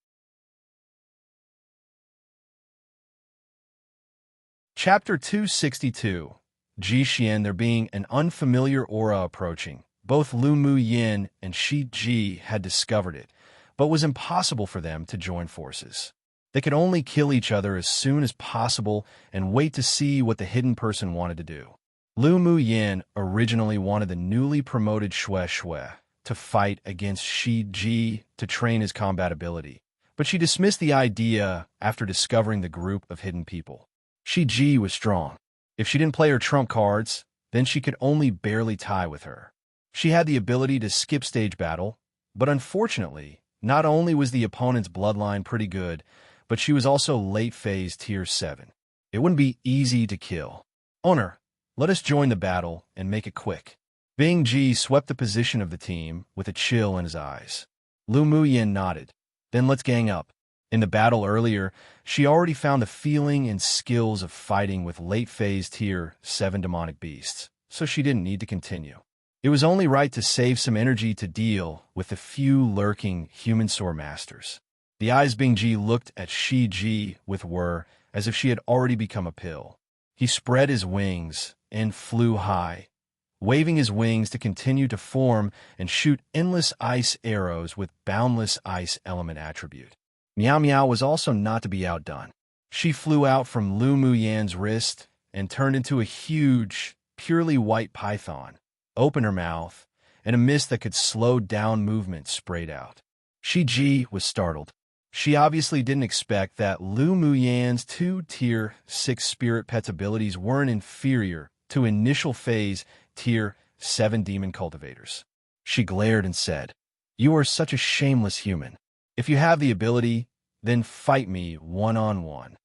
Chapter 262. Ji Xian. There being an unfamiliar aura approaching. Both Lu Mu Yin and Shi Ji had discovered it, but it was impossible for them to join forces. They could only kill each other as soon as possible and wait to see what the hidden person wanted to do. Lu Mu Yin originally wanted the newly promoted Xue Xue to fight against Shi Ji to train his combat ability, but she dismissed the idea after discovering the group of hidden people. Shi Ji was strong. If she didn't play her trump cards, then she could only barely tie with her. She had the ability to skip stage battle, but unfortunately, not only was the opponent's bloodline pretty good, but she was also late-phase Tier 7. It wouldn't be easy to kill. "Owner, let us join the battle and make it quick." Bing Ji swept the position of the team with a chill in his eyes. Lu Mu Yin nodded. "Then let's gang up." In the battle earlier, she already found the feeling and skills of fighting with late-phase Tier 7 demonic beasts, so she didn't need to continue. It was only right to save some energy to deal with the few lurking human sword masters. The eyes Bing Ji looked at Shi Ji with were as if she had already become a pill. He spread his wings and flew high, waving his wings to continue to form and shoot endless ice arrows with boundless ice element attribute. Meow Meow was also not to be outdone. She flew out from Lu Mu Yan's wrist and turned into a huge, purely white python, opened her mouth, and a mist that could slow down movement sprayed out. Shi Ji was startled. She obviously didn't expect that Lu Mu Yan's 2 Tier 6 Spirit Pets abilities weren't inferior to initial phase Tier 7 Demon Cultivators. She glared and said, "You are such a shameless human. If you have the ability, then fight me one-on-one."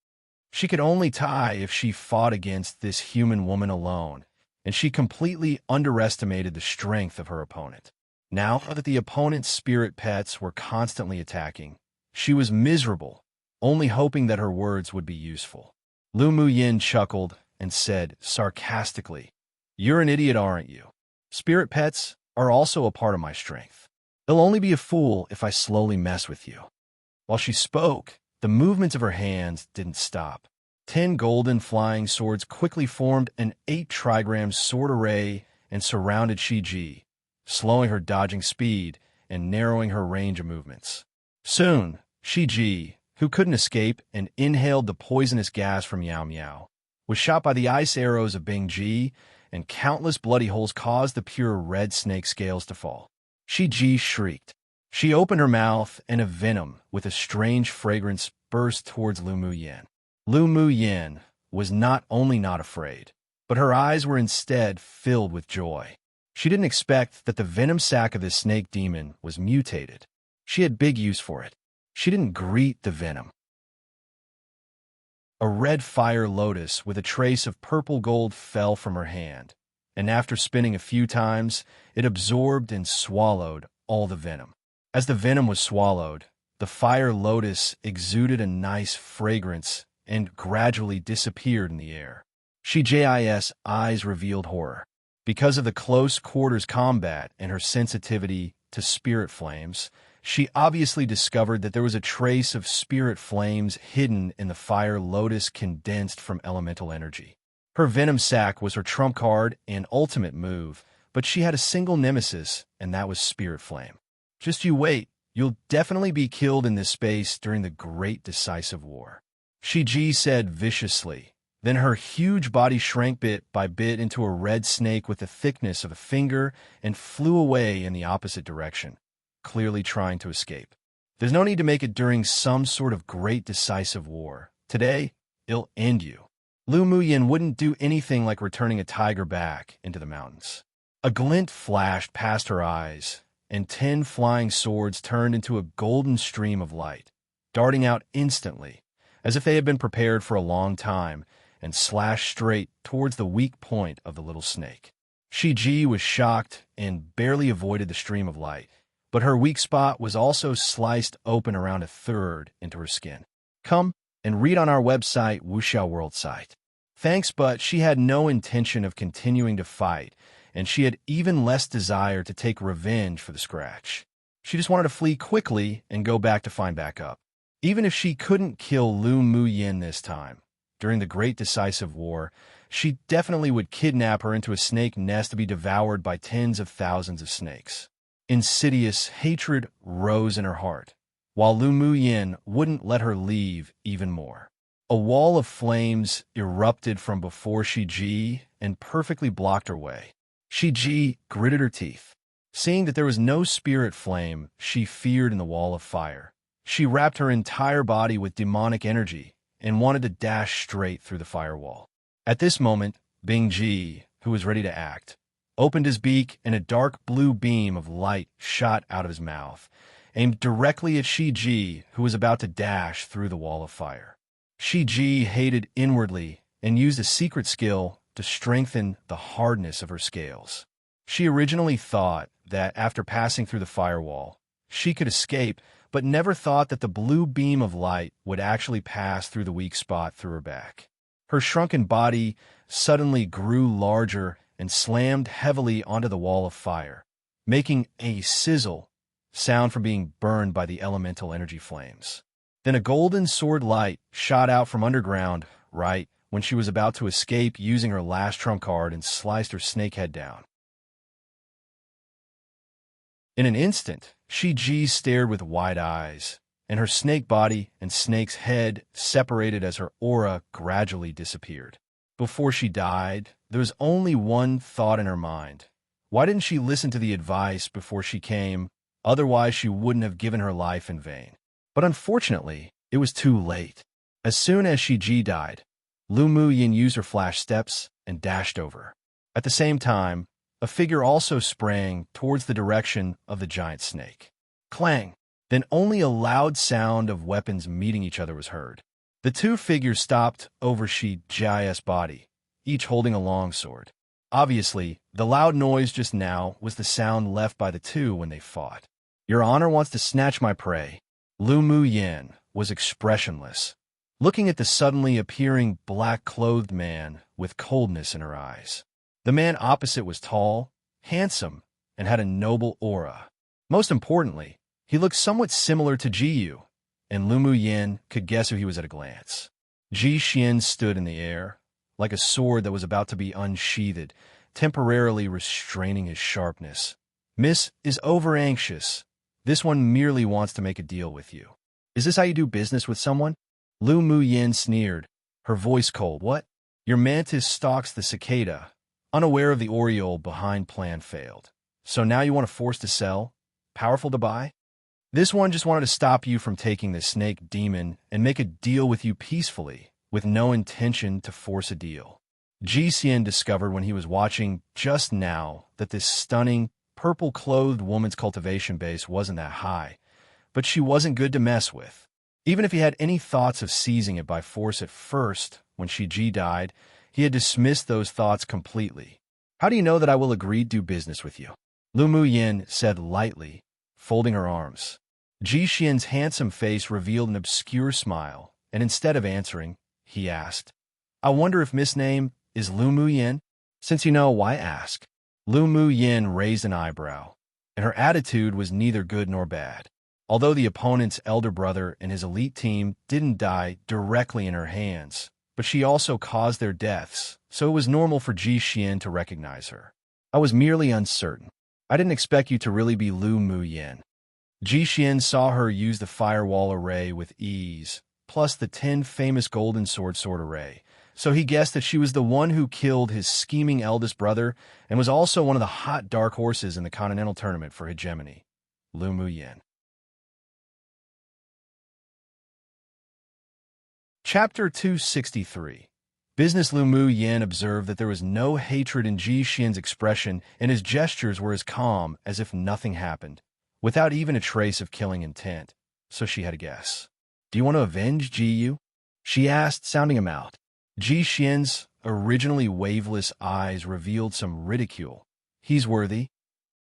She could only tie if she fought against this human woman alone, and she completely underestimated the strength of her opponent. Now that the opponent's spirit pets were constantly attacking, she was miserable, only hoping that her words would be useful. Lu Mu Yin chuckled and said sarcastically, "You're an idiot, aren't you? Spirit pets are also a part of my strength. They'll only be a fool if I slowly mess with you." While she spoke, the movements of her hands didn't stop. 10 golden flying swords quickly formed an 8 trigram sword array and surrounded Shi Ji, slowing her dodging speed and narrowing her range of movements. Soon, Shi Ji, who couldn't escape and inhaled the poisonous gas from Meow Meow, was shot by the ice arrows of Bing Ji, and countless bloody holes caused the pure red snake scales to fall. Shi Ji shrieked. She opened her mouth, and a venom with a strange fragrance burst towards Lu Mu Yin. Lu Mu Yin was not only not afraid, but her eyes were instead filled with joy. She didn't expect that the venom sac of this snake demon was mutated. She had big use for it. She didn't greet the venom. A red fire lotus with a trace of purple gold fell from her hand, and after spinning a few times, it absorbed and swallowed all the venom. As the venom was swallowed, the fire lotus exuded a nice fragrance and gradually disappeared in the air. Shi Ji's eyes revealed horror. Because of the close quarters combat and her sensitivity to spirit flames, she obviously discovered that there was a trace of spirit flames hidden in the fire lotus condensed from elemental energy. Her venom sac was her trump card and ultimate move, but she had a single nemesis, and that was spirit flame. Just you wait, you'll definitely be killed in this space during the Great Decisive War, Shiji said viciously. Then her huge body shrank bit by bit into a red snake with the thickness of a finger and flew away in the opposite direction, clearly trying to escape. There's no need to make it during some sort of great decisive war. Today, it'll end you. Lu Muyin wouldn't do anything like returning a tiger back into the mountains. A glint flashed past her eyes, and 10 flying swords turned into a golden stream of light, darting out instantly, as if they had been prepared for a long time, and slashed straight towards the weak point of the little snake. Shiji was shocked and barely avoided the stream of light, but her weak spot was also sliced open around a third into her skin. Come and read on our website, Wuxiao World site. Thanks, but she had no intention of continuing to fight, and she had even less desire to take revenge for the scratch. She just wanted to flee quickly and go back to find backup. Even if she couldn't kill Lu Muyin this time, during the Great Decisive War, she definitely would kidnap her into a snake nest to be devoured by tens of thousands of snakes. Insidious hatred rose in her heart, while Lu Muyin wouldn't let her leave even more. A wall of flames erupted from before Shiji and perfectly blocked her way. Shiji gritted her teeth. Seeing that there was no spirit flame she feared in the wall of fire, she wrapped her entire body with demonic energy and wanted to dash straight through the firewall. At this moment, Bingji, who was ready to act, opened his beak and a dark blue beam of light shot out of his mouth, aimed directly at Shiji, who was about to dash through the wall of fire. Shiji hated inwardly and used a secret skill to strengthen the hardness of her scales. She originally thought that after passing through the firewall, she could escape, but never thought that the blue beam of light would actually pass through the weak spot through her back. Her shrunken body suddenly grew larger and slammed heavily onto the wall of fire, making a sizzle sound from being burned by the elemental energy flames. Then a golden sword light shot out from underground right when she was about to escape using her last trump card and sliced her snake head down. In an instant, Shiji stared with wide eyes, and her snake body and snake's head separated as her aura gradually disappeared. Before she died, there was only one thought in her mind. Why didn't she listen to the advice before she came? Otherwise, she wouldn't have given her life in vain. But unfortunately, it was too late. As soon as Shiji died, Lu Muyin used her flash steps and dashed over. At the same time, a figure also sprang towards the direction of the giant snake. Clang! Then only a loud sound of weapons meeting each other was heard. The two figures stopped over Shiji's body, each holding a long sword. Obviously, the loud noise just now was the sound left by the two when they fought. Your Honor wants to snatch my prey. Lu Muyin was expressionless, looking at the suddenly appearing black-clothed man with coldness in her eyes. The man opposite was tall, handsome, and had a noble aura. Most importantly, he looked somewhat similar to Ji Yu, and Lu Muyin could guess who he was at a glance. Ji Xian stood in the air, like a sword that was about to be unsheathed, temporarily restraining his sharpness. Miss is over-anxious. This one merely wants to make a deal with you. Is this how you do business with someone? Lu Muyin sneered, her voice cold. What? Your mantis stalks the cicada, unaware of the oriole behind plan failed. So now you want to force to sell? Powerful to buy? This one just wanted to stop you from taking the snake demon and make a deal with you peacefully, with no intention to force a deal. Ji Xian discovered when he was watching just now that this stunning, purple-clothed woman's cultivation base wasn't that high, but she wasn't good to mess with. Even if he had any thoughts of seizing it by force at first, when Shiji died, he had dismissed those thoughts completely. How do you know that I will agree to do business with you? Lu Muyin said lightly, folding her arms. Ji Xian's handsome face revealed an obscure smile, and instead of answering, he asked, I wonder if Miss name is Lu Muyin? Since you know, why ask? Lu Muyin raised an eyebrow. and her attitude was neither good nor bad. Although the opponent's elder brother and his elite team didn't die directly in her hands, but she also caused their deaths, so it was normal for Ji Xian to recognize her. I was merely uncertain. I didn't expect you to really be Lu Mu Yin. Ji Xian saw her use the firewall array with ease, plus the 10 famous golden sword array, so he guessed that she was the one who killed his scheming eldest brother and was also one of the hot dark horses in the Continental Tournament for hegemony. Lu Mu Yin. Chapter 263. Business Lu Mu Yin observed that there was no hatred in Ji Xian's expression, and his gestures were as calm as if nothing happened, without even a trace of killing intent, so she had to guess. "Do you want to avenge Ji Yu?" she asked, sounding him out. Ji Xian's originally waveless eyes revealed some ridicule. "He's worthy."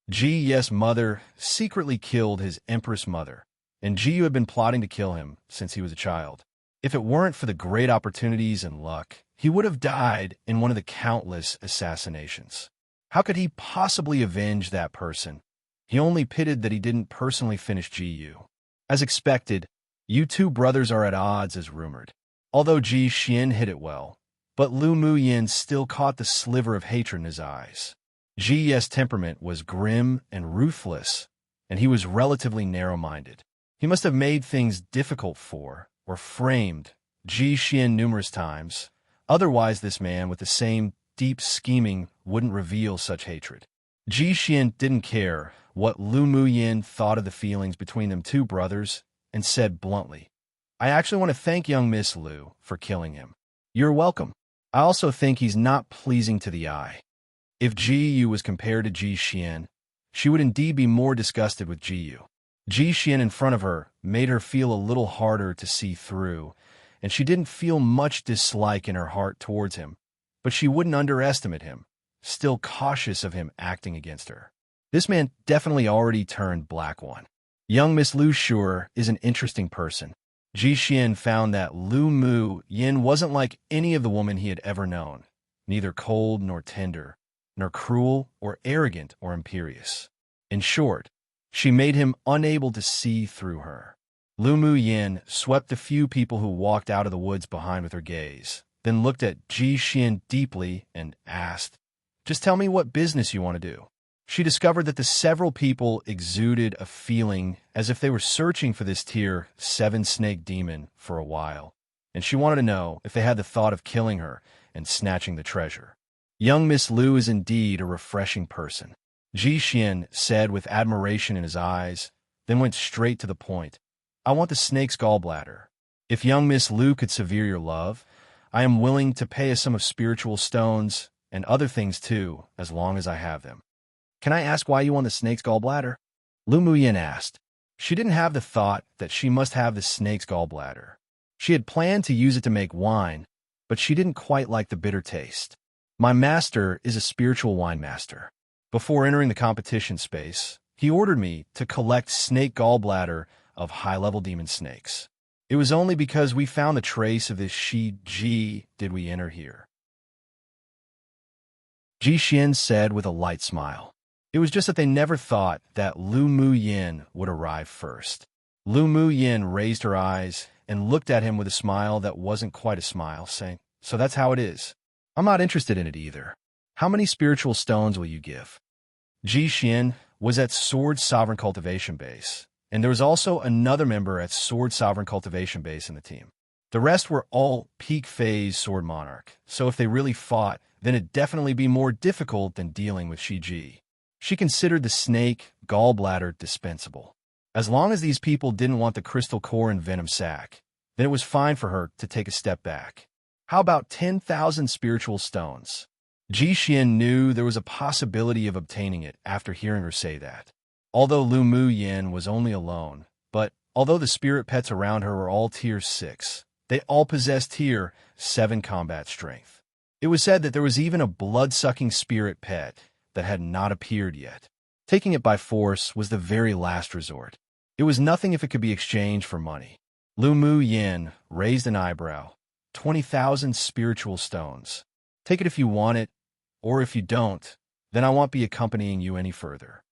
Ji Yu's mother secretly killed his empress mother, and Ji Yu had been plotting to kill him since he was a child. If it weren't for the great opportunities and luck, he would have died in one of the countless assassinations. How could he possibly avenge that person? He only pitied that he didn't personally finish Ji Yu. As expected, you two brothers are at odds as rumored. Although Ji Xian hit it well, but Lu Mu Yin still caught the sliver of hatred in his eyes. Ji Yu's temperament was grim and ruthless, and he was relatively narrow-minded. He must have made things difficult for, or framed, Ji Xian numerous times. Otherwise, this man with the same deep scheming wouldn't reveal such hatred. Ji Xian didn't care what Lu Mu Yin thought of the feelings between them two brothers and said bluntly, "I actually want to thank young Miss Lu for killing him." "You're welcome. I also think he's not pleasing to the eye." If Ji Yu was compared to Ji Xian, she would indeed be more disgusted with Ji Yu. Ji Xian in front of her made her feel a little harder to see through, and she didn't feel much dislike in her heart towards him, but she wouldn't underestimate him, still cautious of him acting against her. This man definitely already turned black one. Young Miss Lu sure is an interesting person. Ji Xian found that Lu Mu Yin wasn't like any of the women he had ever known, neither cold nor tender, nor cruel or arrogant or imperious. In short, she made him unable to see through her. Lu Mu Yin swept the few people who walked out of the woods behind with her gaze, then looked at Ji Xian deeply and asked, "Just tell me what business you want to do." She discovered that the several people exuded a feeling as if they were searching for this tier 7 snake demon for a while, and she wanted to know if they had the thought of killing her and snatching the treasure. Young Miss Lu is indeed a refreshing person, Ji Xian said with admiration in his eyes, then went straight to the point. "I want the snake's gallbladder. If young Miss Lu could severe your love, I am willing to pay a sum of spiritual stones and other things too, as long as I have them." "Can I ask why you want the snake's gallbladder?" Lu Mu Yin asked. She didn't have the thought that she must have the snake's gallbladder. She had planned to use it to make wine, but she didn't quite like the bitter taste. "My master is a spiritual wine master. Before entering the competition space, he ordered me to collect snake gallbladder of high-level demon snakes. It was only because we found the trace of this Shi Ji did we enter here." Ji Xian said with a light smile. It was just that they never thought that Lu Mu Yin would arrive first. Lu Mu Yin raised her eyes and looked at him with a smile that wasn't quite a smile, saying, "So that's how it is. I'm not interested in it either. How many spiritual stones will you give?" Ji Xian was at Sword Sovereign Cultivation Base, and there was also another member at Sword Sovereign Cultivation Base in the team. The rest were all peak phase Sword Monarch, so if they really fought, then it'd definitely be more difficult than dealing with Shi Ji. She considered the snake gallbladder dispensable. As long as these people didn't want the crystal core and venom sac, then it was fine for her to take a step back. How about 10,000 spiritual stones? Ji Xian knew there was a possibility of obtaining it after hearing her say that. Although Lu Mu Yin was only alone, but although the spirit pets around her were all tier 6, they all possessed tier 7 combat strength. It was said that there was even a blood-sucking spirit pet that had not appeared yet. Taking it by force was the very last resort. It was nothing if it could be exchanged for money. Lu Mu Yin raised an eyebrow. 20,000 spiritual stones. Take it if you want it, or if you don't, then I won't be accompanying you any further.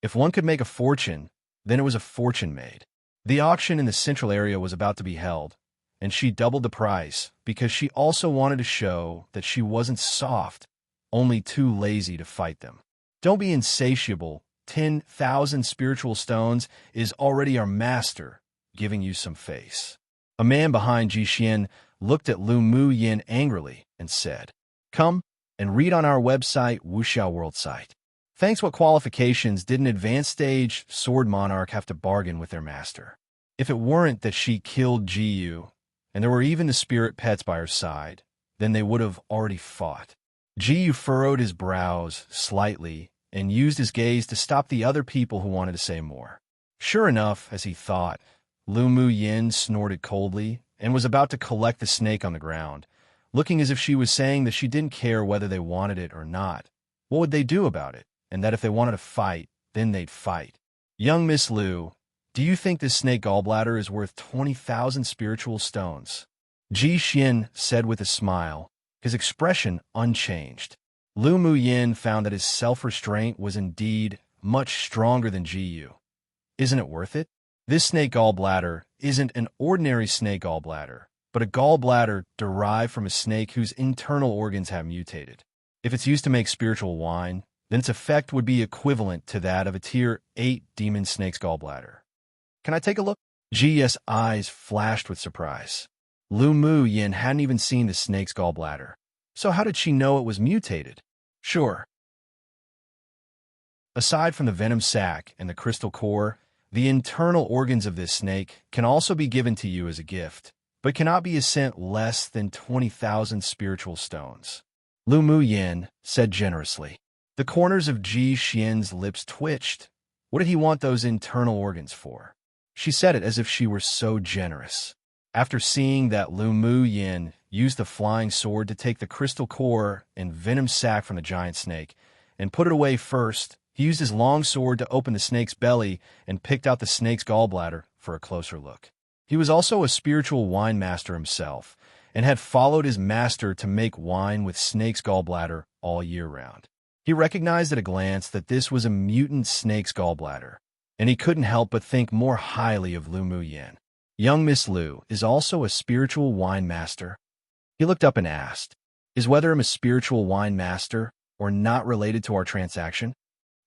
If one could make a fortune, then it was a fortune made. The auction in the central area was about to be held, and she doubled the price because she also wanted to show that she wasn't soft, only too lazy to fight them. Don't be insatiable. 10,000 spiritual stones is already our master, giving you some face. A man behind Ji Xian looked at Lu Mu Yin angrily and said, "Come and read on our website, Wuxiao World site. Thanks what qualifications did an advanced stage sword monarch have to bargain with their master? If it weren't that she killed Ji Yu, and there were even the spirit pets by her side, then they would have already fought." Ji Yu furrowed his brows slightly and used his gaze to stop the other people who wanted to say more. Sure enough, as he thought, Lu Mu Yin snorted coldly and was about to collect the snake on the ground, looking as if she was saying that she didn't care whether they wanted it or not. What would they do about it? And that if they wanted to fight, then they'd fight. "Young Miss Lu, do you think this snake gallbladder is worth 20,000 spiritual stones?" Ji Xian said with a smile, his expression unchanged. Lu Mu Yin found that his self-restraint was indeed much stronger than Ji Yu. "Isn't it worth it? This snake gallbladder isn't an ordinary snake gallbladder, but a gallbladder derived from a snake whose internal organs have mutated. If it's used to make spiritual wine, then its effect would be equivalent to that of a Tier 8 demon snake's gallbladder. Can I take a look?" Ji's eyes flashed with surprise. Lu Mu Yin hadn't even seen the snake's gallbladder, so how did she know it was mutated? Sure. Aside from the venom sac and the crystal core, the internal organs of this snake can also be given to you as a gift, but cannot be sent less than 20,000 spiritual stones. Lu Mu Yin said generously. The corners of Ji Xian's lips twitched. What did he want those internal organs for? She said it as if she were so generous. After seeing that Lu Mu Yin used the flying sword to take the crystal core and venom sac from the giant snake and put it away first, he used his long sword to open the snake's belly and picked out the snake's gallbladder for a closer look. He was also a spiritual wine master himself and had followed his master to make wine with snake's gallbladder all year round. He recognized at a glance that this was a mutant snake's gallbladder, and he couldn't help but think more highly of Lu Mu Yin. "Young Miss Lu is also a spiritual wine master?" He looked up and asked, "Is whether I'm a spiritual wine master or not related to our transaction?"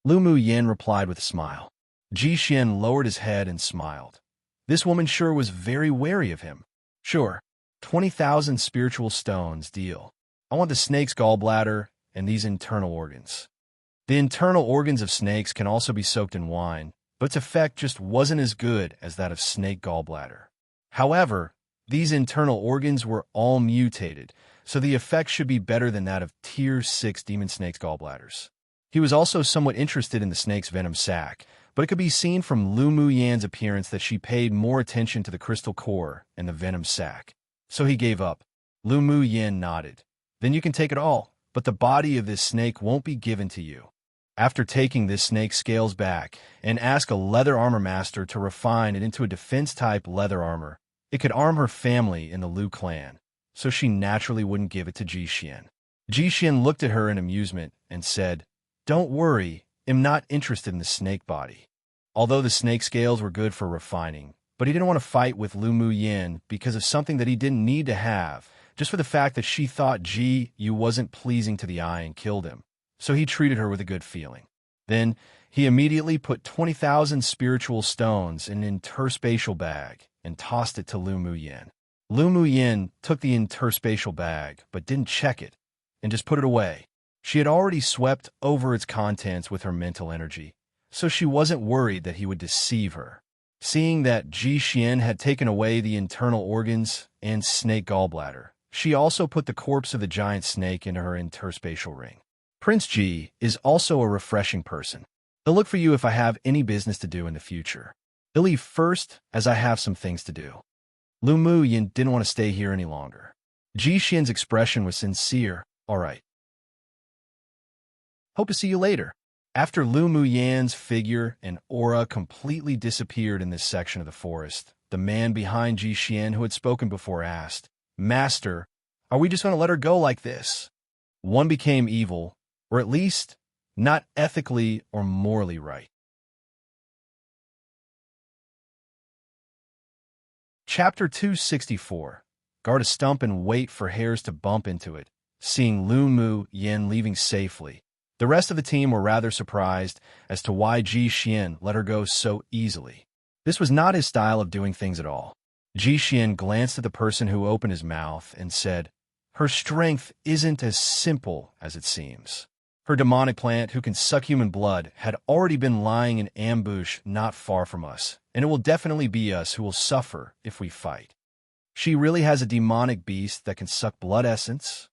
Lu Mu Yin replied with a smile. Ji Xian lowered his head and smiled. This woman sure was very wary of him. "Sure, 20,000 spiritual stones deal. I want the snake's gallbladder and these internal organs." The internal organs of snakes can also be soaked in wine, but its effect just wasn't as good as that of snake gallbladder. However, these internal organs were all mutated, so the effect should be better than that of Tier 6 demon snake's gallbladders. He was also somewhat interested in the snake's venom sac, but it could be seen from Lu Mu Yan's appearance that she paid more attention to the crystal core and the venom sac. So he gave up. Lu Mu Yin nodded. "Then you can take it all, but the body of this snake won't be given to you. After taking this snake's scales back and ask a leather armor master to refine it into a defense-type leather armor, it could arm her family in the Lu clan, so she naturally wouldn't give it to Ji Xian." Ji Xian looked at her in amusement and said, "Don't worry, I'm not interested in the snake body." Although the snake scales were good for refining, but he didn't want to fight with Lu Mu Yin because of something that he didn't need to have, just for the fact that she thought Ji Yu wasn't pleasing to the eye and killed him. So he treated her with a good feeling. Then he immediately put 20,000 spiritual stones in an interspatial bag and tossed it to Lu Mu Yin. Lu Mu Yin took the interspatial bag but didn't check it and just put it away. She had already swept over its contents with her mental energy, so she wasn't worried that he would deceive her. Seeing that Ji Xian had taken away the internal organs and snake gallbladder, she also put the corpse of the giant snake into her interspatial ring. "Prince Ji is also a refreshing person. He'll look for you if I have any business to do in the future. He'll leave first, as I have some things to do." Lu Mu Yin didn't want to stay here any longer. Ji Xian's expression was sincere. "All right. Hope to see you later." After Lu Mu Yan's figure and aura completely disappeared in this section of the forest, the man behind Ji Xian who had spoken before asked, "Master, are we just going to let her go like this?" One became evil, or at least not ethically or morally right. Chapter 264. Guard a stump and wait for hares to bump into it, seeing Lu Mu Yin leaving safely. The rest of the team were rather surprised as to why Ji Xian let her go so easily. This was not his style of doing things at all. Ji Xian glanced at the person who opened his mouth and said, "Her strength isn't as simple as it seems. Her demonic plant, who can suck human blood, had already been lying in ambush not far from us, and it will definitely be us who will suffer if we fight. She really has a demonic beast that can suck blood essence?"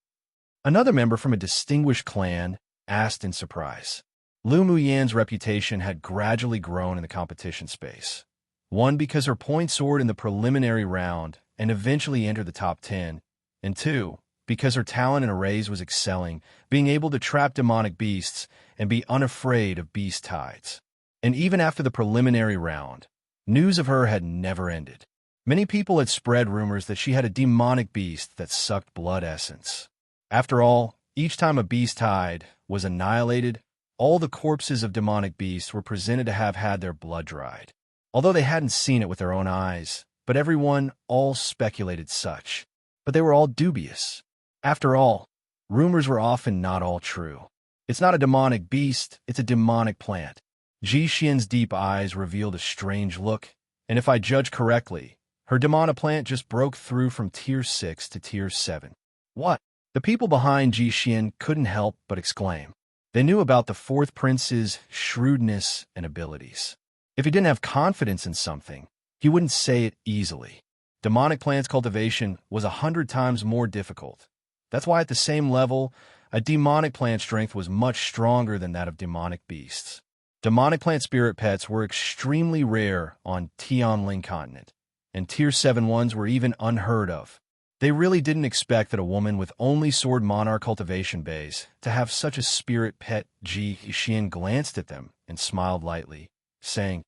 Another member from a distinguished clan asked in surprise. Lu Muyan's reputation had gradually grown in the competition space. One, because her point soared in the preliminary round and eventually entered the top 10, and two, because her talent in arrays was excelling, being able to trap demonic beasts and be unafraid of beast tides. And even after the preliminary round, news of her had never ended. Many people had spread rumors that she had a demonic beast that sucked blood essence. After all, each time a beast tide was annihilated, all the corpses of demonic beasts were presented to have had their blood dried. Although they hadn't seen it with their own eyes, but everyone all speculated such. But they were all dubious. After all, rumors were often not all true. It's not a demonic beast, it's a demonic plant. Ji Xian's deep eyes revealed a strange look, and if I judge correctly, her demonic plant just broke through from Tier 6 to Tier 7. What? The people behind Ji Xian couldn't help but exclaim. They knew about the fourth prince's shrewdness and abilities. If he didn't have confidence in something, he wouldn't say it easily. Demonic plants cultivation was 100 times more difficult. That's why at the same level, a demonic plant strength was much stronger than that of demonic beasts. Demonic plant spirit pets were extremely rare on Tianling continent, and Tier 7 ones were even unheard of. They really didn't expect that a woman with only sword monarch cultivation base to have such a spirit pet. Ji Xian glanced at them and smiled lightly, saying,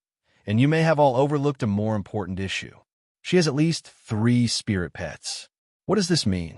"And you may have all overlooked a more important issue. She has at least 3 spirit pets. What does this mean?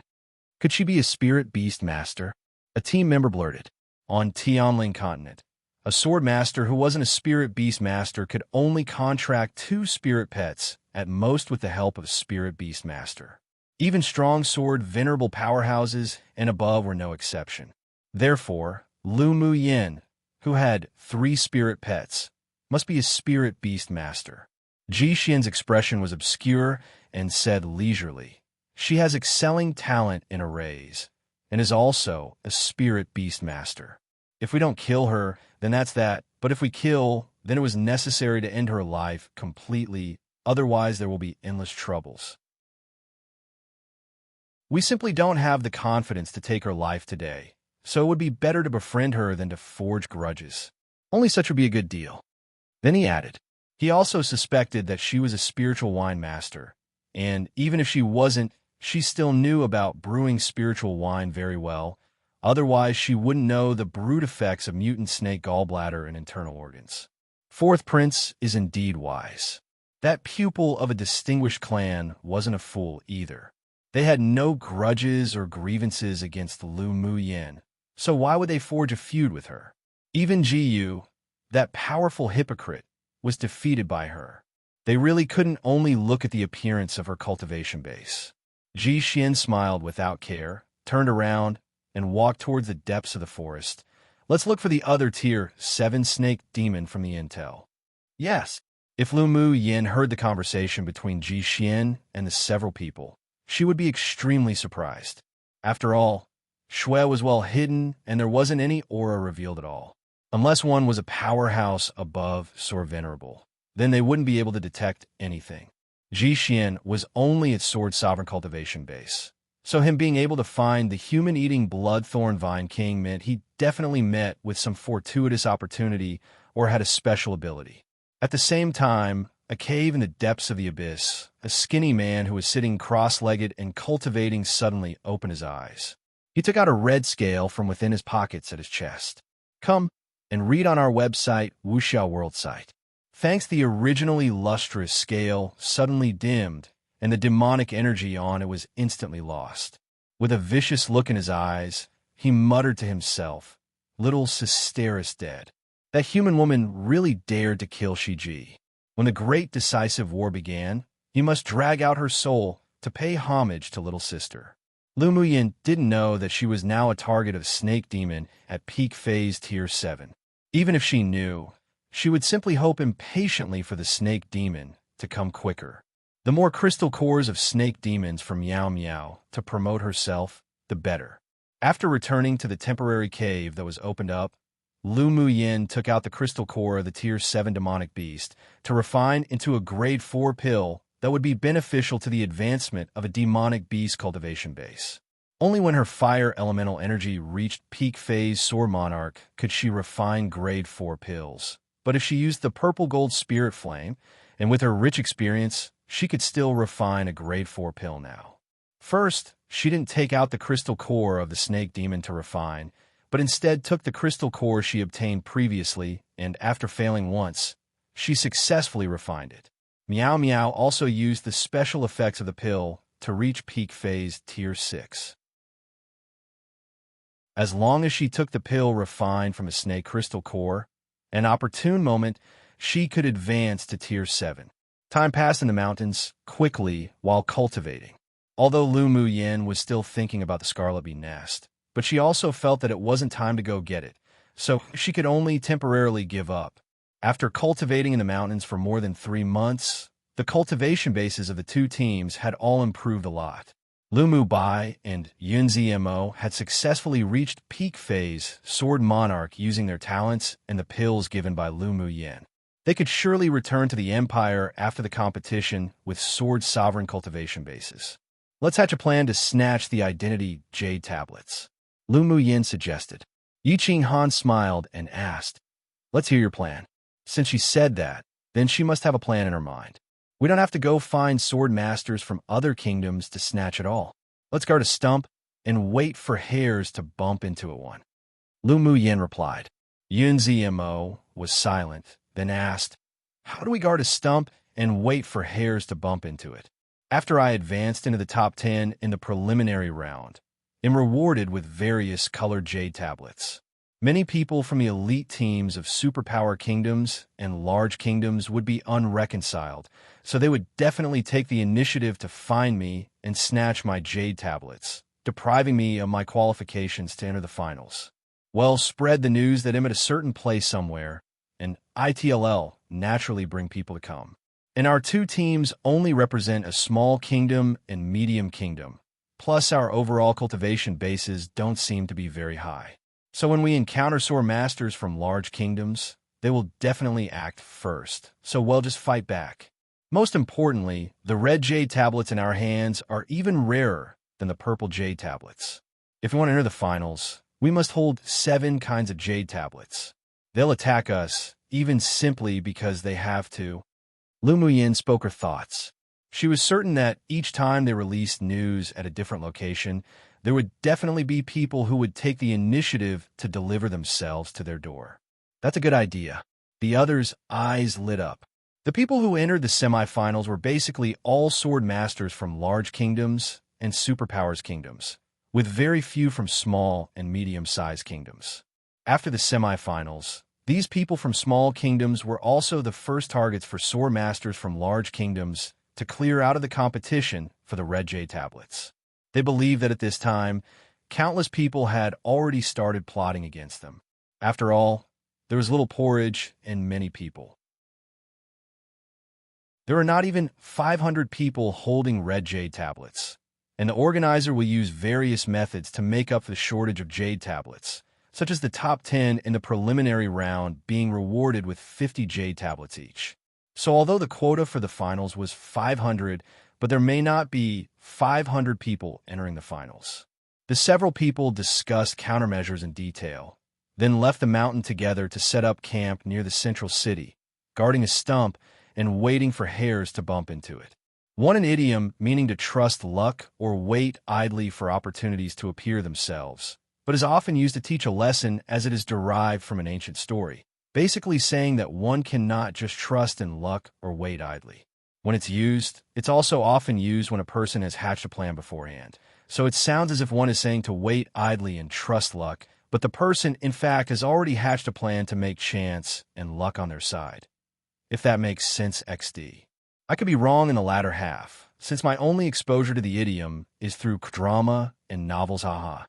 Could she be a spirit beast master?" A team member blurted. On Tianling continent, a sword master who wasn't a spirit beast master could only contract 2 spirit pets, at most with the help of a spirit beast master. Even strong sword venerable powerhouses and above were no exception. Therefore, Lu Mu Yin, who had 3 spirit pets, must be a spirit beast master. Ji Xian's expression was obscure and said leisurely, "She has excelling talent in arrays, and is also a spirit beast master. If we don't kill her, then that's that, but if we kill, then it was necessary to end her life completely, otherwise there will be endless troubles. We simply don't have the confidence to take her life today, so it would be better to befriend her than to forge grudges. Only such would be a good deal." Then he added, he also suspected that she was a spiritual wine master, and even if she wasn't, she still knew about brewing spiritual wine very well, otherwise she wouldn't know the brute effects of mutant snake gallbladder and internal organs. Fourth Prince is indeed wise. That pupil of a distinguished clan wasn't a fool either. They had no grudges or grievances against Lu Mu Yin, so why would they forge a feud with her? Even Ji Yu, that powerful hypocrite, was defeated by her. They really couldn't only look at the appearance of her cultivation base. Ji Xian smiled without care, turned around, and walked towards the depths of the forest. "Let's look for the other Tier 7 snake demon from the intel." Yes, if Lu Mu Yin heard the conversation between Ji Xian and the several people, she would be extremely surprised. After all, Shui was well hidden, and there wasn't any aura revealed at all. Unless one was a powerhouse above Sword Venerable, then they wouldn't be able to detect anything. Ji Xian was only its Sword Sovereign cultivation base, so him being able to find the human-eating Bloodthorn Vine King meant he definitely met with some fortuitous opportunity or had a special ability. At the same time, a cave in the depths of the abyss, a skinny man who was sitting cross-legged and cultivating suddenly opened his eyes. He took out a red scale from within his pockets at his chest. "Come and read on our website, Wuxiao World site." Thanks, the originally lustrous scale suddenly dimmed, and the demonic energy on it was instantly lost. With a vicious look in his eyes, he muttered to himself, "Little sister is dead. That human woman really dared to kill Shiji." When the great decisive war began, You must drag out her soul to pay homage to little sister. Lu Muyin didn't know that she was now a target of Snake Demon at peak phase Tier 7. Even if she knew, she would simply hope impatiently for the Snake Demon to come quicker. The more crystal cores of Snake Demons from Meow Meow to promote herself, the better. After returning to the temporary cave that was opened up, Lu Muyin took out the crystal core of the Tier 7 demonic beast to refine into a Grade 4 pill that would be beneficial to the advancement of a demonic beast cultivation base. Only when her fire elemental energy reached peak phase Sword Monarch could she refine Grade 4 pills. But if she used the purple gold spirit flame, and with her rich experience, she could still refine a Grade 4 pill now. First, she didn't take out the crystal core of the snake demon to refine, but instead took the crystal core she obtained previously, and after failing once, she successfully refined it. Meow Meow also used the special effects of the pill to reach peak phase Tier 6. As long as she took the pill refined from a snake crystal core, an opportune moment, she could advance to Tier 7. Time passed in the mountains quickly while cultivating. Although Lu Muyin was still thinking about the Scarlet Bee nest, but she also felt that it wasn't time to go get it, so she could only temporarily give up. After cultivating in the mountains for more than 3 months, the cultivation bases of the two teams had all improved a lot. Lu Mu Bai and Yunzi Mo had successfully reached peak phase Sword Monarch using their talents and the pills given by Lu Muyin. They could surely return to the Empire after the competition with Sword Sovereign cultivation bases. Let's hatch a plan to snatch the Identity Jade Tablets, Lu Muyin suggested. Yi Qing Han smiled and asked, "Let's hear your plan." Since she said that, then she must have a plan in her mind. We don't have to go find sword masters from other kingdoms to snatch it all. Let's guard a stump and wait for hares to bump into it one. Lu Muyin replied. Yunzi Mo was silent, then asked, "How do we guard a stump and wait for hares to bump into it?" After I advanced into the top 10 in the preliminary round, am rewarded with various colored jade tablets. Many people from the elite teams of superpower kingdoms and large kingdoms would be unreconciled, so they would definitely take the initiative to find me and snatch my jade tablets, depriving me of my qualifications to enter the finals. Well, spread the news that I'm at a certain place somewhere, and ITLL naturally bring people to come. And our two teams only represent a small kingdom and medium kingdom, plus our overall cultivation bases don't seem to be very high. So when we encounter sword masters from large kingdoms, they will definitely act first, so we'll just fight back. Most importantly, the red jade tablets in our hands are even rarer than the purple jade tablets. If we want to enter the finals, we must hold 7 kinds of jade tablets. They'll attack us, even simply because they have to. Lu Muyin spoke her thoughts. She was certain that each time they released news at a different location, there would definitely be people who would take the initiative to deliver themselves to their door. That's a good idea. The others' eyes lit up. The people who entered the semifinals were basically all sword masters from large kingdoms and superpowers kingdoms, with very few from small and medium-sized kingdoms. After the semifinals, these people from small kingdoms were also the first targets for sword masters from large kingdoms to clear out of the competition for the red jade tablets. They believed that at this time, countless people had already started plotting against them. After all, there was little porridge and many people. There are not even 500 people holding red jade tablets, and the organizer will use various methods to make up for the shortage of jade tablets, such as the top 10 in the preliminary round being rewarded with 50 jade tablets each. So although the quota for the finals was 500, but there may not be 500 people entering the finals. The several people discussed countermeasures in detail, then left the mountain together to set up camp near the central city, guarding a stump and waiting for hares to bump into it. An idiom meaning to trust luck or wait idly for opportunities to appear themselves, but is often used to teach a lesson as it is derived from an ancient story, basically saying that one cannot just trust in luck or wait idly. When it's used, it's also often used when a person has hatched a plan beforehand. So it sounds as if one is saying to wait idly and trust luck, but the person, in fact, has already hatched a plan to make chance and luck on their side. If that makes sense, XD. I could be wrong in the latter half, since my only exposure to the idiom is through drama and novels. Haha.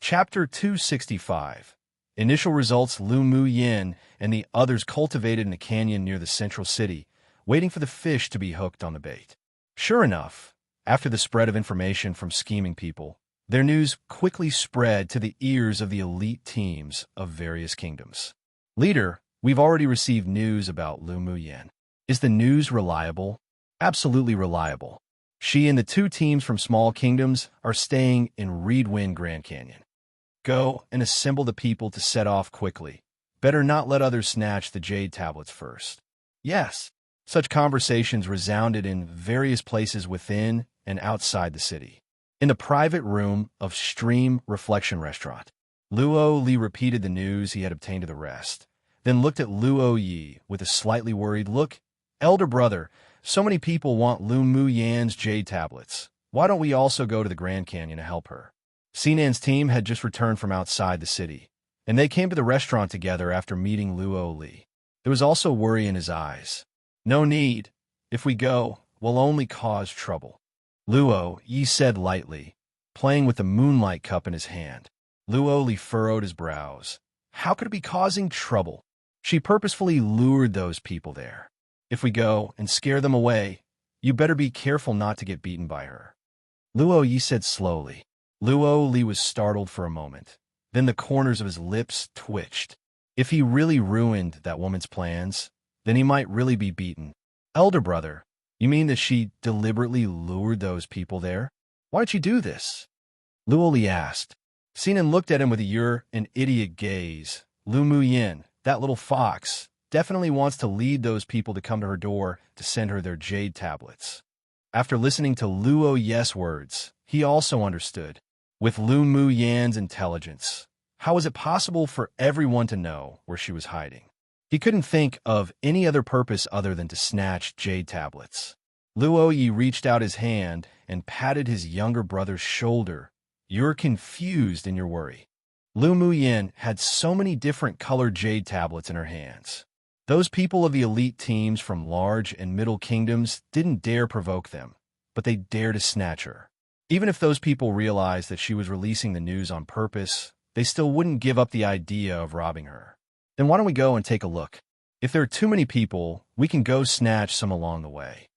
Chapter 265. Initial results. Lu Mu Yin and the others cultivated in a canyon near the central city, waiting for the fish to be hooked on the bait. Sure enough, after the spread of information from scheming people, their news quickly spread to the ears of the elite teams of various kingdoms. Leader, we've already received news about Lu Mu Yin. Is the news reliable? Absolutely reliable. She and the two teams from small kingdoms are staying in Reedwind Grand Canyon. Go and assemble the people to set off quickly. Better not let others snatch the jade tablets first. Yes. Such conversations resounded in various places within and outside the city. In the private room of Stream Reflection Restaurant, Luo Li repeated the news he had obtained to the rest, then looked at Luo Yi with a slightly worried look. Elder brother, so many people want Lu Mu Yan's jade tablets. Why don't we also go to the Grand Canyon to help her? Sinan's team had just returned from outside the city, and they came to the restaurant together after meeting Luo Li. There was also worry in his eyes. No need. If we go, we'll only cause trouble. Luo Yi said lightly, playing with the moonlight cup in his hand. Luo Li furrowed his brows. How could it be causing trouble? She purposefully lured those people there. If we go and scare them away, you better be careful not to get beaten by her. Luo Yi said slowly. Luo Li was startled for a moment. Then the corners of his lips twitched. If he really ruined that woman's plans, then he might really be beaten. Elder brother, you mean that she deliberately lured those people there? Why did you do this? Luo Li asked. Sinan looked at him with a "you're an idiot" gaze. Lu Mu Yin, that little fox, definitely wants to lead those people to come to her door to send her their jade tablets. After listening to Luo Yi's words, he also understood. With Lu Mu Yan's intelligence, how was it possible for everyone to know where she was hiding? He couldn't think of any other purpose other than to snatch jade tablets. Luo Yi reached out his hand and patted his younger brother's shoulder. You're confused in your worry. Lu Mu Yin had so many different colored jade tablets in her hands. Those people of the elite teams from large and middle kingdoms didn't dare provoke them, but they dared to snatch her. Even if those people realized that she was releasing the news on purpose, they still wouldn't give up the idea of robbing her. Then why don't we go and take a look? If there are too many people, we can go snatch some along the way.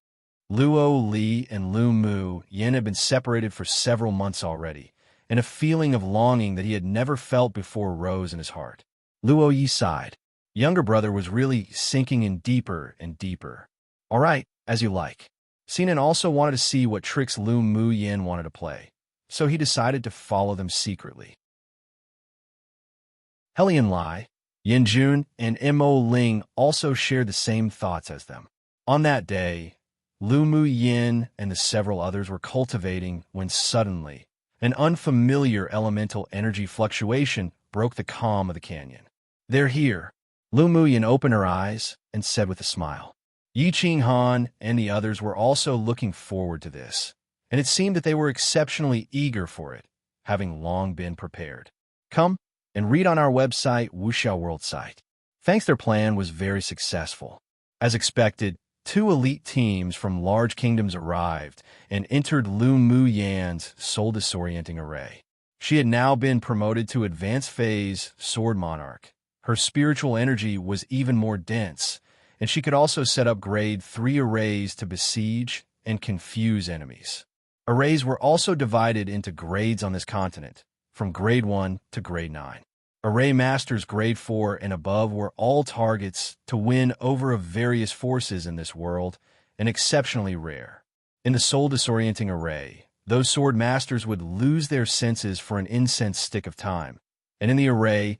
Luo Li and Lu Mu Yin had been separated for several months already, and a feeling of longing that he had never felt before rose in his heart. Luo Yi sighed. Younger brother was really sinking in deeper and deeper. All right, as you like. Sinan also wanted to see what tricks Lu Mu Yin wanted to play, so he decided to follow them secretly. Helian Lai, Yin Jun, and Mo Ling also shared the same thoughts as them. On that day, Lu Mu Yin and the several others were cultivating when suddenly an unfamiliar elemental energy fluctuation broke the calm of the canyon. They're here. Lu Mu Yin opened her eyes and said with a smile. Yi Qing Han and the others were also looking forward to this, and it seemed that they were exceptionally eager for it, having long been prepared. Come and read on our website, Wuxiao World site. Thanks, their plan was very successful. As expected, two elite teams from large kingdoms arrived and entered Lu Mu Yan's soul disorienting array. She had now been promoted to advanced phase Sword Monarch. Her spiritual energy was even more dense, and she could also set up grade 3 arrays to besiege and confuse enemies. Arrays were also divided into grades on this continent, from grade 1 to grade 9. Array masters grade 4 and above were all targets to win over of various forces in this world, and exceptionally rare. In the soul disorienting array, those sword masters would lose their senses for an incense stick of time, and in the array,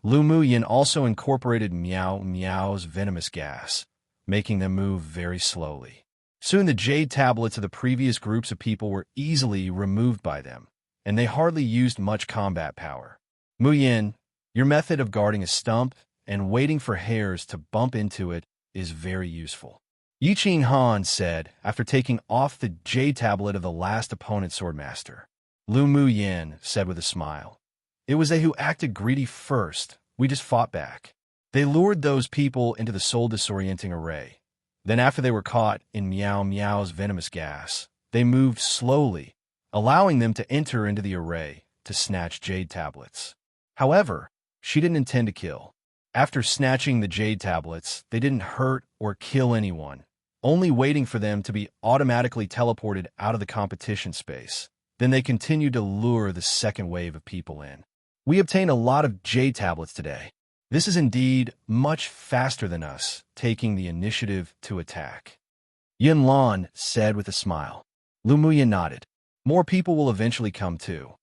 Lu Mu Yin also incorporated Miao Miao's venomous gas, making them move very slowly. Soon the jade tablets of the previous groups of people were easily removed by them, and they hardly used much combat power. Mu Yin, your method of guarding a stump and waiting for hairs to bump into it is very useful. Yi Qing Han said after taking off the jade tablet of the last opponent's swordmaster. Lu Mu Yin said with a smile. It was they who acted greedy first. We just fought back. They lured those people into the soul-disorienting array. Then after they were caught in Meow Meow's venomous gas, they moved slowly, allowing them to enter into the array to snatch jade tablets. However, she didn't intend to kill. After snatching the jade tablets, they didn't hurt or kill anyone, only waiting for them to be automatically teleported out of the competition space. Then they continued to lure the second wave of people in. We obtained a lot of jade tablets today. This is indeed much faster than us taking the initiative to attack, Yin Lan said with a smile. Lu Muyin nodded. More people will eventually come too.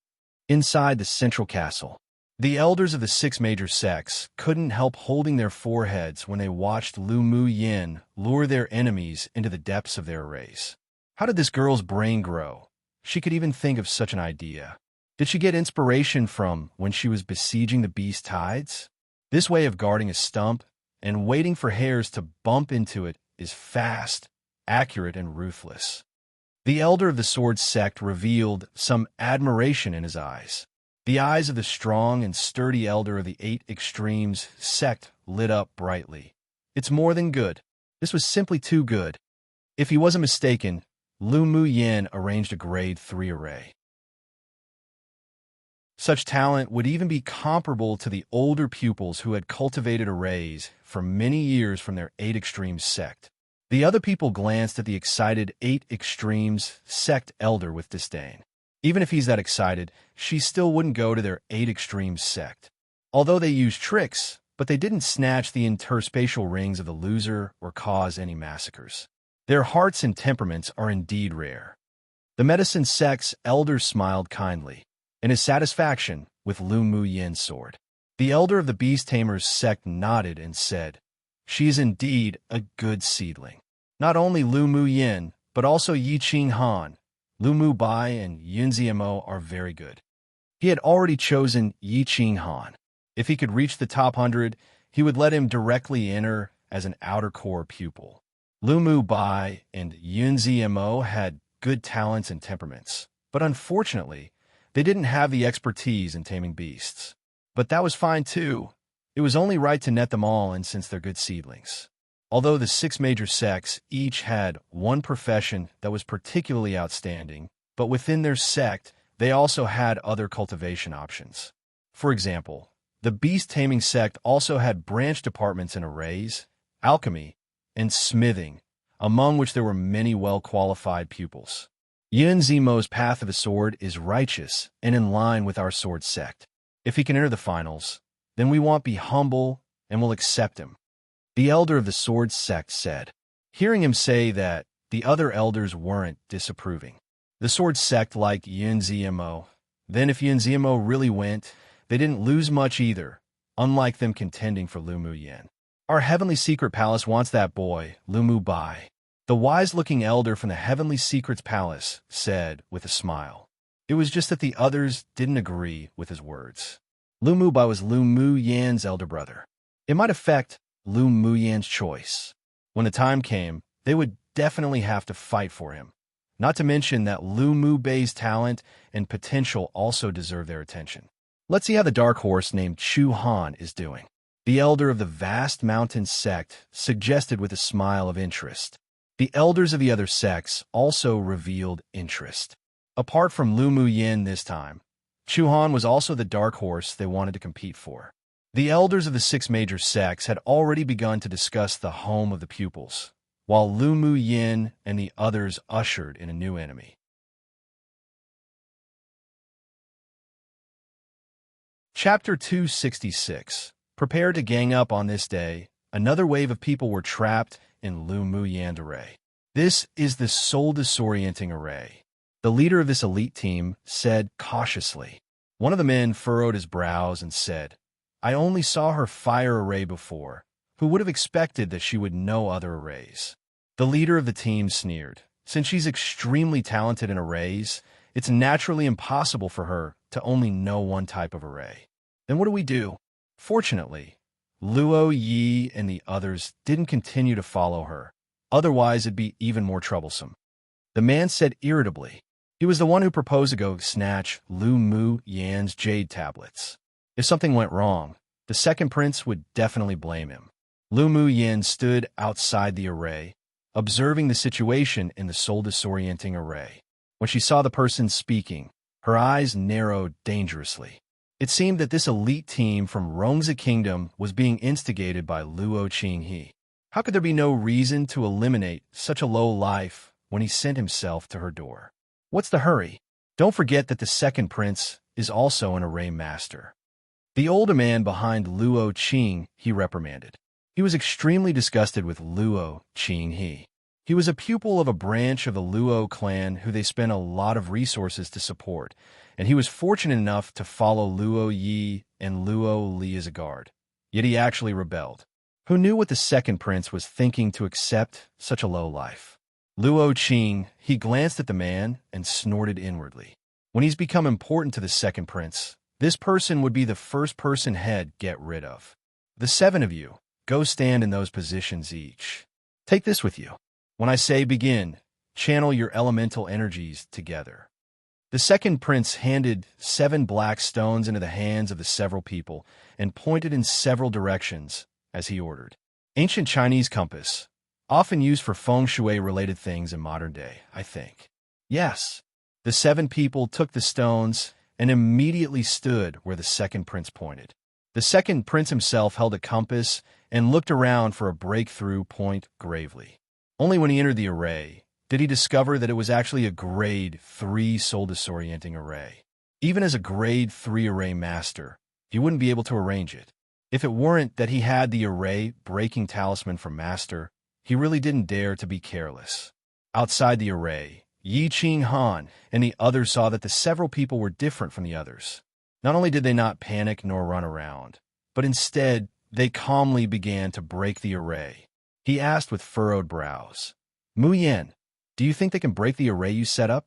Inside the central castle, the elders of the 6 major sects couldn't help holding their foreheads when they watched Lu Muyin lure their enemies into the depths of their arrays. How did this girl's brain grow? She could even think of such an idea. Did she get inspiration from when she was besieging the beast tides? This way of guarding a stump and waiting for hairs to bump into it is fast, accurate, and ruthless. The elder of the sword sect revealed some admiration in his eyes. The eyes of the strong and sturdy elder of the 8 Extremes sect lit up brightly. It's more than good. This was simply too good. If he wasn't mistaken, Lu Muyin arranged a grade 3 array. Such talent would even be comparable to the older pupils who had cultivated arrays for many years from their 8 Extremes sect. The other people glanced at the excited 8 Extremes sect elder with disdain. Even if he's that excited, she still wouldn't go to their 8 Extremes sect. Although they used tricks, but they didn't snatch the interspatial rings of the loser or cause any massacres. Their hearts and temperaments are indeed rare. The medicine sect's elder smiled kindly, in his satisfaction with Lu Muyin's sword. The elder of the Beast Tamers sect nodded and said, "She is indeed a good seedling." Not only Lu Muyin, but also Yi Qing Han, Lu Mu Bai, and Yun Ziemo are very good. He had already chosen Yi Qing Han. If he could reach the top 100, he would let him directly enter as an outer core pupil. Lu Mu Bai and Yun Ziemo had good talents and temperaments, but unfortunately, they didn't have the expertise in taming beasts. But that was fine too. It was only right to net them all in since they're good seedlings. Although the 6 major sects each had one profession that was particularly outstanding, but within their sect, they also had other cultivation options. For example, the beast taming sect also had branch departments in arrays, alchemy, and smithing, among which there were many well-qualified pupils. Yun Zimo's path of the sword is righteous and in line with our sword sect. If he can enter the finals, then we won't be humble and will accept him, the elder of the sword sect said. Hearing him say that, the other elders weren't disapproving. The sword sect liked Yun Zimo. Then if Yun Zimo really went, they didn't lose much either, unlike them contending for Lu Muyin. Our heavenly secret palace wants that boy, Lu Mu Bai. The wise-looking elder from the Heavenly Secrets Palace said with a smile. It was just that the others didn't agree with his words. Lu Mu Bai was Lu Muyin's elder brother. It might affect Lu Muyin's choice. When the time came, they would definitely have to fight for him. Not to mention that Lu Mu Bai's talent and potential also deserve their attention. Let's see how the dark horse named Chu Han is doing. The elder of the vast mountain sect suggested with a smile of interest. The elders of the other sects also revealed interest. Apart from Lu Muyin this time, Chu Han was also the dark horse they wanted to compete for. The elders of the 6 major sects had already begun to discuss the home of the pupils, while Lu Muyin and the others ushered in a new enemy. Chapter 266. Prepare to gang up on this day. Another wave of people were trapped in Lu Muyin's array. This is the soul-disorienting array. The leader of this elite team said cautiously. One of the men furrowed his brows and said, I only saw her fire array before. Who would have expected that she would know other arrays? The leader of the team sneered. Since she's extremely talented in arrays, it's naturally impossible for her to only know one type of array. Then what do we do? Fortunately, Luo Yi and the others didn't continue to follow her. Otherwise, it'd be even more troublesome. The man said irritably. He was the one who proposed to go snatch Lu Muyin's jade tablets. If something went wrong, the second prince would definitely blame him. Lu Mu Yin stood outside the array, observing the situation in the soul-disorienting array. When she saw the person speaking, her eyes narrowed dangerously. It seemed that this elite team from Rendezvous Kingdom was being instigated by Luo Qinghe. How could there be no reason to eliminate such a low life when he sent himself to her door? What's the hurry? Don't forget that the second prince is also an array master. The older man behind Luo Qing, he reprimanded. He was extremely disgusted with Luo Qinghe. He was a pupil of a branch of the Luo clan who they spent a lot of resources to support, and he was fortunate enough to follow Luo Yi and Luo Li as a guard. Yet he actually rebelled. Who knew what the second prince was thinking to accept such a low life? Luo Qing, he glanced at the man and snorted inwardly. When he's become important to the second prince, this person would be the first person he'd get rid of. The 7 of you, go stand in those positions each. Take this with you. When I say begin, channel your elemental energies together. The second prince handed 7 black stones into the hands of the several people and pointed in several directions, as he ordered. Ancient Chinese compass, often used for feng shui-related things in modern day, I think. Yes. The 7 people took the stones and immediately stood where the second prince pointed. The second prince himself held a compass and looked around for a breakthrough point gravely. Only when he entered the array did he discover that it was actually a grade 3 soul-disorienting array. Even as a grade 3 array master, he wouldn't be able to arrange it. If it weren't that he had the array-breaking talisman from Master, he really didn't dare to be careless. Outside the array, Yi Qing Han and the others saw that the several people were different from the others. Not only did they not panic nor run around, but instead, they calmly began to break the array. He asked with furrowed brows, Mu Yen, do you think they can break the array you set up?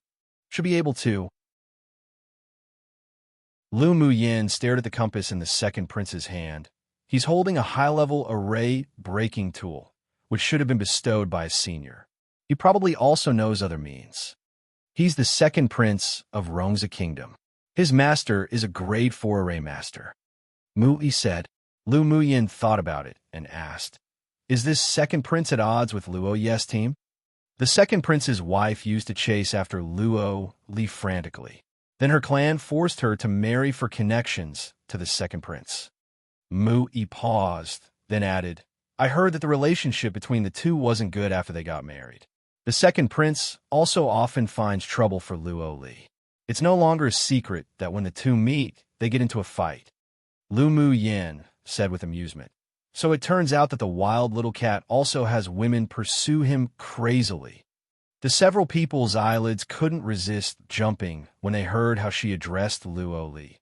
Should be able to. Lu Mu Yen stared at the compass in the second prince's hand. He's holding a high-level array-breaking tool, which should have been bestowed by a senior. He probably also knows other means. He's the second prince of Rendezvous Kingdom. His master is a grade 4 array master. Mu-I said. Lu Mu Yen thought about it and asked, is this second prince at odds with Luo Ye's team? The second prince's wife used to chase after Luo Li frantically. Then her clan forced her to marry for connections to the second prince. Mu-I paused, then added, I heard that the relationship between the two wasn't good after they got married. The second prince also often finds trouble for Luo Li. It's no longer a secret that when the two meet, they get into a fight. Lu Mu Yen said with amusement. So it turns out that the wild little cat also has women pursue him crazily. The several people's eyelids couldn't resist jumping when they heard how she addressed Luo Li.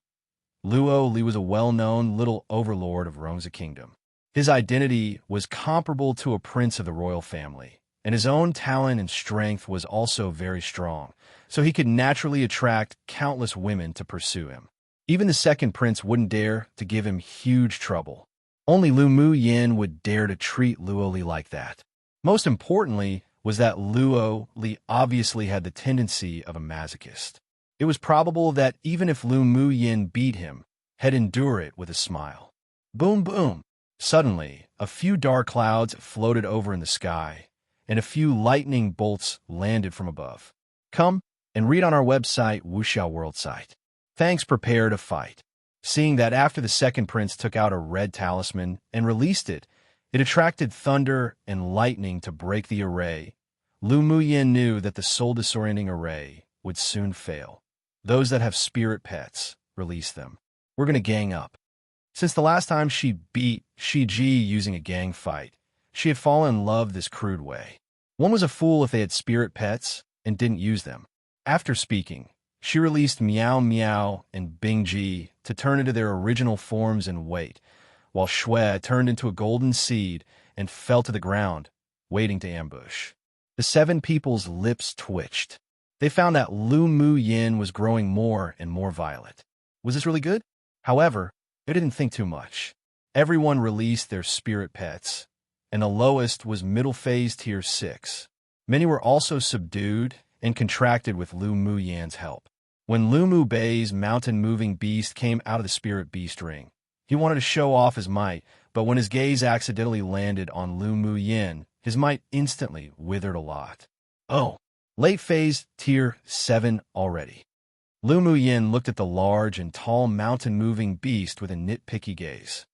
Luo Li was a well-known little overlord of Rendezvous Kingdom. His identity was comparable to a prince of the royal family, and his own talent and strength was also very strong, so he could naturally attract countless women to pursue him. Even the second prince wouldn't dare to give him huge trouble. Only Lu Mu Yen would dare to treat Luo Li like that. Most importantly was that Luo Li obviously had the tendency of a masochist. It was probable that even if Lu Mu Yen beat him, he'd endure it with a smile. Boom, boom. Suddenly, a few dark clouds floated over in the sky, and a few lightning bolts landed from above. Come and read on our website, Wuxiao World site. Thanks, prepare to fight. Seeing that after the second prince took out a red talisman and released it, it attracted thunder and lightning to break the array. Lu Mu Yen knew that the soul-disorienting array would soon fail. Those that have spirit pets, release them. We're going to gang up. Since the last time she beat Shi Ji using a gang fight, she had fallen in love this crude way. One was a fool if they had spirit pets and didn't use them. After speaking, she released Meow Meow and Bing Ji to turn into their original forms and wait, while Shui turned into a golden seed and fell to the ground, waiting to ambush. The 7 people's lips twitched. They found that Lu Mu Yin was growing more and more violent. Was this really good? However, they didn't think too much. Everyone released their spirit pets, and the lowest was middle phase tier 6. Many were also subdued and contracted with Lu Mu Yan's help. When Lu Mu Bei's mountain-moving beast came out of the spirit beast ring, He wanted to show off his might, but when his gaze accidentally landed on Lu Mu Yin, his might instantly withered a lot. Oh, late phase, tier 7 already. Lu Mu Yin looked at the large and tall mountain-moving beast with a nitpicky gaze.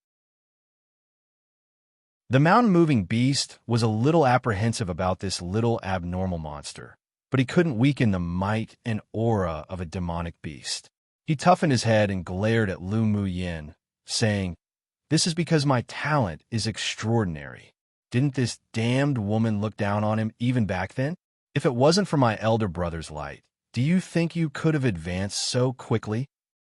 The mountain-moving beast was a little apprehensive about this little abnormal monster, but he couldn't weaken the might and aura of a demonic beast. He toughened his head and glared at Lu Mu Yin, saying, "This is because my talent is extraordinary. Didn't this damned woman look down on him even back then? If it wasn't for my elder brother's light, do you think you could have advanced so quickly?"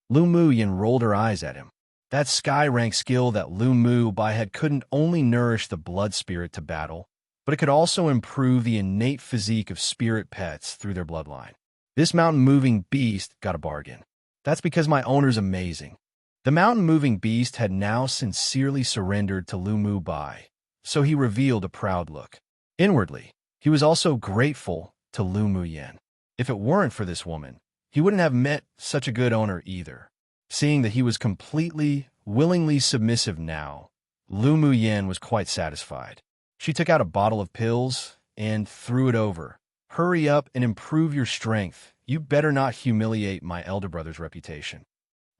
Lu Mu Yin rolled her eyes at him. That sky-rank skill that Lu Mu Bai had couldn't only nourish the blood spirit to battle, but it could also improve the innate physique of spirit pets through their bloodline. This mountain-moving beast got a bargain. That's because my owner's amazing. The mountain-moving beast had now sincerely surrendered to Lu Mu Bai, so he revealed a proud look. Inwardly, he was also grateful to Lu Mu Yin. If it weren't for this woman, he wouldn't have met such a good owner either. Seeing that he was completely, willingly submissive now, Lu Mu Yin was quite satisfied. She took out a bottle of pills and threw it over. "Hurry up and improve your strength. You better not humiliate my elder brother's reputation."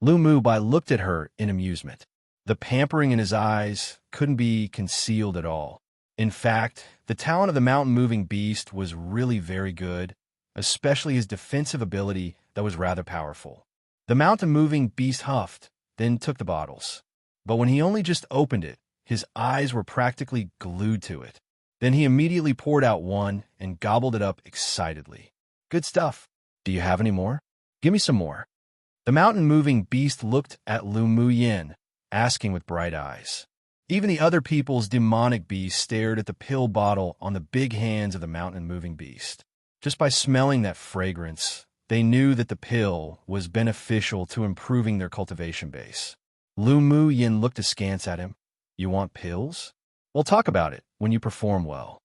Lu Mu Bai looked at her in amusement. The pampering in his eyes couldn't be concealed at all. In fact, the talent of the mountain-moving beast was really very good, especially his defensive ability that was rather powerful. The mountain-moving beast huffed, then took the bottles. But when he only just opened it, his eyes were practically glued to it. Then he immediately poured out one and gobbled it up excitedly. "Good stuff. Do you have any more? Give me some more." The mountain-moving beast looked at Lu Mu Yin, asking with bright eyes. Even the other people's demonic beasts stared at the pill bottle on the big hands of the mountain-moving beast. Just by smelling that fragrance, they knew that the pill was beneficial to improving their cultivation base. Lu Mu Yin looked askance at him. "You want pills? We'll talk about it when you perform well."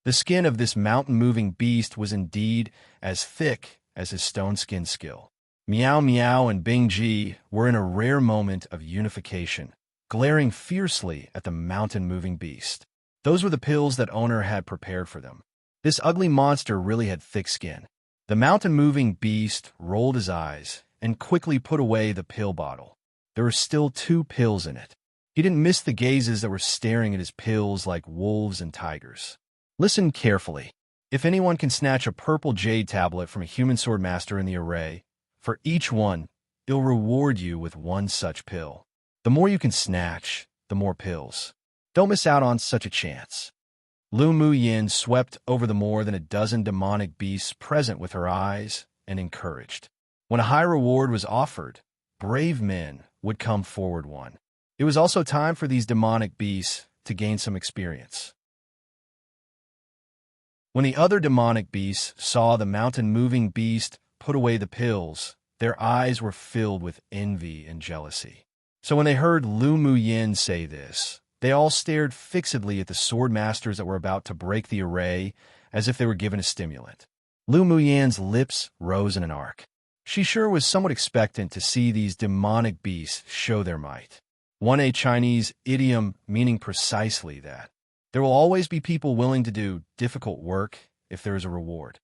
The skin of this mountain-moving beast was indeed as thick as his stone-skin skill. Meow Meow and Bing Ji were in a rare moment of unification, glaring fiercely at the mountain-moving beast. Those were the pills that owner had prepared for them. This ugly monster really had thick skin. The mountain-moving beast rolled his eyes and quickly put away the pill bottle. There were still 2 pills in it. He didn't miss the gazes that were staring at his pills like wolves and tigers. Listen carefully. If anyone can snatch a purple jade tablet from a human sword master in the array, for each one, it'll reward you with 1 such pill. The more you can snatch, the more pills. Don't miss out on such a chance. Lu Mu Yin swept over the more than a dozen demonic beasts present with her eyes and encouraged. When a high reward was offered, brave men would come forward one. It was also time for these demonic beasts to gain some experience. When the other demonic beasts saw the mountain-moving beast put away the pills, their eyes were filled with envy and jealousy. So when they heard Lu Mu Yin say this, they all stared fixedly at the sword masters that were about to break the array as if they were given a stimulant. Lu Mu Yin's lips rose in an arc. She sure was somewhat expectant to see these demonic beasts show their might. A Chinese idiom meaning precisely that. There will always be people willing to do difficult work if there is a reward.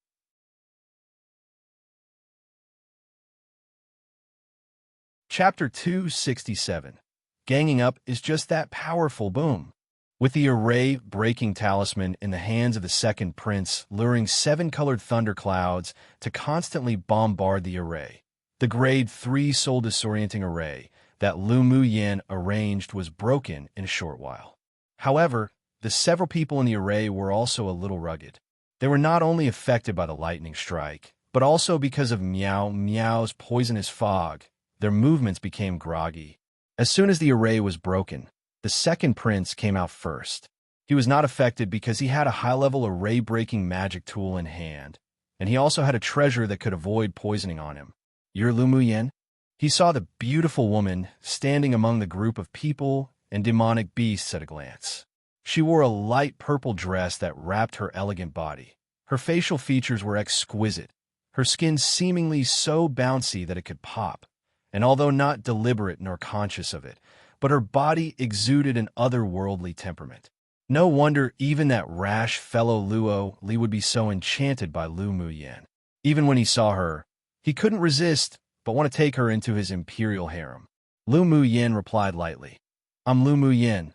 Chapter 267. Ganging up is just that powerful boom. With the array-breaking talisman in the hands of the second prince luring 7-colored thunderclouds to constantly bombard the array, the grade 3 soul-disorienting array that Lu Mu Yin arranged was broken in a short while. However, the several people in the array were also a little rugged. They were not only affected by the lightning strike, but also because of Meow Meow's poisonous fog, their movements became groggy. As soon as the array was broken, the second prince came out first. He was not affected because he had a high-level array-breaking magic tool in hand, and he also had a treasure that could avoid poisoning on him. "You're Lu Mu Yin?" He saw the beautiful woman standing among the group of people and demonic beasts at a glance. She wore a light purple dress that wrapped her elegant body. Her facial features were exquisite, her skin seemingly so bouncy that it could pop, and although not deliberate nor conscious of it, but her body exuded an otherworldly temperament. No wonder even that rash fellow Luo Li would be so enchanted by Lu Muyin. Even when he saw her, he couldn't resist but want to take her into his imperial harem. Lu Muyin replied lightly, "I'm Lu Muyin.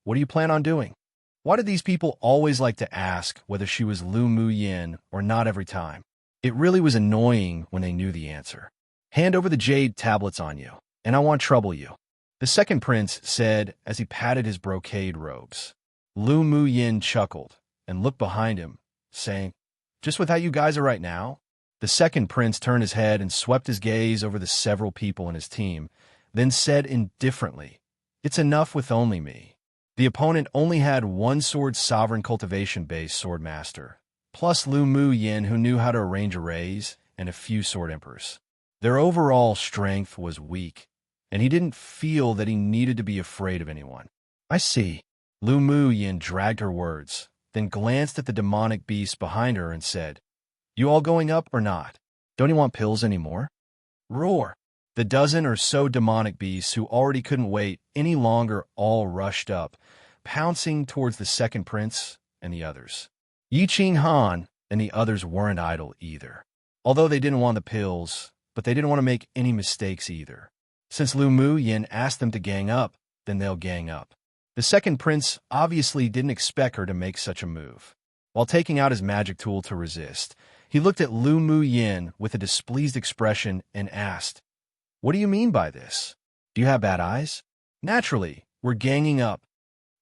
What do you plan on doing?" Why did these people always like to ask whether she was Lu Muyin or not every time? It really was annoying when they knew the answer. "Hand over the jade tablets on you, and I won't trouble you," the second prince said as he patted his brocade robes. Lu Muyin chuckled and looked behind him, saying, "Just with how you guys are right now?" The second prince turned his head and swept his gaze over the several people in his team, then said indifferently, "It's enough with only me." The opponent only had one sword sovereign cultivation-based sword master, plus Lu Muyin who knew how to arrange arrays, and a few sword emperors. Their overall strength was weak, and he didn't feel that he needed to be afraid of anyone. "I see." Lu Muyin dragged her words, then glanced at the demonic beast behind her and said, "You all going up or not? Don't you want pills anymore?" Roar! The dozen or so demonic beasts who already couldn't wait any longer all rushed up, pouncing towards the second prince and the others. Yi Qing Han and the others weren't idle either. Although they didn't want the pills, but they didn't want to make any mistakes either. Since Lu Muyin asked them to gang up, then they'll gang up. The second prince obviously didn't expect her to make such a move. While taking out his magic tool to resist, he looked at Lu Muyin with a displeased expression and asked, "What do you mean by this? Do you have bad eyes?" "Naturally, we're ganging up."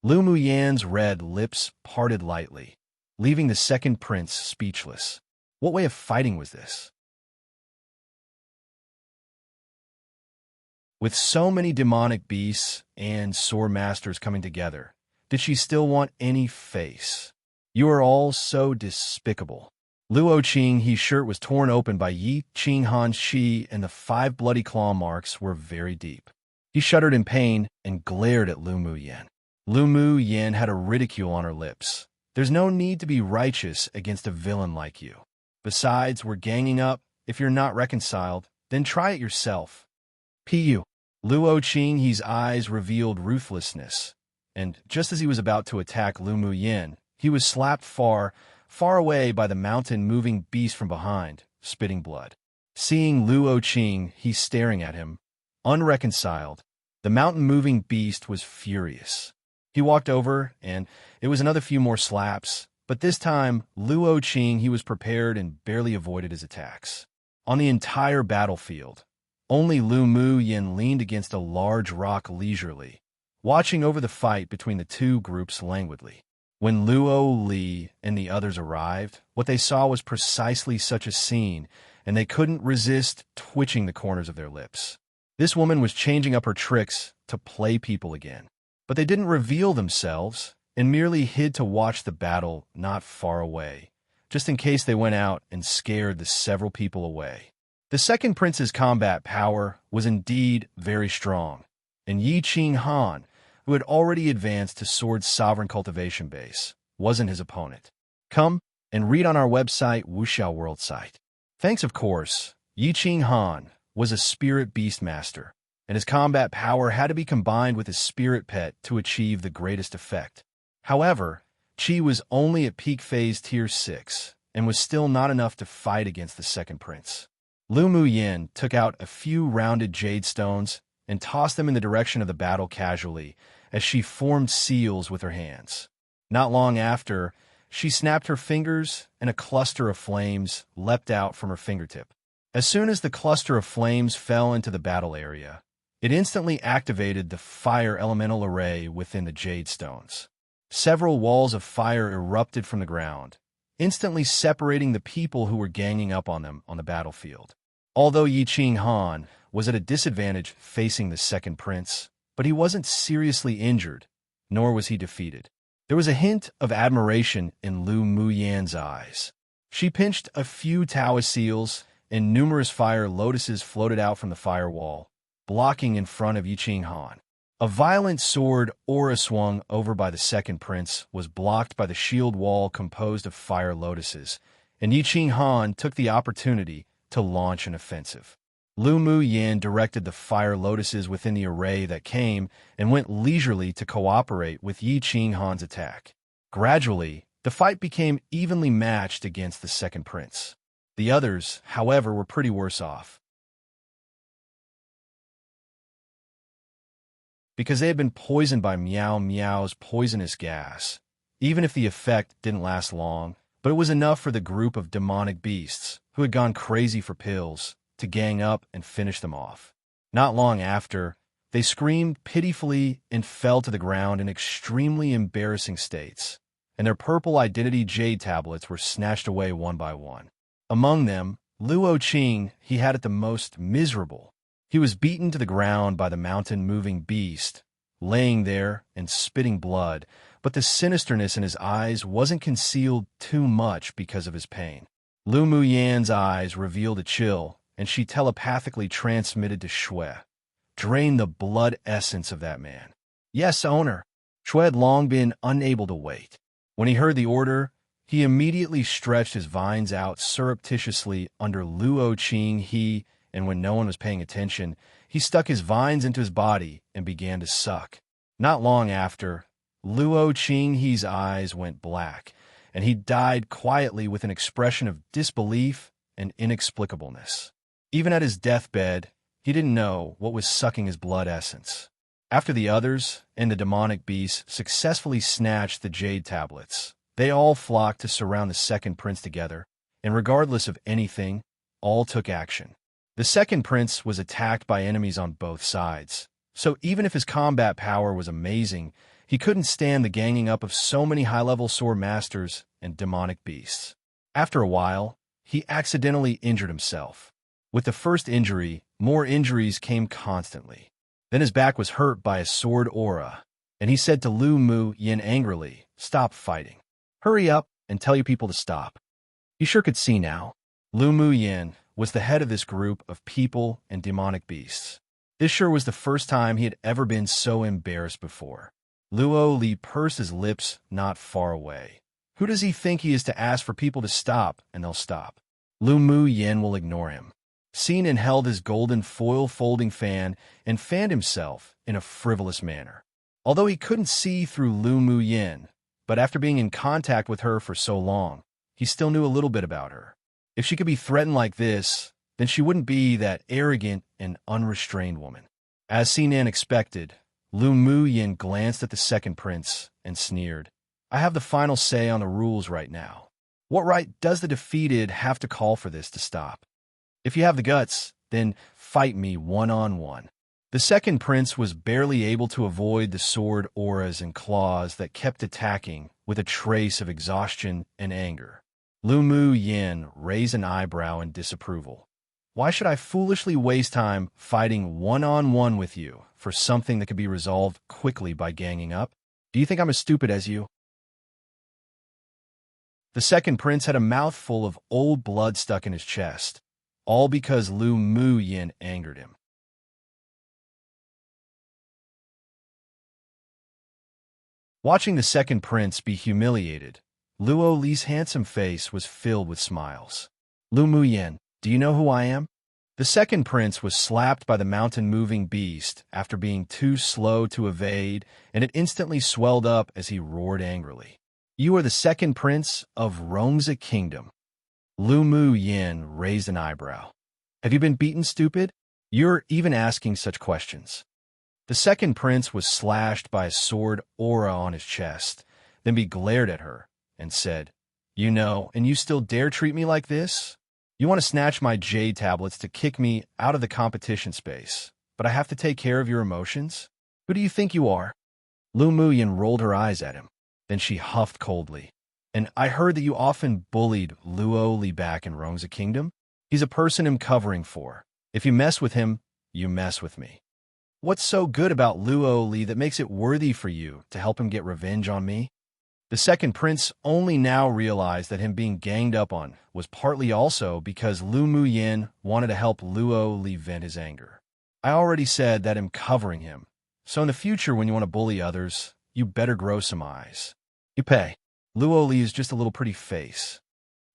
Lu Muyin's red lips parted lightly, leaving the second prince speechless. What way of fighting was this? With so many demonic beasts and sword masters coming together, did she still want any face? "You are all so despicable." Luo Qing, his shirt was torn open by Yi Qing Han's chi, and the 5 bloody claw marks were very deep. He shuddered in pain and glared at Lu Muyin. Lu Muyin had a ridicule on her lips. "There's no need to be righteous against a villain like you. Besides, we're ganging up. If you're not reconciled, then try it yourself." Pu. Luo Qing, his eyes revealed ruthlessness, and just as he was about to attack Lu Muyin, he was slapped far away by the mountain-moving beast from behind, spitting blood. Seeing Luo Qing, he's staring at him, unreconciled. The mountain-moving beast was furious. He walked over, and it was another few more slaps, but this time, Luo Qing, he was prepared and barely avoided his attacks. On the entire battlefield, only Lu Muyin leaned against a large rock leisurely, watching over the fight between the two groups languidly. When Luo Li and the others arrived, what they saw was precisely such a scene, and they couldn't resist twitching the corners of their lips. This woman was changing up her tricks to play people again. But they didn't reveal themselves, and merely hid to watch the battle not far away, just in case they went out and scared the several people away. The second prince's combat power was indeed very strong, and Yi Qing Han, who had already advanced to sword sovereign cultivation base, wasn't his opponent. Come and read on our website, Wuxiao World site. Thanks, of course, Yi Qing Han was a spirit beast master, and his combat power had to be combined with his spirit pet to achieve the greatest effect. However, Qi was only at peak phase tier 6, and was still not enough to fight against the second prince. Lu Muyin took out a few rounded jade stones and tossed them in the direction of the battle casually as she formed seals with her hands. Not long after, she snapped her fingers and a cluster of flames leapt out from her fingertip. As soon as the cluster of flames fell into the battle area, it instantly activated the fire elemental array within the jade stones. Several walls of fire erupted from the ground, instantly separating the people who were ganging up on them on the battlefield. Although Yi Qing Han was at a disadvantage facing the second prince, but he wasn't seriously injured, nor was he defeated. There was a hint of admiration in Lu Muyin's eyes. She pinched a few Taoist seals, and numerous fire lotuses floated out from the firewall, blocking in front of Yi Qing Han. A violent sword aura swung over by the second prince was blocked by the shield wall composed of fire lotuses, and Yi Qing Han took the opportunity to launch an offensive. Lu Mu Yin directed the fire lotuses within the array that came and went leisurely to cooperate with Yi Qing Han's attack. Gradually, the fight became evenly matched against the second prince. The others, however, were pretty worse off, because they had been poisoned by Miao Miao's poisonous gas. Even if the effect didn't last long, but it was enough for the group of demonic beasts, who had gone crazy for pills, to gang up and finish them off. Not long after, they screamed pitifully and fell to the ground in extremely embarrassing states, and their purple identity jade tablets were snatched away one by one. Among them, Luo Qing, he had it the most miserable. He was beaten to the ground by the mountain-moving beast, laying there and spitting blood, but the sinisterness in his eyes wasn't concealed too much because of his pain. Lu Mu Yan's eyes revealed a chill, and she telepathically transmitted to Shui, "Drain the blood essence of that man." "Yes, owner." Shui had long been unable to wait. When he heard the order, he immediately stretched his vines out surreptitiously under Luo Qing, and when no one was paying attention, he stuck his vines into his body and began to suck. Not long after, Luo Qing's eyes went black, and he died quietly with an expression of disbelief and inexplicableness. Even at his deathbed, he didn't know what was sucking his blood essence. After the others and the demonic beast successfully snatched the jade tablets, they all flocked to surround the second prince together, and regardless of anything, all took action. The second prince was attacked by enemies on both sides, so even if his combat power was amazing, he couldn't stand the ganging up of so many high-level sword masters and demonic beasts. After a while, he accidentally injured himself. With the first injury, more injuries came constantly. Then his back was hurt by a sword aura, and he said to Lu Mu Yin angrily, "Stop fighting. Hurry up and tell your people to stop." He sure could see now. Lu Mu Yin was the head of this group of people and demonic beasts. This sure was the first time he had ever been so embarrassed before. Luo Li pursed his lips not far away. Who does he think he is to ask for people to stop, and they'll stop? Lu Mu Yin will ignore him. Sinan held his golden foil folding fan and fanned himself in a frivolous manner. Although he couldn't see through Lu Mu Yin, but after being in contact with her for so long, he still knew a little bit about her. If she could be threatened like this, then she wouldn't be that arrogant and unrestrained woman. As Sinan expected, Lu Mu Yin glanced at the second prince and sneered, "I have the final say on the rules right now. What right does the defeated have to call for this to stop? If you have the guts, then fight me one-on-one." The second prince was barely able to avoid the sword auras and claws that kept attacking with a trace of exhaustion and anger. Lu Mu Yin raised an eyebrow in disapproval. "Why should I foolishly waste time fighting one-on-one with you for something that could be resolved quickly by ganging up? Do you think I'm as stupid as you?" The second prince had a mouthful of old blood stuck in his chest, all because Lu Mu Yin angered him. Watching the second prince be humiliated, Luo Li's handsome face was filled with smiles. "Lu Mu Yin, do you know who I am?" The second prince was slapped by the mountain-moving beast after being too slow to evade, and it instantly swelled up as he roared angrily. "You are the second prince of Rendezvous Kingdom." Lu Mu Yin raised an eyebrow. "Have you been beaten, stupid? You're even asking such questions." The second prince was slashed by a sword aura on his chest, then he glared at her and said, "You know, and you still dare treat me like this? You want to snatch my jade tablets to kick me out of the competition space, but I have to take care of your emotions? Who do you think you are?" Lu Mu Yin rolled her eyes at him. Then she huffed coldly. "And I heard that you often bullied Luo Li back in Rendezvous Kingdom. He's a person I'm covering for. If you mess with him, you mess with me. What's so good about Luo Li that makes it worthy for you to help him get revenge on me?" The second prince only now realized that him being ganged up on was partly also because Lu Mu Yin wanted to help Luo Li vent his anger. "I already said that I'm covering him, so in the future when you want to bully others, you better grow some eyes. You pay. Luo Li is just a little pretty face."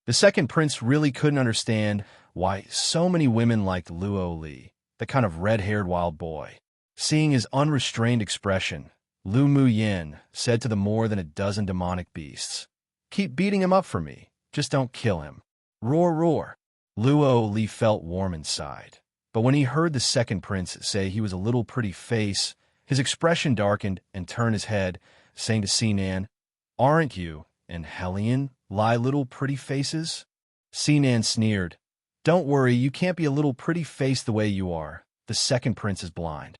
The second prince really couldn't understand why so many women liked Luo Li, the kind of red-haired wild boy. Seeing his unrestrained expression, Lu Mu Yin said to the more than a dozen demonic beasts, "Keep beating him up for me, just don't kill him." Roar, roar. Luo Li felt warm inside, but when he heard the second prince say he was a little pretty face, his expression darkened and turned his head, saying to Sinan, "Aren't you and Hellion lie little pretty faces?" Sinan sneered, "Don't worry, you can't be a little pretty face the way you are. The second prince is blind."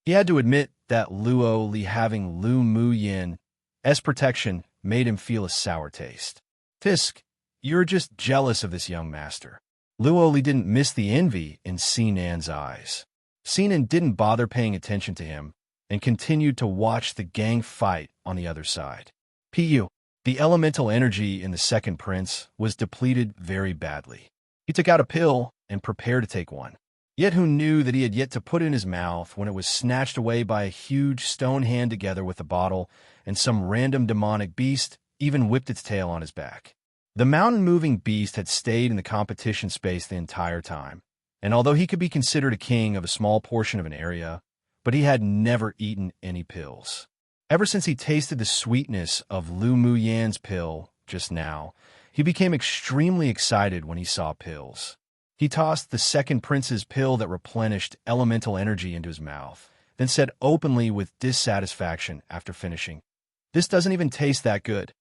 He had to admit that Luo Li having Lu Mu Yin's protection made him feel a sour taste. "Fisk, you're just jealous of this young master." Luo Li didn't miss the envy in Sinan's eyes. Sinan didn't bother paying attention to him and continued to watch the gang fight on the other side. Pu. The elemental energy in the second prince was depleted very badly. He took out a pill and prepared to take one. Yet who knew that he had yet to put it in his mouth when it was snatched away by a huge stone hand together with the bottle, and some random demonic beast even whipped its tail on his back. The mountain-moving beast had stayed in the competition space the entire time, and although he could be considered a king of a small portion of an area, but he had never eaten any pills. Ever since he tasted the sweetness of Lu Mu Yan's pill just now, he became extremely excited when he saw pills. He tossed the second prince's pill that replenished elemental energy into his mouth, then said openly with dissatisfaction after finishing, "This doesn't even taste that good."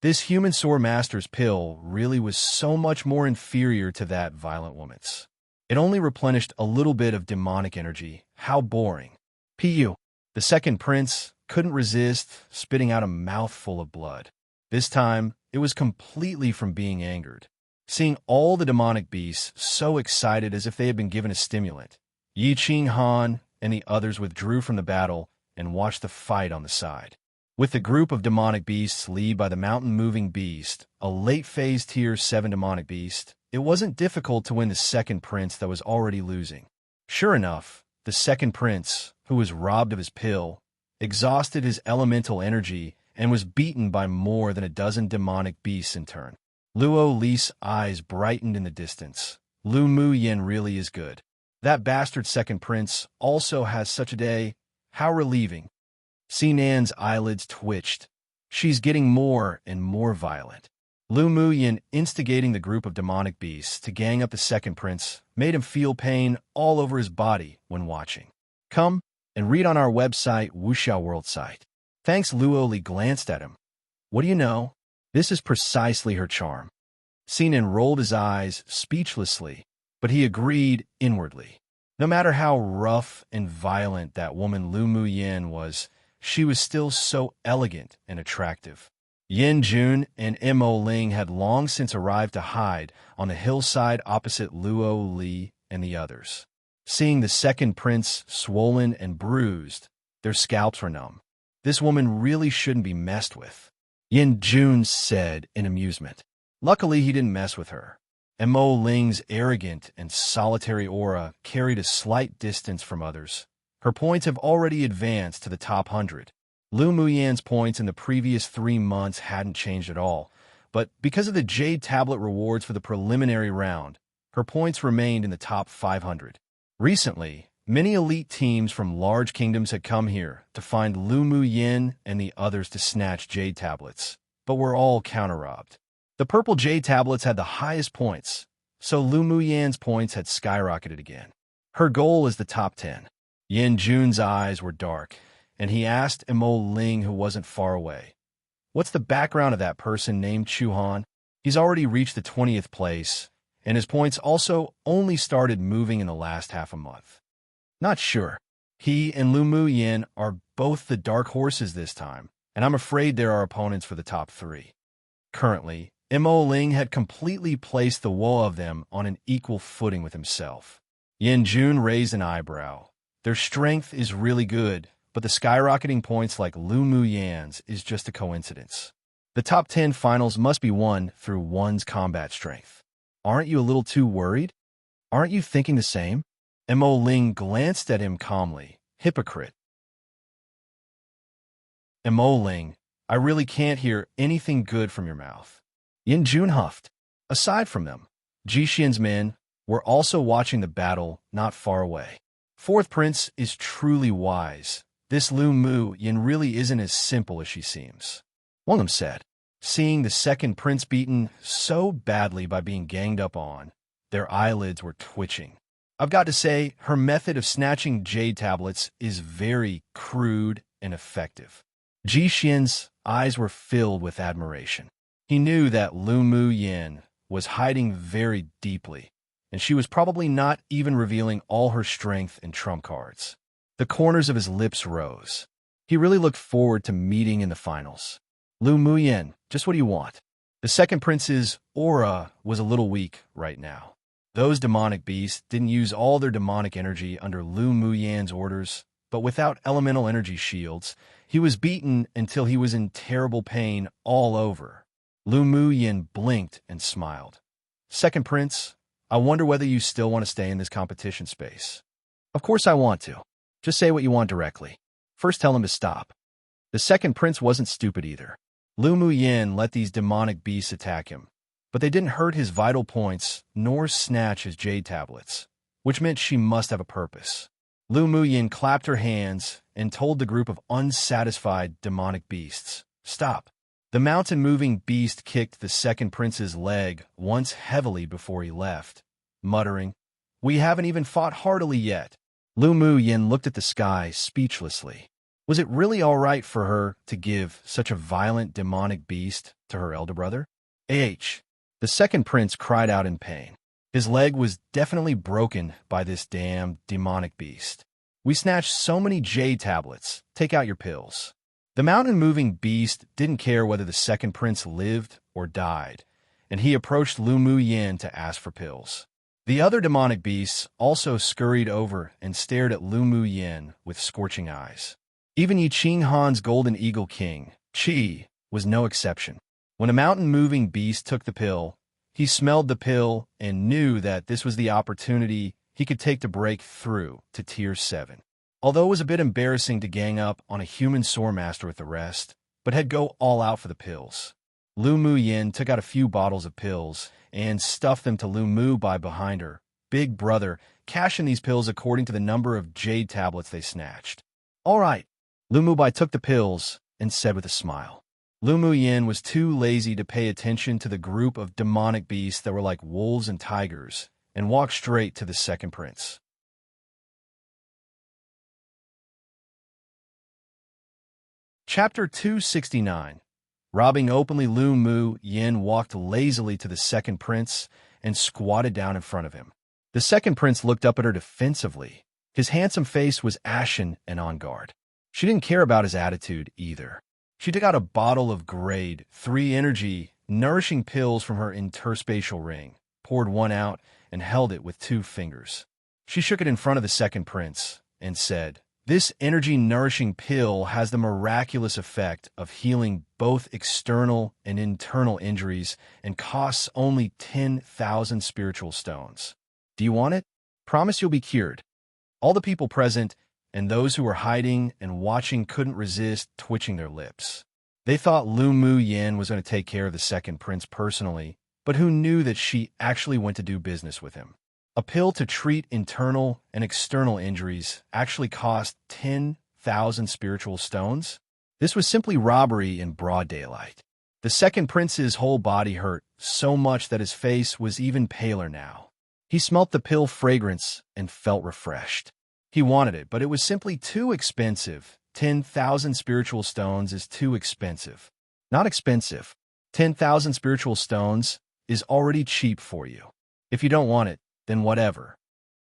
This human sore master's pill really was so much more inferior to that violent woman's. It only replenished a little bit of demonic energy. How boring. Pu. The second prince couldn't resist spitting out a mouthful of blood. This time, it was completely from being angered. Seeing all the demonic beasts so excited as if they had been given a stimulant, Yi Qing Han and the others withdrew from the battle and watched the fight on the side. With the group of demonic beasts led by the mountain-moving beast, a late-phase Tier 7 demonic beast, it wasn't difficult to win the second prince that was already losing. Sure enough, the second prince, who was robbed of his pill, exhausted his elemental energy and was beaten by more than a dozen demonic beasts in turn. Luo Li's eyes brightened in the distance. Lu Mu Yin really is good. That bastard second prince also has such a day. How relieving. Sinan's eyelids twitched. She's getting more and more violent. Lu Mu Yin instigating the group of demonic beasts to gang up the second prince made him feel pain all over his body when watching. Come and read on our website, Wuxiao World site. Thanks. Luo Li glanced at him. What do you know? This is precisely her charm. Sinan rolled his eyes speechlessly, but he agreed inwardly. No matter how rough and violent that woman Lu Mu Yin was, she was still so elegant and attractive. Yin Jun and Mo Ling had long since arrived to hide on the hillside opposite Luo Li and the others. Seeing the second prince swollen and bruised, their scalps were numb. This woman really shouldn't be messed with, Yin Jun said in amusement. Luckily, he didn't mess with her. Mo Ling's arrogant and solitary aura carried a slight distance from others. Her points have already advanced to the top 100. Lu Mu Yan's points in the previous 3 months hadn't changed at all, but because of the Jade Tablet rewards for the preliminary round, her points remained in the top 500. Recently, many elite teams from large kingdoms had come here to find Lu Mu Yin and the others to snatch Jade Tablets, but were all counter-robbed. The purple Jade Tablets had the highest points, so Lu Mu Yan's points had skyrocketed again. Her goal is the top 10. Yin Jun's eyes were dark, and he asked Mo Ling, who wasn't far away, "What's the background of that person named Chu Han? He's already reached the 20th place, and his points also only started moving in the last half a month." Not sure. He and Lu Mu Yin are both the dark horses this time, and I'm afraid they're our opponents for the top 3. Currently, Mo Ling had completely placed the woe of them on an equal footing with himself. Yin Jun raised an eyebrow. Their strength is really good, but the skyrocketing points like Lu Mu Yan's is just a coincidence. The top 10 finals must be won through one's combat strength. Aren't you a little too worried? Aren't you thinking the same? Mo Ling glanced at him calmly. Hypocrite. Mo Ling, I really can't hear anything good from your mouth. Yin Jun huffed. Aside from them, Jixin's men were also watching the battle not far away. Fourth Prince is truly wise. This Lu Mu Yin really isn't as simple as she seems, one of them said. Seeing the second prince beaten so badly by being ganged up on, their eyelids were twitching. I've got to say, her method of snatching jade tablets is very crude and effective. Jixin's eyes were filled with admiration. He knew that Lu Mu Yin was hiding very deeply, and she was probably not even revealing all her strength and trump cards. The corners of his lips rose. He really looked forward to meeting in the finals. Lu Mu Yin, just what do you want? The second prince's aura was a little weak right now. Those demonic beasts didn't use all their demonic energy under Lu Mu Yin's orders, but without elemental energy shields, he was beaten until he was in terrible pain all over. Lu Mu Yin blinked and smiled. Second prince, I wonder whether you still want to stay in this competition space. Of course I want to. Just say what you want directly. First tell him to stop. The second prince wasn't stupid either. Lu Mu Yin let these demonic beasts attack him, but they didn't hurt his vital points nor snatch his jade tablets, which meant she must have a purpose. Lu Mu Yin clapped her hands and told the group of unsatisfied demonic beasts, "Stop." The mountain-moving beast kicked the second prince's leg once heavily before he left, muttering, "We haven't even fought heartily yet." Lu Mu Yin looked at the sky speechlessly. Was it really all right for her to give such a violent demonic beast to her elder brother? The second prince cried out in pain. His leg was definitely broken by this damn demonic beast. We snatched so many jade tablets. Take out your pills. The mountain-moving beast didn't care whether the second prince lived or died, and he approached Lu Mu Yin to ask for pills. The other demonic beasts also scurried over and stared at Lu Mu Yin with scorching eyes. Even Yiqing Han's golden eagle king, Qi, was no exception. When a mountain-moving beast took the pill, he smelled the pill and knew that this was the opportunity he could take to break through to Tier 7. Although it was a bit embarrassing to gang up on a human swordmaster with the rest, but had go all out for the pills. Lu Mu Yin took out a few bottles of pills and stuffed them to Lu Mu by behind her. Big brother, cash in these pills according to the number of jade tablets they snatched. All right. Lu Mu Bai took the pills and said with a smile. Lu Mu Yin was too lazy to pay attention to the group of demonic beasts that were like wolves and tigers and walked straight to the second prince. Chapter 269. Robbing openly, Lu Mu Yin walked lazily to the second prince and squatted down in front of him. The second prince looked up at her defensively. His handsome face was ashen and on guard. She didn't care about his attitude either. She took out a bottle of grade 3 energy, nourishing pills from her interspatial ring, poured one out, and held it with 2 fingers. She shook it in front of the second prince and said, "This energy-nourishing pill has the miraculous effect of healing both external and internal injuries and costs only 10,000 spiritual stones. Do you want it? Promise you'll be cured." All the people present and those who were hiding and watching couldn't resist twitching their lips. They thought Lu Mu Yin was going to take care of the second prince personally, but who knew that she actually went to do business with him? A pill to treat internal and external injuries actually cost 10,000 spiritual stones? This was simply robbery in broad daylight. The second prince's whole body hurt so much that his face was even paler now. He smelt the pill fragrance and felt refreshed. He wanted it, but it was simply too expensive. 10,000 spiritual stones is too expensive. Not expensive. 10,000 spiritual stones is already cheap for you. If you don't want it, then whatever.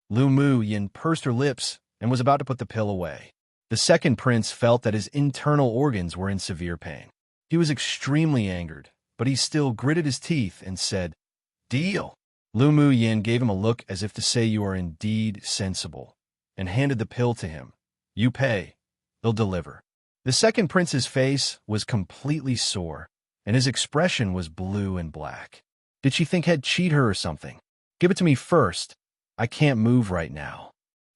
Lu Mu Yin pursed her lips and was about to put the pill away. The second prince felt that his internal organs were in severe pain. He was extremely angered, but he still gritted his teeth and said, "Deal." Lu Mu Yin gave him a look as if to say, "You are indeed sensible," and handed the pill to him. "You pay. They'll deliver." The second prince's face was completely sore, and his expression was blue and black. Did she think he'd cheat her or something? "Give it to me first. I can't move right now."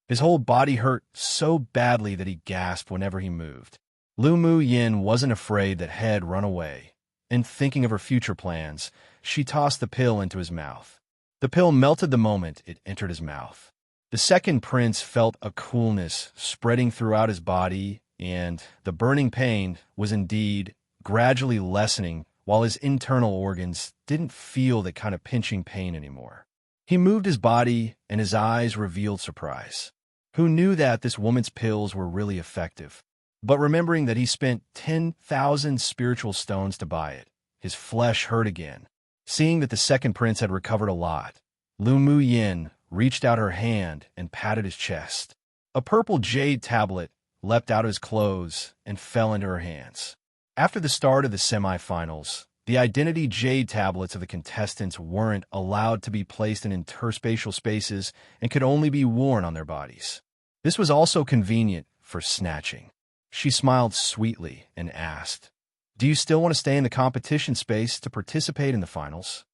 His whole body hurt so badly that he gasped whenever he moved. Lu Mu Yin wasn't afraid that He had run away, and thinking of her future plans, she tossed the pill into his mouth. The pill melted the moment it entered his mouth. The second prince felt a coolness spreading throughout his body, and the burning pain was indeed gradually lessening while his internal organs didn't feel that kind of pinching pain anymore. He moved his body, and his eyes revealed surprise. Who knew that this woman's pills were really effective? But remembering that he spent 10,000 spiritual stones to buy it, his flesh hurt again. Seeing that the second prince had recovered a lot, Lu Mu Yin reached out her hand and patted his chest. A purple jade tablet leapt out of his clothes and fell into her hands. After the start of the semifinals, the identity jade tablets of the contestants weren't allowed to be placed in interspatial spaces and could only be worn on their bodies. This was also convenient for snatching. She smiled sweetly and asked, "Do you still want to stay in the competition space to participate in the finals?"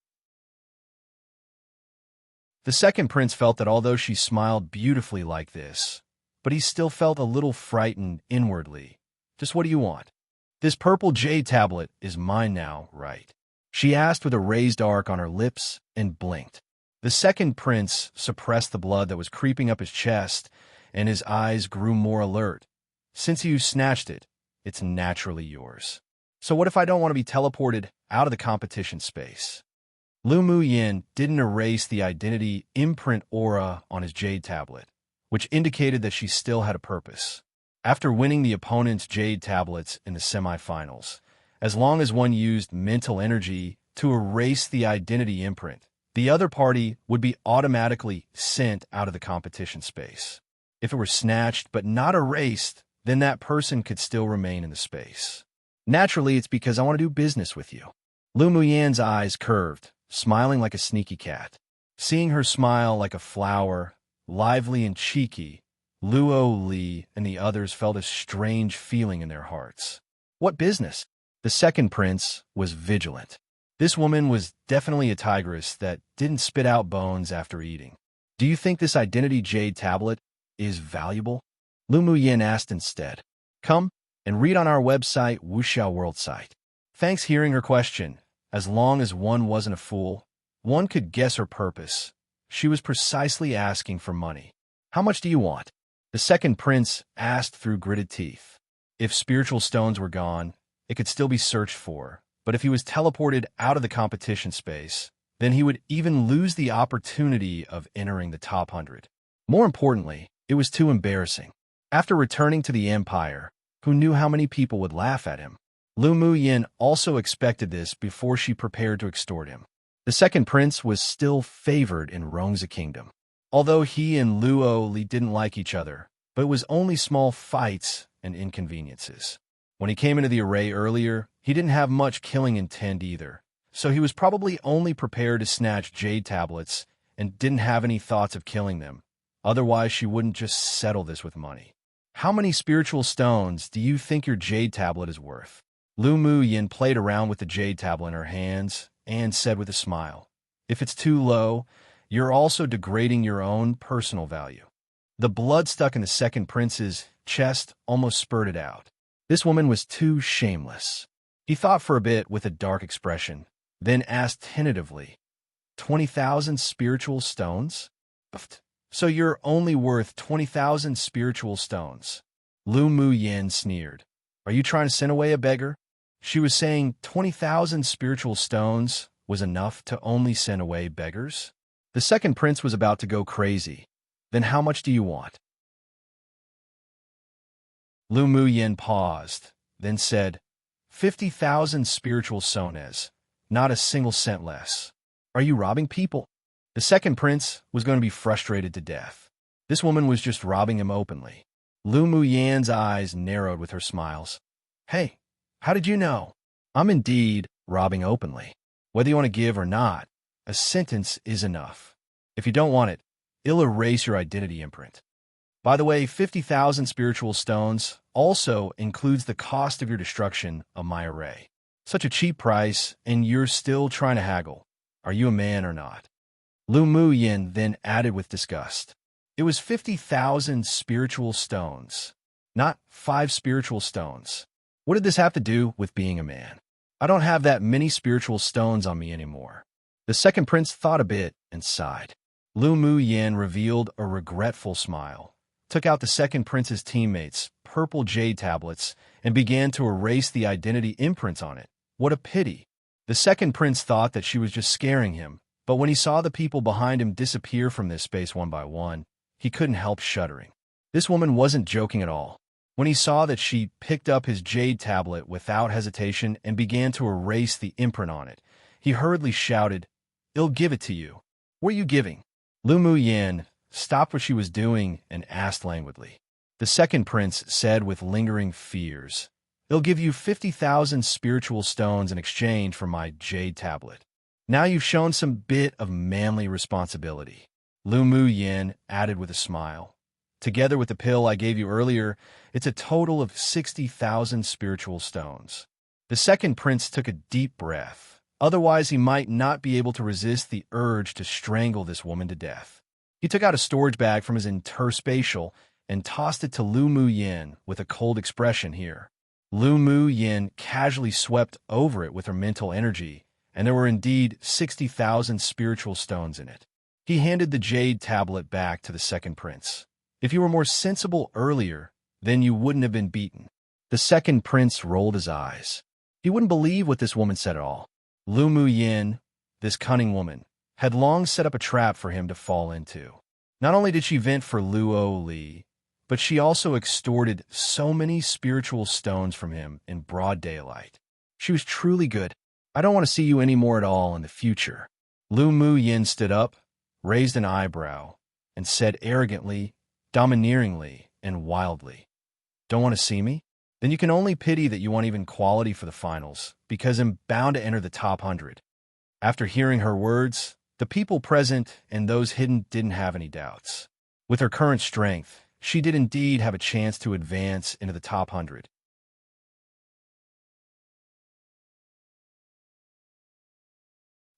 The second prince felt that although she smiled beautifully like this, but he still felt a little frightened inwardly. "Just what do you want?" "This purple jade tablet is mine now, right?" she asked with a raised arc on her lips and blinked. The second prince suppressed the blood that was creeping up his chest, and his eyes grew more alert. "Since you snatched it, it's naturally yours. So what if I don't want to be teleported out of the competition space?" Lu Mu Yin didn't erase the identity imprint aura on his jade tablet, which indicated that she still had a purpose. After winning the opponent's jade tablets in the semifinals, as long as one used mental energy to erase the identity imprint, the other party would be automatically sent out of the competition space. If it were snatched but not erased, then that person could still remain in the space. "Naturally, it's because I want to do business with you." Lu Mu Yan's eyes curved, smiling like a sneaky cat. Seeing her smile like a flower, lively and cheeky, Luo Li and the others felt a strange feeling in their hearts. What business? The second prince was vigilant. This woman was definitely a tigress that didn't spit out bones after eating. "Do you think this identity jade tablet is valuable?" Lu Mu Yin asked instead. "Come and read on our website, Wuxiao World site." Thanks hearing her question. As long as one wasn't a fool, one could guess her purpose. She was precisely asking for money. "How much do you want?" The second prince asked through gritted teeth. If spiritual stones were gone, it could still be searched for, but if he was teleported out of the competition space, then he would even lose the opportunity of entering the top 100. More importantly, it was too embarrassing. After returning to the Empire, who knew how many people would laugh at him? Lu Mu Yin also expected this before she prepared to extort him. The second prince was still favored in Rongzi Kingdom. Although he and Luo Li didn't like each other, but it was only small fights and inconveniences. When he came into the array earlier, he didn't have much killing intent either, so he was probably only prepared to snatch jade tablets and didn't have any thoughts of killing them. Otherwise, she wouldn't just settle this with money. "How many spiritual stones do you think your jade tablet is worth?" Lu Mu Yin played around with the jade tablet in her hands and said with a smile, "If it's too low, you're also degrading your own personal value." The blood stuck in the second prince's chest almost spurted out. This woman was too shameless. He thought for a bit with a dark expression, then asked tentatively, 20,000 spiritual stones? So you're only worth 20,000 spiritual stones. Lu Mu Yin sneered. "Are you trying to send away a beggar?" She was saying 20,000 spiritual stones was enough to only send away beggars? The second prince was about to go crazy. "Then how much do you want?" Lu Mu Yin paused, then said, 50,000 spiritual sones, not a single cent less. "Are you robbing people?" The second prince was going to be frustrated to death. This woman was just robbing him openly. Lu Mu Yan's eyes narrowed with her smiles. "Hey, how did you know?" "I'm indeed robbing openly. Whether you want to give or not, a sentence is enough. If you don't want it, it'll erase your identity imprint. By the way, 50,000 spiritual stones also includes the cost of your destruction of my array. Such a cheap price, and you're still trying to haggle. Are you a man or not?" Lu Mu Yin then added with disgust. It was 50,000 spiritual stones, not 5 spiritual stones. What did this have to do with being a man? I don't have that many spiritual stones on me anymore. The second prince thought a bit and sighed. Lu Mu Yin revealed a regretful smile, took out the second prince's teammates' purple jade tablets, and began to erase the identity imprints on it. What a pity. The second prince thought that she was just scaring him, but when he saw the people behind him disappear from this space one by one, he couldn't help shuddering. This woman wasn't joking at all. When he saw that she picked up his jade tablet without hesitation and began to erase the imprint on it, he hurriedly shouted, "I'll give it to you." "What are you giving?" Lu Mu Yin stopped what she was doing and asked languidly. The second prince said with lingering fears, "I'll give you 50,000 spiritual stones in exchange for my jade tablet." "Now you've shown some bit of manly responsibility," Lu Mu Yin added with a smile. "Together with the pill I gave you earlier, it's a total of 60,000 spiritual stones." The second prince took a deep breath. Otherwise, he might not be able to resist the urge to strangle this woman to death. He took out a storage bag from his interspatial and tossed it to Lu Mu Yin with a cold expression here. Lu Mu Yin casually swept over it with her mental energy, and there were indeed 60,000 spiritual stones in it. He handed the jade tablet back to the second prince. "If you were more sensible earlier, then you wouldn't have been beaten." The second prince rolled his eyes. He wouldn't believe what this woman said at all. Lu Mu Yin, this cunning woman, had long set up a trap for him to fall into. Not only did she vent for Luo Li, but she also extorted so many spiritual stones from him in broad daylight. She was truly good. "I don't want to see you any more at all in the future." Lu Mu Yin stood up, raised an eyebrow, and said arrogantly, domineeringly, and wildly, "Don't want to see me? Then you can only pity that you want even quality for the finals, because I'm bound to enter the top 100. After hearing her words, the people present and those hidden didn't have any doubts. With her current strength, she did indeed have a chance to advance into the top 100.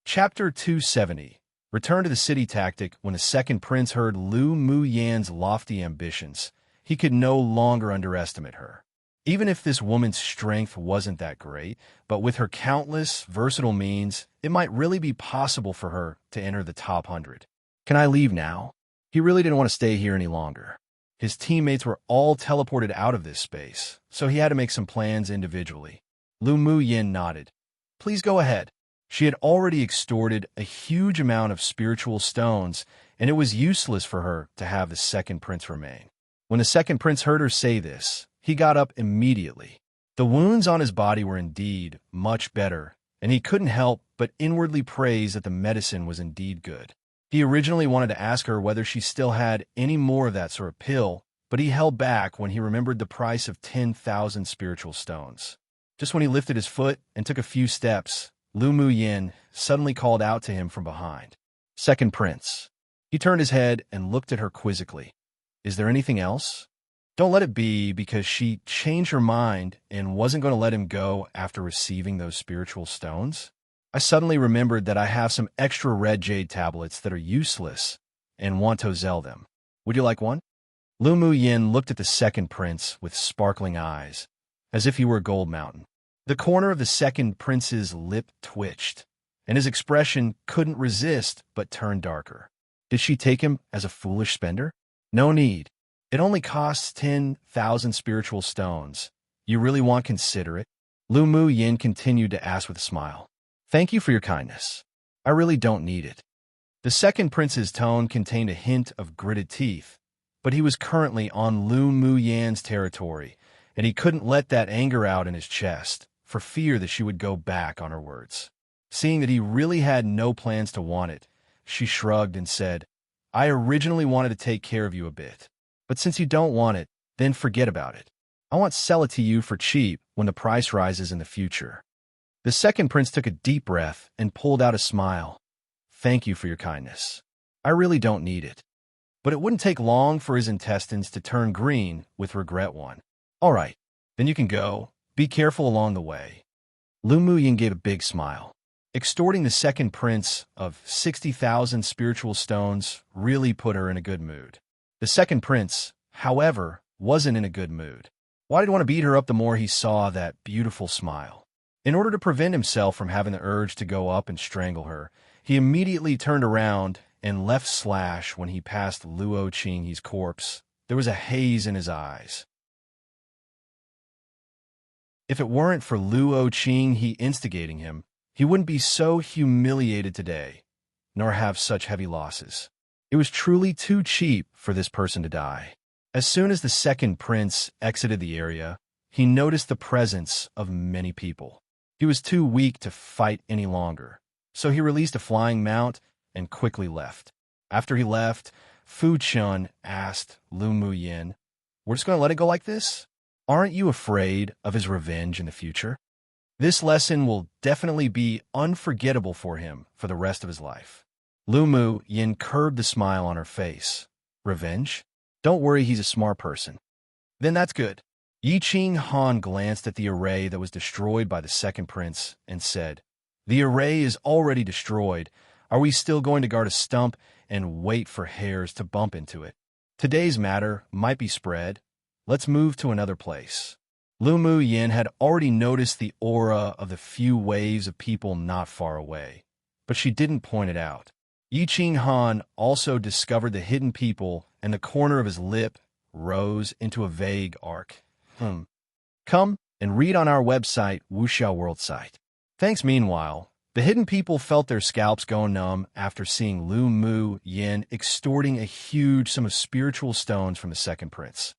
Chapter 270. Return to the city tactic. When the second prince heard Lu Mu Yan's lofty ambitions, he could no longer underestimate her. Even if this woman's strength wasn't that great, but with her countless, versatile means, it might really be possible for her to enter the top 100. "Can I leave now?" He really didn't want to stay here any longer. His teammates were all teleported out of this space, so he had to make some plans individually. Lu Mu Yin nodded. "Please go ahead." She had already extorted a huge amount of spiritual stones, and it was useless for her to have the second prince remain. When the second prince heard her say this, he got up immediately. The wounds on his body were indeed much better, and he couldn't help but inwardly praise that the medicine was indeed good. He originally wanted to ask her whether she still had any more of that sort of pill, but he held back when he remembered the price of 10,000 spiritual stones. Just when he lifted his foot and took a few steps, Lu Mu Yin suddenly called out to him from behind. "Second prince." He turned his head and looked at her quizzically. "Is there anything else?" Don't let it be because she changed her mind and wasn't going to let him go after receiving those spiritual stones. "I suddenly remembered that I have some extra red jade tablets that are useless and want to sell them. Would you like one?" Lu Mu Yin looked at the second prince with sparkling eyes, as if he were a gold mountain. The corner of the second prince's lip twitched, and his expression couldn't resist but turned darker. Did she take him as a foolish spender? No need. It only costs 10,000 spiritual stones. You really won't consider it? Lu Mu Yin continued to ask with a smile. "Thank you for your kindness. I really don't need it." The second prince's tone contained a hint of gritted teeth, but he was currently on Lu Mu Yan's territory, and he couldn't let that anger out in his chest, for fear that she would go back on her words. Seeing that he really had no plans to want it, she shrugged and said, "I originally wanted to take care of you a bit, but since you don't want it, then forget about it. I won't sell it to you for cheap when the price rises in the future." The second prince took a deep breath and pulled out a smile. "Thank you for your kindness. I really don't need it." But it wouldn't take long for his intestines to turn green with regret. "All right, then you can go. Be careful along the way." Lu Mu Yin gave a big smile. Extorting the second prince of 60,000 spiritual stones really put her in a good mood. The second prince, however, wasn't in a good mood. Why did he want to beat her up the more he saw that beautiful smile? In order to prevent himself from having the urge to go up and strangle her, he immediately turned around and left Slash when he passed Luo Qinghe's corpse. There was a haze in his eyes. If it weren't for Luo Qinghe instigating him, he wouldn't be so humiliated today, nor have such heavy losses. It was truly too cheap for this person to die. As soon as the second prince exited the area, he noticed the presence of many people. He was too weak to fight any longer, so he released a flying mount and quickly left. After he left, Fu Chun asked Lu Muyin, "We're just going to let it go like this? Aren't you afraid of his revenge in the future? This lesson will definitely be unforgettable for him for the rest of his life." Lu Muyin curved a smile on her face. "Revenge? Don't worry, he's a smart person." "Then that's good." Yi Qing Han glanced at the array that was destroyed by the second prince and said, "The array is already destroyed. Are we still going to guard a stump and wait for hares to bump into it? Today's matter might be spread. Let's move to another place." Lu Muyin had already noticed the aura of the few waves of people not far away, but she didn't point it out. Yi Qing Han also discovered the hidden people, and the corner of his lip rose into a vague arc. Come and read on our website, Wuxiao World site. Thanks. Meanwhile, the hidden people felt their scalps go numb after seeing Lu Muyin extorting a huge sum of spiritual stones from the second prince,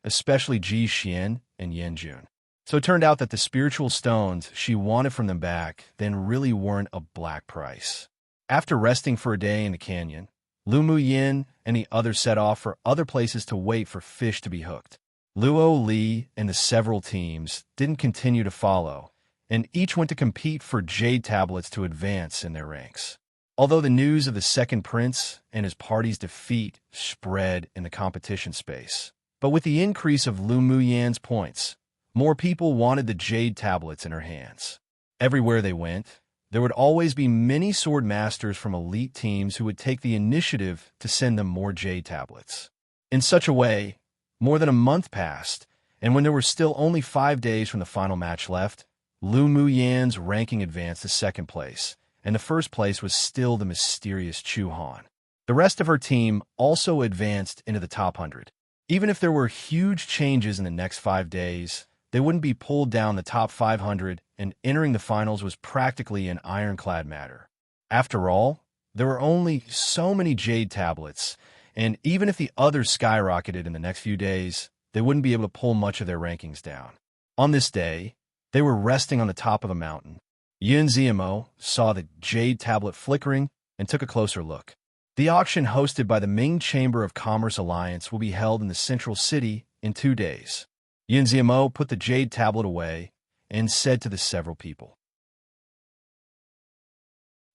especially Ji Xian and Yan Jun. So it turned out that the spiritual stones she wanted from them back then really weren't a black price. After resting for a day in the canyon, Lu Muyin and the others set off for other places to wait for fish to be hooked. Luo Li and the several teams didn't continue to follow, and each went to compete for jade tablets to advance in their ranks. Although the news of the second prince and his party's defeat spread in the competition space, but with the increase of Lu Muyin's points, more people wanted the jade tablets in her hands. Everywhere they went, there would always be many sword masters from elite teams who would take the initiative to send them more jade tablets. In such a way, more than a month passed, and when there were still only 5 days from the final match left, Lu Muyin's ranking advanced to second place, and the first place was still the mysterious Chu Han. The rest of her team also advanced into the top 100. Even if there were huge changes in the next 5 days, they wouldn't be pulled down the top 500, and entering the finals was practically an ironclad matter. After all, there were only so many jade tablets, and even if the others skyrocketed in the next few days, they wouldn't be able to pull much of their rankings down. On this day, they were resting on the top of a mountain. Yun Ziamo saw the jade tablet flickering and took a closer look. The auction hosted by the Ming Chamber of Commerce Alliance will be held in the central city in 2 days. Yun Ziamo put the jade tablet away and said to the several people.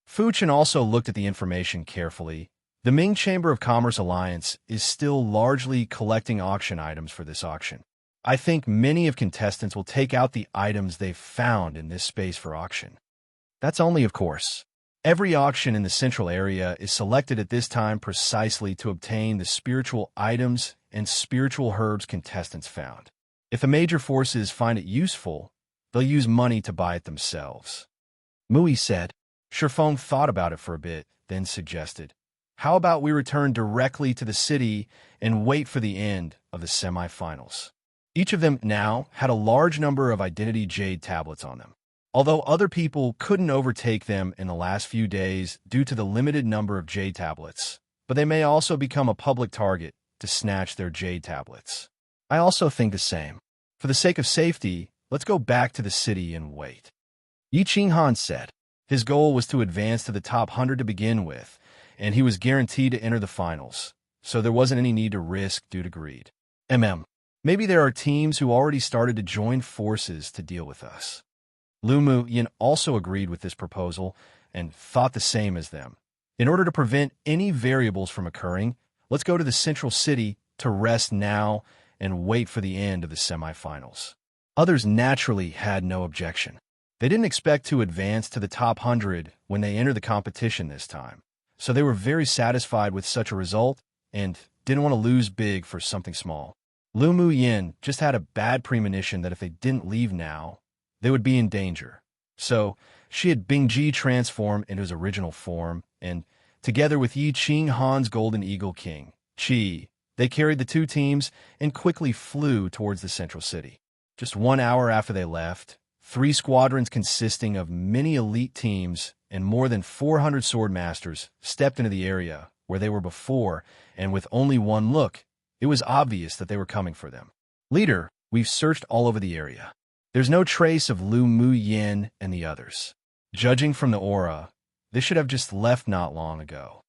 Fu Chen also looked at the information carefully. The Ming Chamber of Commerce Alliance is still largely collecting auction items for this auction. I think many of contestants will take out the items they've found in this space for auction. That's only, of course. Every auction in the central area is selected at this time precisely to obtain the spiritual items and spiritual herbs contestants found. If the major forces find it useful, they'll use money to buy it themselves. Mui said. Shifeng thought about it for a bit, then suggested, "How about we return directly to the city and wait for the end of the semifinals?" Each of them now had a large number of identity jade tablets on them. Although other people couldn't overtake them in the last few days due to the limited number of jade tablets, but they may also become a public target to snatch their jade tablets. I also think the same. For the sake of safety, let's go back to the city and wait. Yi Qing Han said. His goal was to advance to the top 100 to begin with, and he was guaranteed to enter the finals, so there wasn't any need to risk due to greed. Maybe there are teams who already started to join forces to deal with us. Lu Muyin also agreed with this proposal and thought the same as them. In order to prevent any variables from occurring, let's go to the central city to rest now and wait for the end of the semifinals. Others naturally had no objection. They didn't expect to advance to the top 100 when they entered the competition this time, so they were very satisfied with such a result and didn't want to lose big for something small. Lu Muyin just had a bad premonition that if they didn't leave now, they would be in danger, So she had Bingji transform into his original form, and together with Yi Qing Han's Golden Eagle King, Qi, they carried the two teams and quickly flew towards the central city. Just 1 hour after they left, 3 squadrons consisting of many elite teams and more than 400 sword masters stepped into the area where they were before, and with only one look, it was obvious that they were coming for them. Leader, we've searched all over the area. There's no trace of Lu Muyin and the others. Judging from the aura, they should have just left not long ago.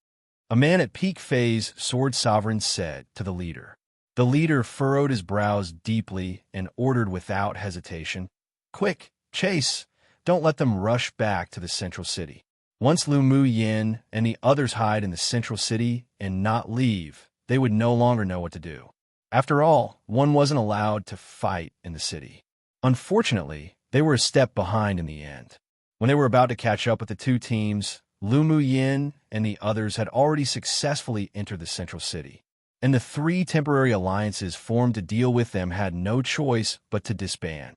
A man at peak phase Sword Sovereign said to the leader. The leader furrowed his brows deeply and ordered without hesitation, "Quick, chase! Don't let them rush back to the central city. Once Lu Muyin and the others hide in the central city and not leave, they would no longer know what to do. After all, one wasn't allowed to fight in the city." Unfortunately, they were a step behind in the end. When they were about to catch up with the two teams, Lu Muyin and the others had already successfully entered the central city, and the 3 temporary alliances formed to deal with them had no choice but to disband.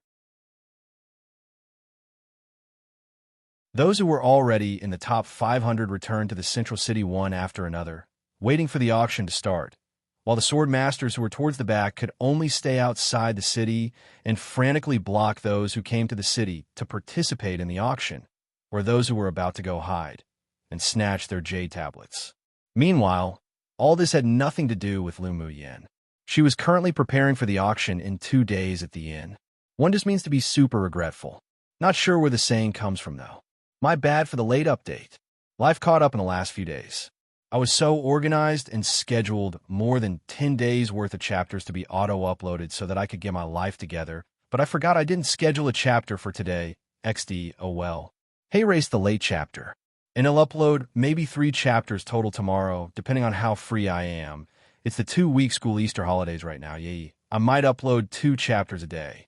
Those who were already in the top 500 returned to the central city one after another, waiting for the auction to start, while the sword masters who were towards the back could only stay outside the city and frantically block those who came to the city to participate in the auction, or those who were about to go hide and snatch their jade tablets. Meanwhile, all this had nothing to do with Lu Muyin. She was currently preparing for the auction in 2 days at the inn. One just means to be super regretful. Not sure where the saying comes from, though. My bad for the late update. Life caught up in the last few days. I was so organized and scheduled more than 10 days worth of chapters to be auto-uploaded so that I could get my life together, but I forgot I didn't schedule a chapter for today. XD, oh well. Hey, race the late chapter. And I'll upload maybe 3 chapters total tomorrow, depending on how free I am. It's the 2-week school Easter holidays right now, yay. I might upload 2 chapters a day.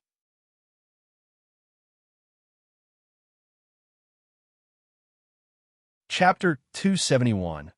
Chapter 271.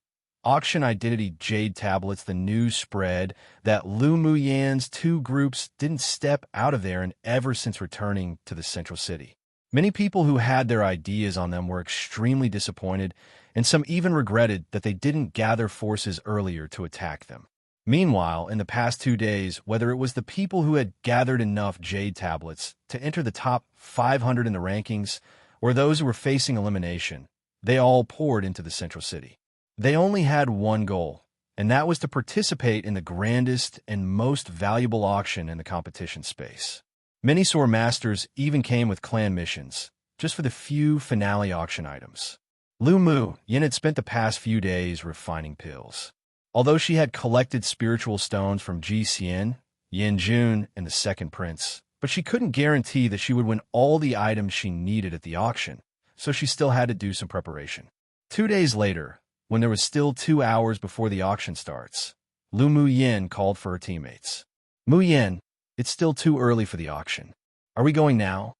Auction Identity Jade Tablets. The news spread that Lu Muyin's 2 groups didn't step out of there and ever since returning to the central city. Many people who had their ideas on them were extremely disappointed, and some even regretted that they didn't gather forces earlier to attack them. Meanwhile, in the past 2 days, whether it was the people who had gathered enough Jade Tablets to enter the top 500 in the rankings, or those who were facing elimination, they all poured into the central city. They only had one goal, and that was to participate in the grandest and most valuable auction in the competition space. Many sword masters even came with clan missions, just for the few finale auction items. Lu Muyin had spent the past few days refining pills. Although she had collected spiritual stones from Ji Xian, Yin Jun, and the Second Prince, but she couldn't guarantee that she would win all the items she needed at the auction, so she still had to do some preparation. 2 days later, when there was still 2 hours before the auction starts, Lu Muyin called for her teammates. "Muyin, it's still too early for the auction. Are we going now?"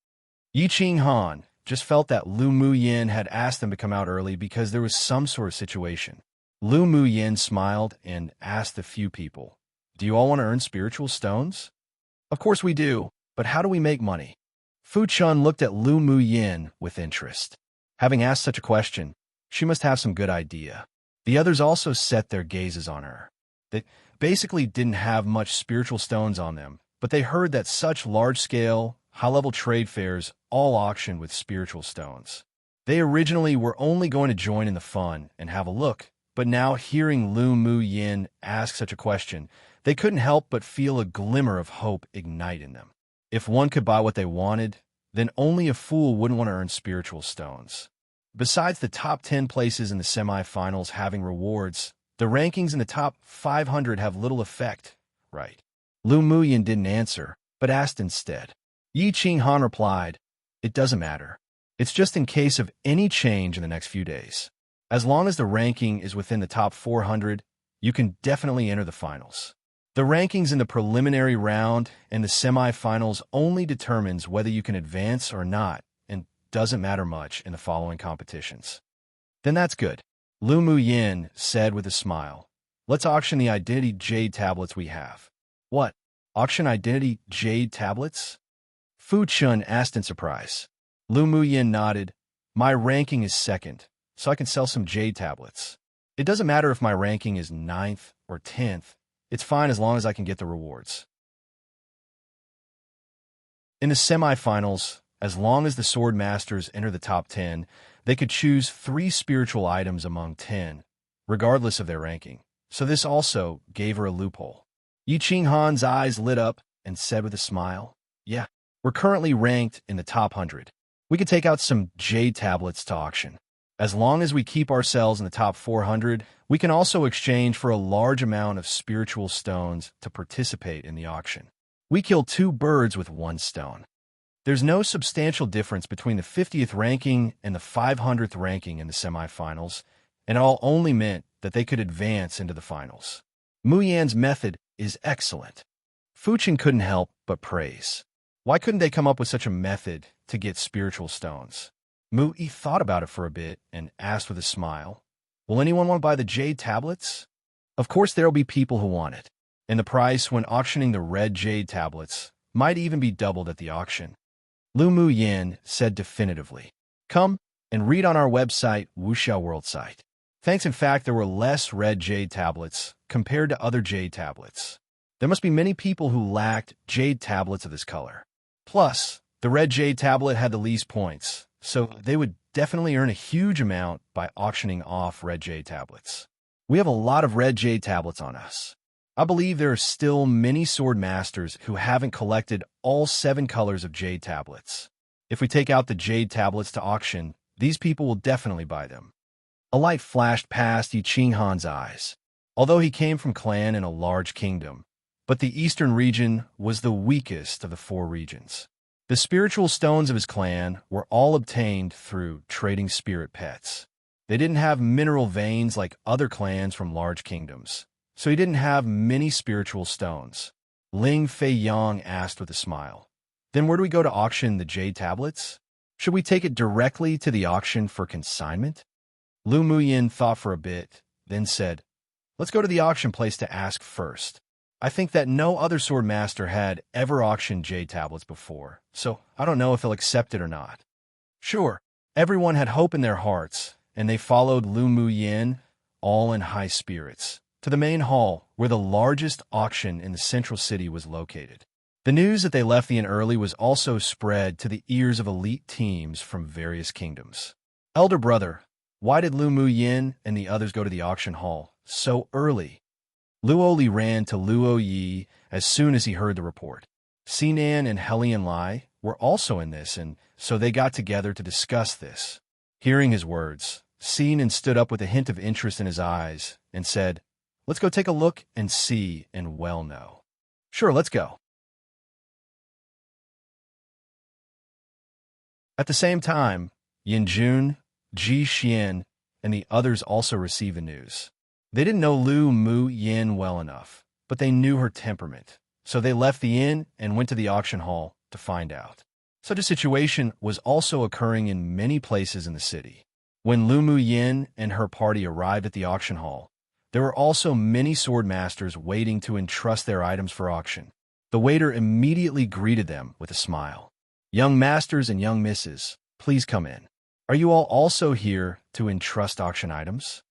Yi Qing Han just felt that Lu Muyin had asked them to come out early because there was some sort of situation. Lu Muyin smiled and asked a few people, "Do you all want to earn spiritual stones?" "Of course we do, but how do we make money?" Fu Chun looked at Lu Muyin with interest. Having asked such a question, she must have some good idea. The others also set their gazes on her. They basically didn't have much spiritual stones on them, but they heard that such large-scale, high-level trade fairs all auctioned with spiritual stones. They originally were only going to join in the fun and have a look, but now hearing Lu Muyin ask such a question, they couldn't help but feel a glimmer of hope ignite in them. If one could buy what they wanted, then only a fool wouldn't want to earn spiritual stones. Besides the top 10 places in the semi-finals having rewards, the rankings in the top 500 have little effect, right? Lu Muyin didn't answer, but asked instead. Yi Qing Han replied, "It doesn't matter. It's just in case of any change in the next few days. As long as the ranking is within the top 400, you can definitely enter the finals. The rankings in the preliminary round and the semi-finals only determines whether you can advance or not, and doesn't matter much in the following competitions." "Then that's good," Lu Muyin said with a smile. "Let's auction the Identity Jade Tablets we have." "What? Auction Identity Jade Tablets?" Fu Chun asked in surprise. Lu Muyin nodded. My ranking is second, so I can sell some jade tablets. It doesn't matter if my ranking is 9th or 10th. It's fine as long as I can get the rewards. In the semifinals, as long as the sword masters enter the top 10, they could choose 3 spiritual items among 10, regardless of their ranking. So this also gave her a loophole. Yi Qinghan's eyes lit up and said with a smile, yeah, we're currently ranked in the top 100. We could take out some jade tablets to auction. As long as we keep ourselves in the top 400, we can also exchange for a large amount of spiritual stones to participate in the auction. We kill 2 birds with 1 stone. There's no substantial difference between the 50th ranking and the 500th ranking in the semifinals, and it all only meant that they could advance into the finals. Mu Yan's method is excellent. Fuqin couldn't help but praise. Why couldn't they come up with such a method to get spiritual stones? Mu Yi thought about it for a bit and asked with a smile, will anyone want to buy the jade tablets? Of course there'll be people who want it, and the price when auctioning the red jade tablets might even be doubled at the auction. Lu Muyin said definitively, come and read on our website, Wuxiao World site. Thanks, in fact, there were less red jade tablets compared to other jade tablets. There must be many people who lacked jade tablets of this color. Plus, the red jade tablet had the least points, so they would definitely earn a huge amount by auctioning off red jade tablets. We have a lot of red jade tablets on us. I believe there are still many sword masters who haven't collected all 7 colors of jade tablets. If we take out the jade tablets to auction, these people will definitely buy them. A light flashed past Yi Qinghan's eyes. Although he came from clan in a large kingdom, but the eastern region was the weakest of the 4 regions. The spiritual stones of his clan were all obtained through trading spirit pets. They didn't have mineral veins like other clans from large kingdoms, so he didn't have many spiritual stones. Ling Feiyang asked with a smile, then where do we go to auction the jade tablets? Should we take it directly to the auction for consignment? Lu Muyin thought for a bit, then said, let's go to the auction place to ask first. I think that no other sword master had ever auctioned jade tablets before, so I don't know if they'll accept it or not. Sure, everyone had hope in their hearts, and they followed Lu Muyin, all in high spirits, to the main hall where the largest auction in the central city was located. The news that they left the inn early was also spread to the ears of elite teams from various kingdoms. Elder brother, why did Lu Muyin and the others go to the auction hall so early? Luo Li ran to Luo Yi as soon as he heard the report. Sinan and Helian Lai were also in this, and so they got together to discuss this. Hearing his words, Sinan stood up with a hint of interest in his eyes and said, let's go take a look and see and well know. Sure, let's go. At the same time, Yin Jun, Ji Xian, and the others also received the news. They didn't know Lu Muyin well enough, but they knew her temperament, so they left the inn and went to the auction hall to find out. Such a situation was also occurring in many places in the city. When Lu Muyin and her party arrived at the auction hall, there were also many sword masters waiting to entrust their items for auction. The waiter immediately greeted them with a smile. Young masters and young misses, please come in. Are you all also here to entrust auction items?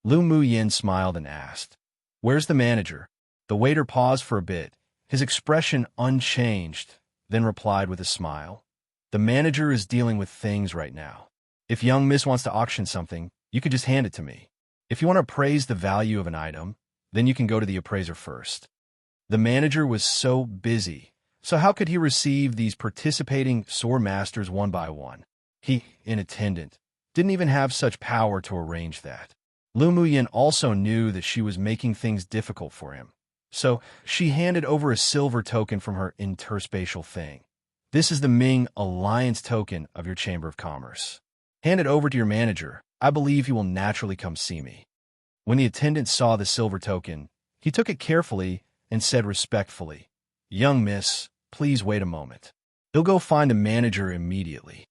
Lu Muyin smiled and asked, where's the manager? The waiter paused for a bit, his expression unchanged, then replied with a smile. The manager is dealing with things right now. If young miss wants to auction something, you could just hand it to me. If you want to appraise the value of an item, then you can go to the appraiser first. The manager was so busy, so how could he receive these participating sword masters one by one? He, an attendant, didn't even have such power to arrange that. Lu Muyin also knew that she was making things difficult for him, so she handed over a silver token from her interspatial thing. This is the Ming Alliance token of your Chamber of Commerce. Hand it over to your manager. I believe he will naturally come see me. When the attendant saw the silver token, he took it carefully and said respectfully, young miss, please wait a moment. He'll go find the manager immediately.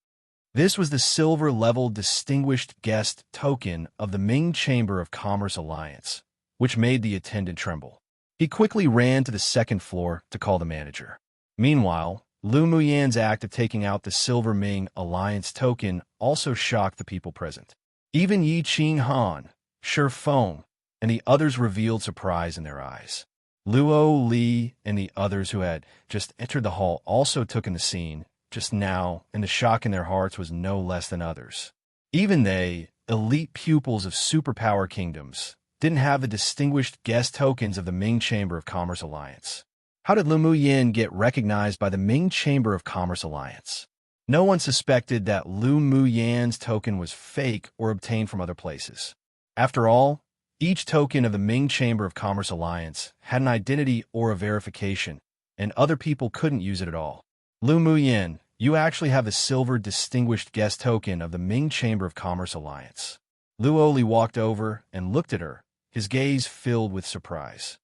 This was the silver-level distinguished guest token of the Ming Chamber of Commerce Alliance, which made the attendant tremble. He quickly ran to the second floor to call the manager. Meanwhile, Lu Muyan's act of taking out the Silver Ming Alliance token also shocked the people present. Even Yi Qing Han, Shi Feng, and the others revealed surprise in their eyes. Luo Li and the others who had just entered the hall also took in the scene just now, and the shock in their hearts was no less than others. Even they, elite pupils of superpower kingdoms, didn't have the distinguished guest tokens of the Ming Chamber of Commerce Alliance. How did Lu Muyan get recognized by the Ming Chamber of Commerce Alliance? No one suspected that Lu Muyan's token was fake or obtained from other places. After all, each token of the Ming Chamber of Commerce Alliance had an identity or a verification, and other people couldn't use it at all. Lu Muyan, you actually have the silver distinguished guest token of the Ming Chamber of Commerce Alliance. Luo Li walked over and looked at her, his gaze filled with surprise.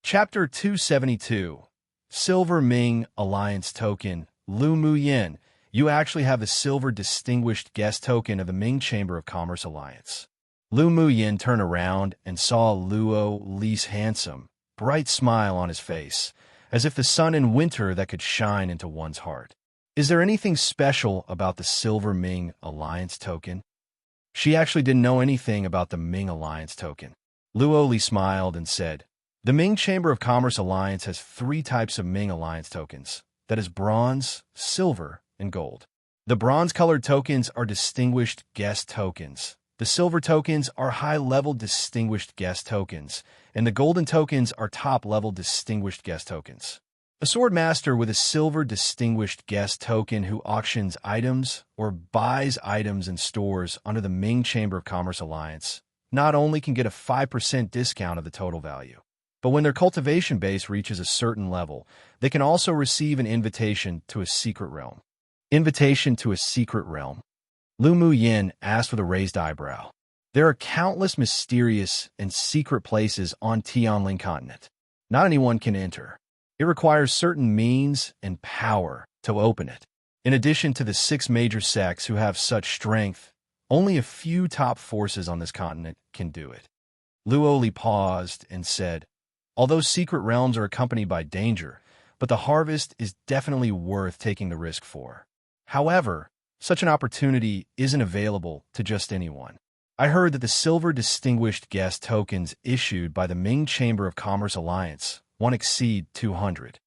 Chapter 272, Silver Ming Alliance Token. Lu Muyan, you actually have the silver distinguished guest token of the Ming Chamber of Commerce Alliance. Lu Muyan turned around and saw Luo Li's handsome, bright smile on his face, as if the sun in winter that could shine into one's heart. Is there anything special about the Silver Ming Alliance token? She actually didn't know anything about the Ming Alliance token. Luo Li smiled and said, the Ming Chamber of Commerce Alliance has 3 types of Ming Alliance tokens, that is bronze, silver, and gold. The bronze-colored tokens are distinguished guest tokens. The silver tokens are high-level distinguished guest tokens, and the golden tokens are top-level distinguished guest tokens. A sword master with a silver distinguished guest token who auctions items or buys items in stores under the Ming Chamber of Commerce Alliance not only can get a 5% discount of the total value, but when their cultivation base reaches a certain level, they can also receive an invitation to a secret realm. Invitation to a secret realm. Lu Muyan asked with a raised eyebrow. There are countless mysterious and secret places on Tianling continent. Not anyone can enter. It requires certain means and power to open it. In addition to the 6 major sects who have such strength, only a few top forces on this continent can do it. Luo Li paused and said, although secret realms are accompanied by danger, but the harvest is definitely worth taking the risk for. However, such an opportunity isn't available to just anyone. I heard that the silver distinguished guest tokens issued by the Ming Chamber of Commerce Alliance won't exceed 200.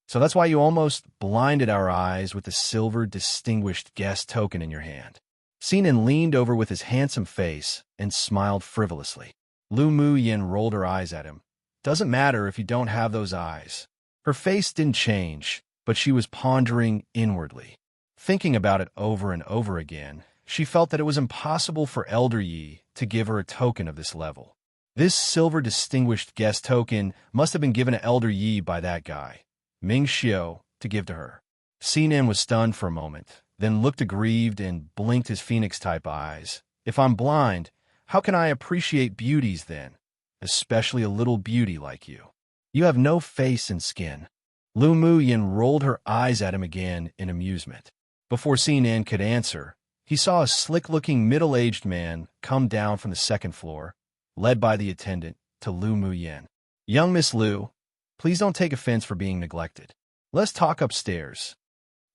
So that's why you almost blinded our eyes with the silver distinguished guest token in your hand. Sinan leaned over with his handsome face and smiled frivolously. Lu Muyan rolled her eyes at him. Doesn't matter if you don't have those eyes. Her face didn't change, but she was pondering inwardly. Thinking about it over and over again, she felt that it was impossible for Elder Yi to give her a token of this level. This silver distinguished guest token must have been given to Elder Yi by that guy, Ming Xiao, to give to her. Sinan was stunned for a moment, then looked aggrieved and blinked his phoenix-type eyes. If I'm blind, how can I appreciate beauties then? Especially a little beauty like you. You have no face and skin. Lu Muyan rolled her eyes at him again in amusement. Before Sinan could answer, he saw a slick-looking middle-aged man come down from the 2nd floor, led by the attendant, to Lu Muyan. Young Miss Lu, please don't take offense for being neglected. Let's talk upstairs.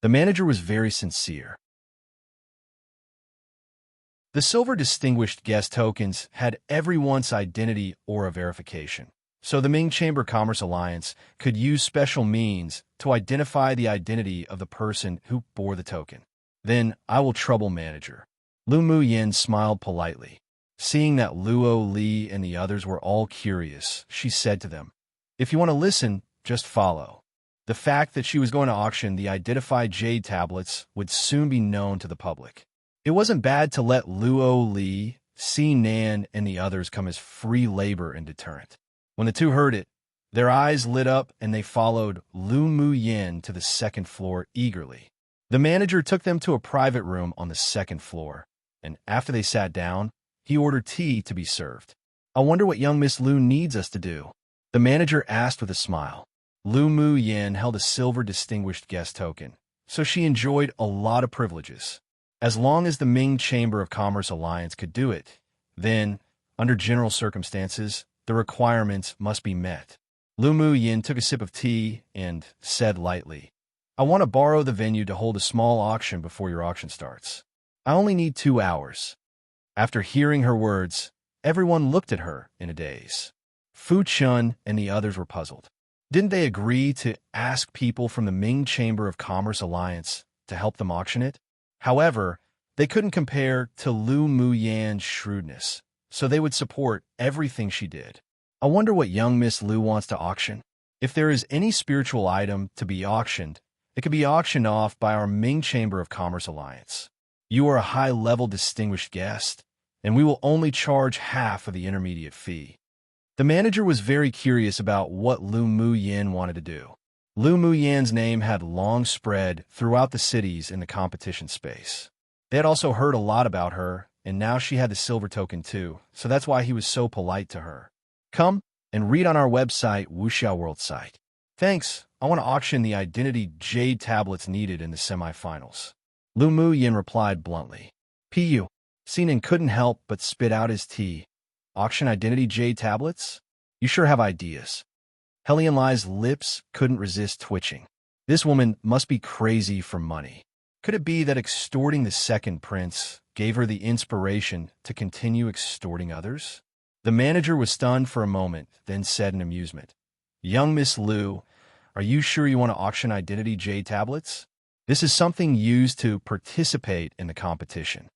The manager was very sincere. The silver distinguished guest tokens had everyone's identity or a verification, so the Ming Chamber Commerce Alliance could use special means to identify the identity of the person who bore the token. Then I will trouble manager. Lu Muyan smiled politely. Seeing that Luo Li and the others were all curious, she said to them, if you want to listen, just follow. The fact that she was going to auction the identified jade tablets would soon be known to the public. It wasn't bad to let Luo Li, Sinan, and the others come as free labor and deterrent. When the two heard it, their eyes lit up and they followed Lu Muyan to the 2nd floor eagerly. The manager took them to a private room on the 2nd floor, and after they sat down, he ordered tea to be served. I wonder what young Miss Lu needs us to do, the manager asked with a smile. Lu Muyan held a silver distinguished guest token, so she enjoyed a lot of privileges. As long as the Ming Chamber of Commerce Alliance could do it, then, under general circumstances, the requirements must be met. Lu Mu Yin took a sip of tea and said lightly, I want to borrow the venue to hold a small auction before your auction starts. I only need 2 hours. After hearing her words, everyone looked at her in a daze. Fu Chun and the others were puzzled. Didn't they agree to ask people from the Ming Chamber of Commerce Alliance to help them auction it? However, they couldn't compare to Lu Mu Yan's shrewdness, so they would support everything she did. I wonder what young Miss Lu wants to auction. If there is any spiritual item to be auctioned, it could be auctioned off by our Ming Chamber of Commerce Alliance. You are a high-level distinguished guest, and we will only charge half of the intermediate fee. The manager was very curious about what Lu Mu Yin wanted to do. Lu Mu Yan's name had long spread throughout the cities in the competition space. They had also heard a lot about her, and now she had the silver token too, so that's why he was so polite to her. Come and read on our website, Wuxiao World site. Thanks, I want to auction the identity jade tablets needed in the semifinals. Lu Mu Yin replied bluntly. Pu. Sinan couldn't help but spit out his tea. Auction identity jade tablets? You sure have ideas. Helian Lai's lips couldn't resist twitching. This woman must be crazy for money. Could it be that extorting the second prince gave her the inspiration to continue extorting others? The manager was stunned for a moment, then said in amusement, Young Miss Lu, are you sure you want to auction identity jade tablets? This is something used to participate in the competition.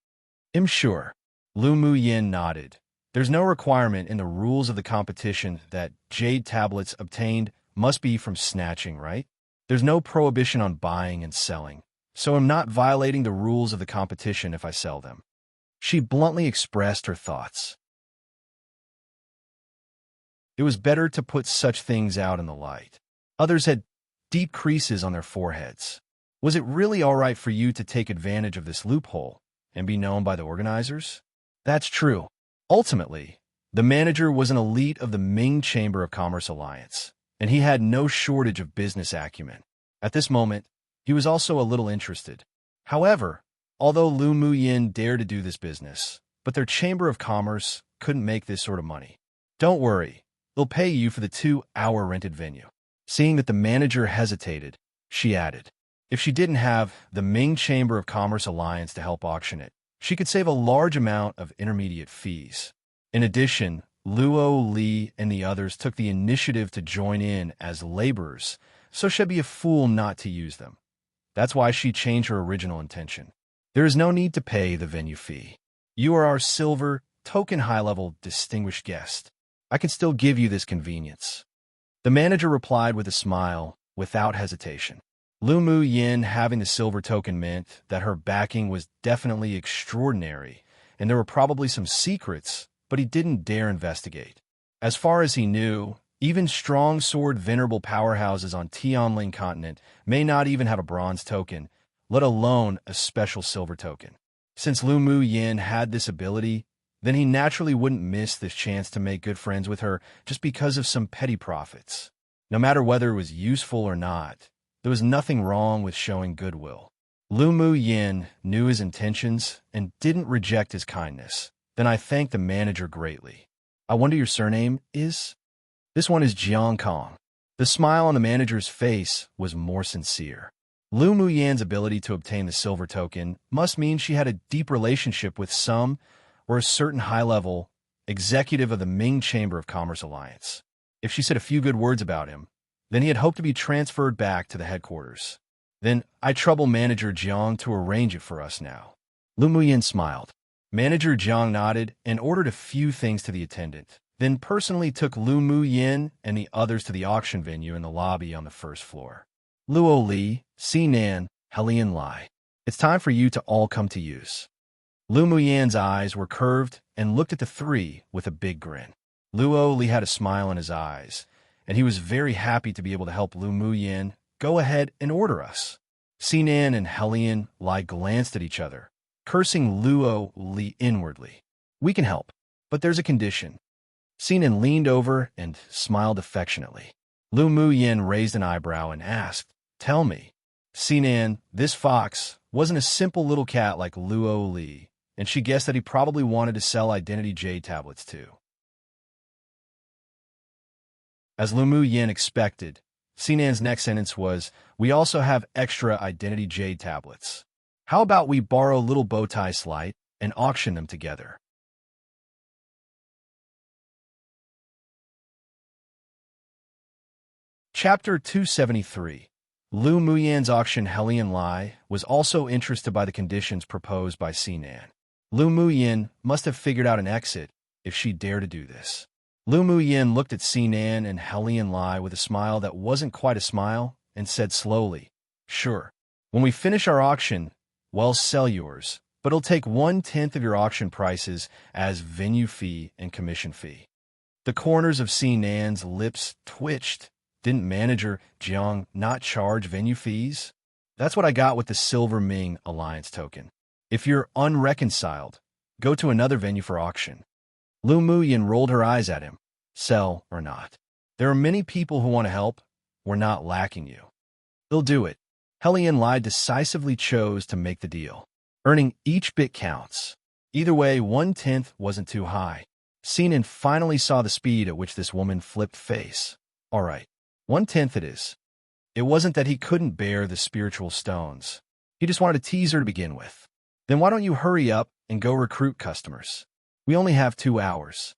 I'm sure. Lu Mu Yin nodded. There's no requirement in the rules of the competition that jade tablets obtained must be from snatching, right? There's no prohibition on buying and selling, so I'm not violating the rules of the competition if I sell them. She bluntly expressed her thoughts. It was better to put such things out in the light. Others had deep creases on their foreheads. Was it really all right for you to take advantage of this loophole and be known by the organizers? That's true. Ultimately, the manager was an elite of the Ming Chamber of Commerce Alliance, and he had no shortage of business acumen. At this moment, he was also a little interested. However, although Lu Mu Yin dared to do this business, but their Chamber of Commerce couldn't make this sort of money. Don't worry, they'll pay you for the 2-hour rented venue. Seeing that the manager hesitated, she added, if she didn't have the Ming Chamber of Commerce Alliance to help auction it, she could save a large amount of intermediate fees. In addition, Luo Li and the others took the initiative to join in as laborers, so she'd be a fool not to use them. That's why she changed her original intention. There is no need to pay the venue fee. You are our silver, token high-level distinguished guest. I can still give you this convenience. The manager replied with a smile, without hesitation. Lu Mu Yin having the silver token meant that her backing was definitely extraordinary, and there were probably some secrets, but he didn't dare investigate. As far as he knew, even strong sword venerable powerhouses on Tianling continent may not even have a bronze token, let alone a special silver token. Since Lu Mu Yin had this ability, then he naturally wouldn't miss this chance to make good friends with her just because of some petty profits. No matter whether it was useful or not, there was nothing wrong with showing goodwill. Lu Mu Yin knew his intentions and didn't reject his kindness. Then I thanked the manager greatly. I wonder your surname is? This one is Jiang Kong. The smile on the manager's face was more sincere. Lu Mu Yan's ability to obtain the silver token must mean she had a deep relationship with some or a certain high-level executive of the Ming Chamber of Commerce Alliance. If she said a few good words about him, then he had hoped to be transferred back to the headquarters. Then I trouble Manager Jiang to arrange it for us now. Lu Mu Yin smiled. Manager Jiang nodded and ordered a few things to the attendant, then personally took Lu Mu Yin and the others to the auction venue in the lobby on the first floor. Luo Li, Sinan, Helian Lai. It's time for you to all come to use. Lu Mu Yan's eyes were curved and looked at the three with a big grin. Luo Li had a smile in his eyes, and he was very happy to be able to help Lu Mu Yin go ahead and order us. Sinan and Helian Lai glanced at each other, cursing Luo Li inwardly. We can help, but there's a condition. Sinan leaned over and smiled affectionately. Lu Mu Yin raised an eyebrow and asked, Tell me. Sinan, this fox, wasn't a simple little cat like Luo Li, and she guessed that he probably wanted to sell identity jade tablets too. As Lu Mu Yin expected, Sinan's next sentence was, "We also have extra identity jade tablets. How about we borrow little Bowtie Slight and auction them together?" Chapter 273. Lu Muyan's auction Helian Lai was also interested by the conditions proposed by Sinan. Lu Muyan must have figured out an exit if she dared to do this. Lu Muyan looked at Sinan and Helian Lai with a smile that wasn't quite a smile and said slowly, "Sure. When we finish our auction, we'll sell yours, but it'll take 1/10 of your auction prices as venue fee and commission fee." The corners of Sinan's lips twitched. Didn't manager Jiang not charge venue fees? That's what I got with the Silver Ming Alliance token. If you're unreconciled, go to another venue for auction. Lu Muyan rolled her eyes at him. Sell or not. There are many people who want to help. We're not lacking you. They'll do it. Helian Lai decisively chose to make the deal. Earning each bit counts. Either way, 1/10 wasn't too high. Sinan finally saw the speed at which this woman flipped face. All right. 1/10 it is. It wasn't that he couldn't bear the spiritual stones. He just wanted to tease her to begin with. Then why don't you hurry up and go recruit customers? We only have 2 hours.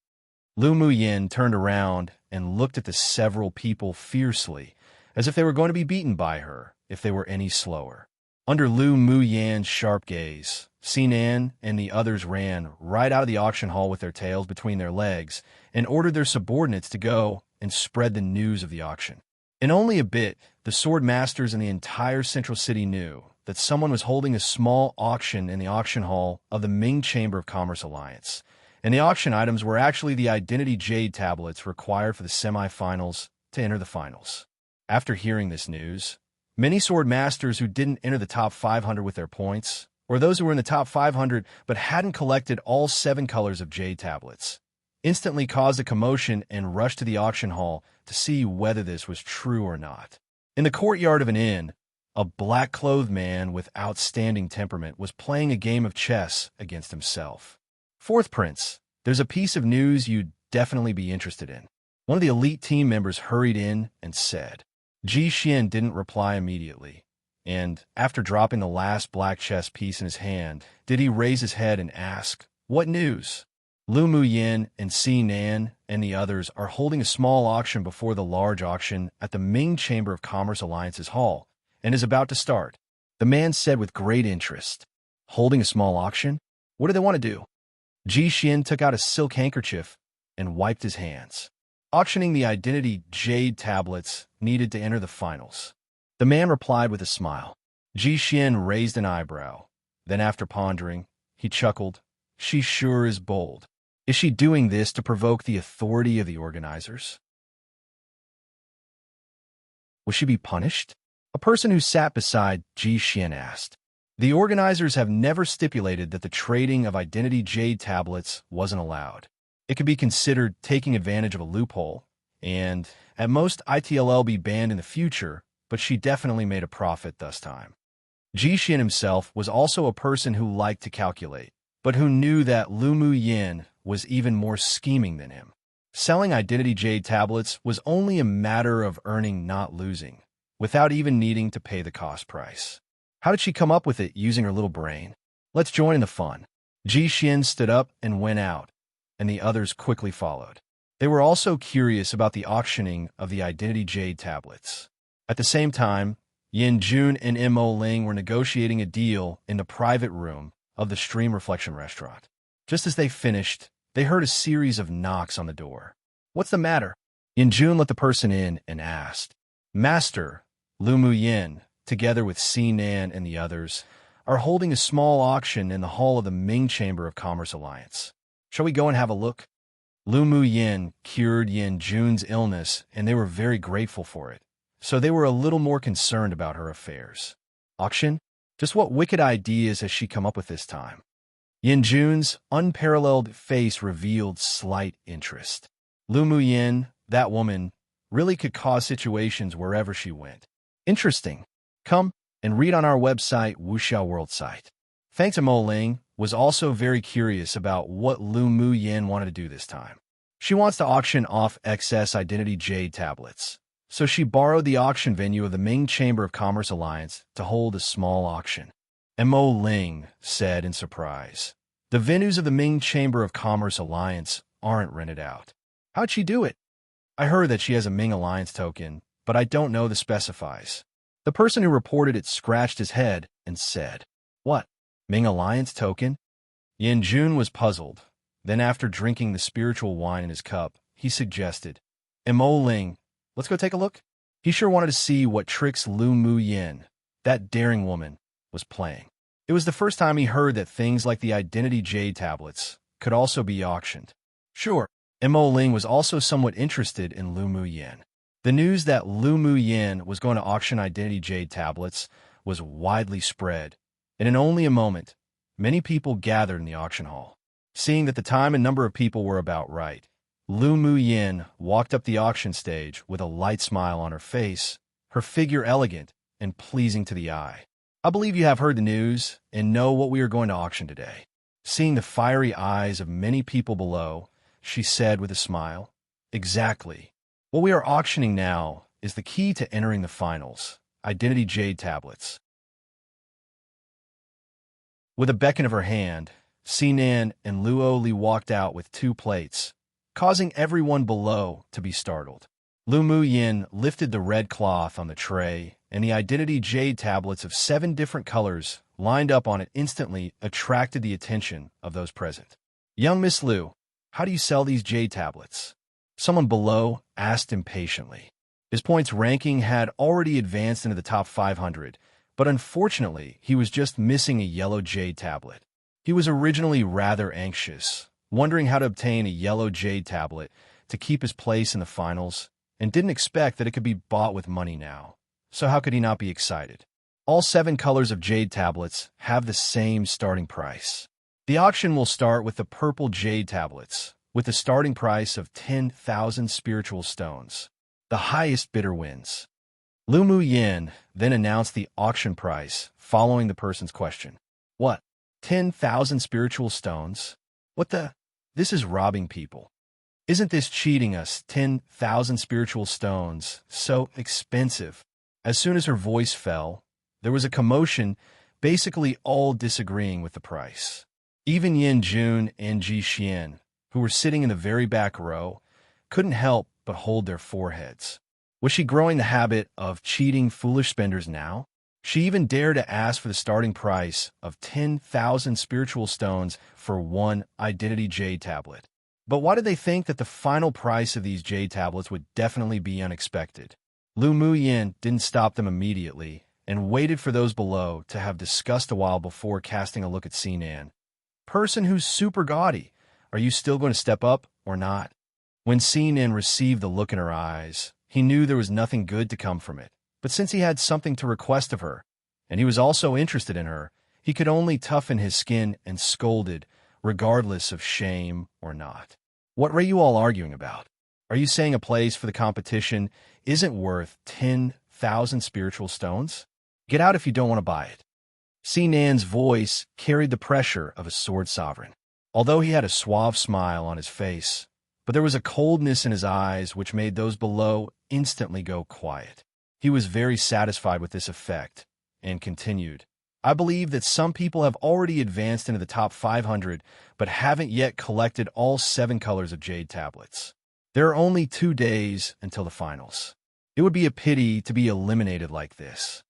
Lu Muyin turned around and looked at the several people fiercely, as if they were going to be beaten by her if they were any slower. Under Lu Muyin's sharp gaze, Sinan and the others ran right out of the auction hall with their tails between their legs and ordered their subordinates to go and spread the news of the auction. In only a bit, the sword masters in the entire central city knew that someone was holding a small auction in the auction hall of the Ming Chamber of Commerce Alliance, and the auction items were actually the identity jade tablets required for the semifinals to enter the finals. After hearing this news, many sword masters who didn't enter the top 500 with their points, or those who were in the top 500 but hadn't collected all 7 colors of jade tablets, instantly caused a commotion and rushed to the auction hall to see whether this was true or not. In the courtyard of an inn, a black-clothed man with outstanding temperament was playing a game of chess against himself. "Fourth Prince, there's a piece of news you'd definitely be interested in." One of the elite team members hurried in and said. Ji Xian didn't reply immediately, and after dropping the last black chess piece in his hand, did he raise his head and ask, "What news?" Lu Muyin and Sinan and the others are holding a small auction before the large auction at the Ming Chamber of Commerce Alliance's hall, and is about to start. The man said with great interest, "Holding a small auction? What do they want to do?" Ji Xian took out a silk handkerchief and wiped his hands. Auctioning the identity jade tablets needed to enter the finals. The man replied with a smile. Ji Xian raised an eyebrow. Then after pondering, he chuckled. "She sure is bold. Is she doing this to provoke the authority of the organizers? Will she be punished?" A person who sat beside Ji Xian asked. The organizers have never stipulated that the trading of identity jade tablets wasn't allowed. It could be considered taking advantage of a loophole, and at most ITLL be banned in the future, but she definitely made a profit this time. Ji Xian himself was also a person who liked to calculate, but who knew that Lu Muyin was even more scheming than him. Selling identity jade tablets was only a matter of earning, not losing, without even needing to pay the cost price. How did she come up with it using her little brain? Let's join in the fun. Ji Xian stood up and went out, and the others quickly followed. They were also curious about the auctioning of the identity jade tablets. At the same time, Yin Jun and Mo Ling were negotiating a deal in the private room of the Stream Reflection restaurant. Just as they finished, they heard a series of knocks on the door. "What's the matter?" Yin Jun let the person in and asked. "Master, Lu Muyin, together with Sinan and the others, are holding a small auction in the hall of the Ming Chamber of Commerce Alliance. Shall we go and have a look?" Lu Muyin cured Yin Jun's illness, and they were very grateful for it, so they were a little more concerned about her affairs. Auction? Just what wicked ideas has she come up with this time? Yin Jun's unparalleled face revealed slight interest. Lu Muyin, that woman, really could cause situations wherever she went. Interesting. Come and read on our website, Wuxiao World site. Thanks to Mo Ling, was also very curious about what Lu Muyin wanted to do this time. She wants to auction off excess identity jade tablets. So she borrowed the auction venue of the Ming Chamber of Commerce Alliance to hold a small auction. Mo Ling said in surprise. The venues of the Ming Chamber of Commerce Alliance aren't rented out. How'd she do it? I heard that she has a Ming Alliance token, but I don't know the specifies. The person who reported it scratched his head and said, What? Ming Alliance token? Yin Jun was puzzled. Then after drinking the spiritual wine in his cup, he suggested, Mo Ling, let's go take a look. He sure wanted to see what tricks Lu Mu Yin, that daring woman, was playing. It was the first time he heard that things like the identity jade tablets could also be auctioned. Sure, Mo Ling was also somewhat interested in Lu Mu Yin. The news that Lu Mu Yin was going to auction identity jade tablets was widely spread, and in only a moment, many people gathered in the auction hall. Seeing that the time and number of people were about right, Lu Mu Yin walked up the auction stage with a light smile on her face, her figure elegant and pleasing to the eye. I believe you have heard the news and know what we are going to auction today. Seeing the fiery eyes of many people below, she said with a smile, Exactly. What we are auctioning now is the key to entering the finals, identity jade tablets. With a beckon of her hand, Sinan and Luo Li walked out with 2 plates, causing everyone below to be startled. Lu Mu Yin lifted the red cloth on the tray, and the identity jade tablets of 7 different colors lined up on it instantly attracted the attention of those present. Young Miss Lu, how do you sell these jade tablets? Someone below asked impatiently. His points ranking had already advanced into the top 500, but unfortunately, he was just missing a yellow jade tablet. He was originally rather anxious, wondering how to obtain a yellow jade tablet to keep his place in the finals, and didn't expect that it could be bought with money now. So how could he not be excited? All 7 colors of jade tablets have the same starting price. The auction will start with the purple jade tablets, with a starting price of 10,000 spiritual stones. The highest bidder wins. Lu Mu Yin then announced the auction price following the person's question. What? 10,000 spiritual stones? What the? This is robbing people. Isn't this cheating us? 10,000 spiritual stones. So expensive. As soon as her voice fell, there was a commotion, basically all disagreeing with the price. Even Yin Jun and Ji Xian, who were sitting in the very back row, couldn't help but hold their foreheads. Was she growing the habit of cheating foolish spenders now? She even dared to ask for the starting price of 10,000 spiritual stones for 1 identity jade tablet. But why did they think that the final price of these jade tablets would definitely be unexpected? Lu Mu Yin didn't stop them immediately and waited for those below to have discussed a while before casting a look at Sinan. Person who's super gaudy, are you still going to step up or not? When Sinan received the look in her eyes, he knew there was nothing good to come from it. But since he had something to request of her, and he was also interested in her, he could only toughen his skin and scolded, regardless of shame or not. What are you all arguing about? Are you saying a place for the competition isn't worth 10,000 spiritual stones? Get out if you don't want to buy it. Sinan's voice carried the pressure of a sword sovereign. Although he had a suave smile on his face, but there was a coldness in his eyes which made those below instantly go quiet. He was very satisfied with this effect, and continued, I believe that some people have already advanced into the top 500, but haven't yet collected all 7 colors of jade tablets. There are only 2 days until the finals. It would be a pity to be eliminated like this.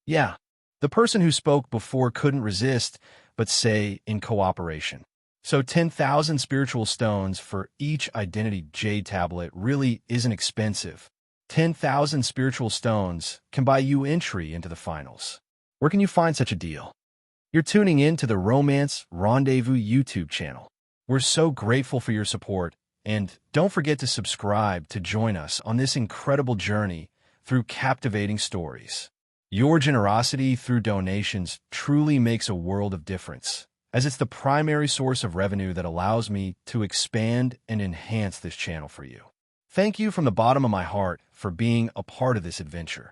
Yeah, the person who spoke before couldn't resist, but say in cooperation. So 10,000 spiritual stones for each identity jade tablet really isn't expensive. 10,000 spiritual stones can buy you entry into the finals. Where can you find such a deal? You're tuning in to the Romance Rendezvous YouTube channel. We're so grateful for your support, and don't forget to subscribe to join us on this incredible journey through captivating stories. Your generosity through donations truly makes a world of difference, as it's the primary source of revenue that allows me to expand and enhance this channel for you. Thank you from the bottom of my heart for being a part of this adventure.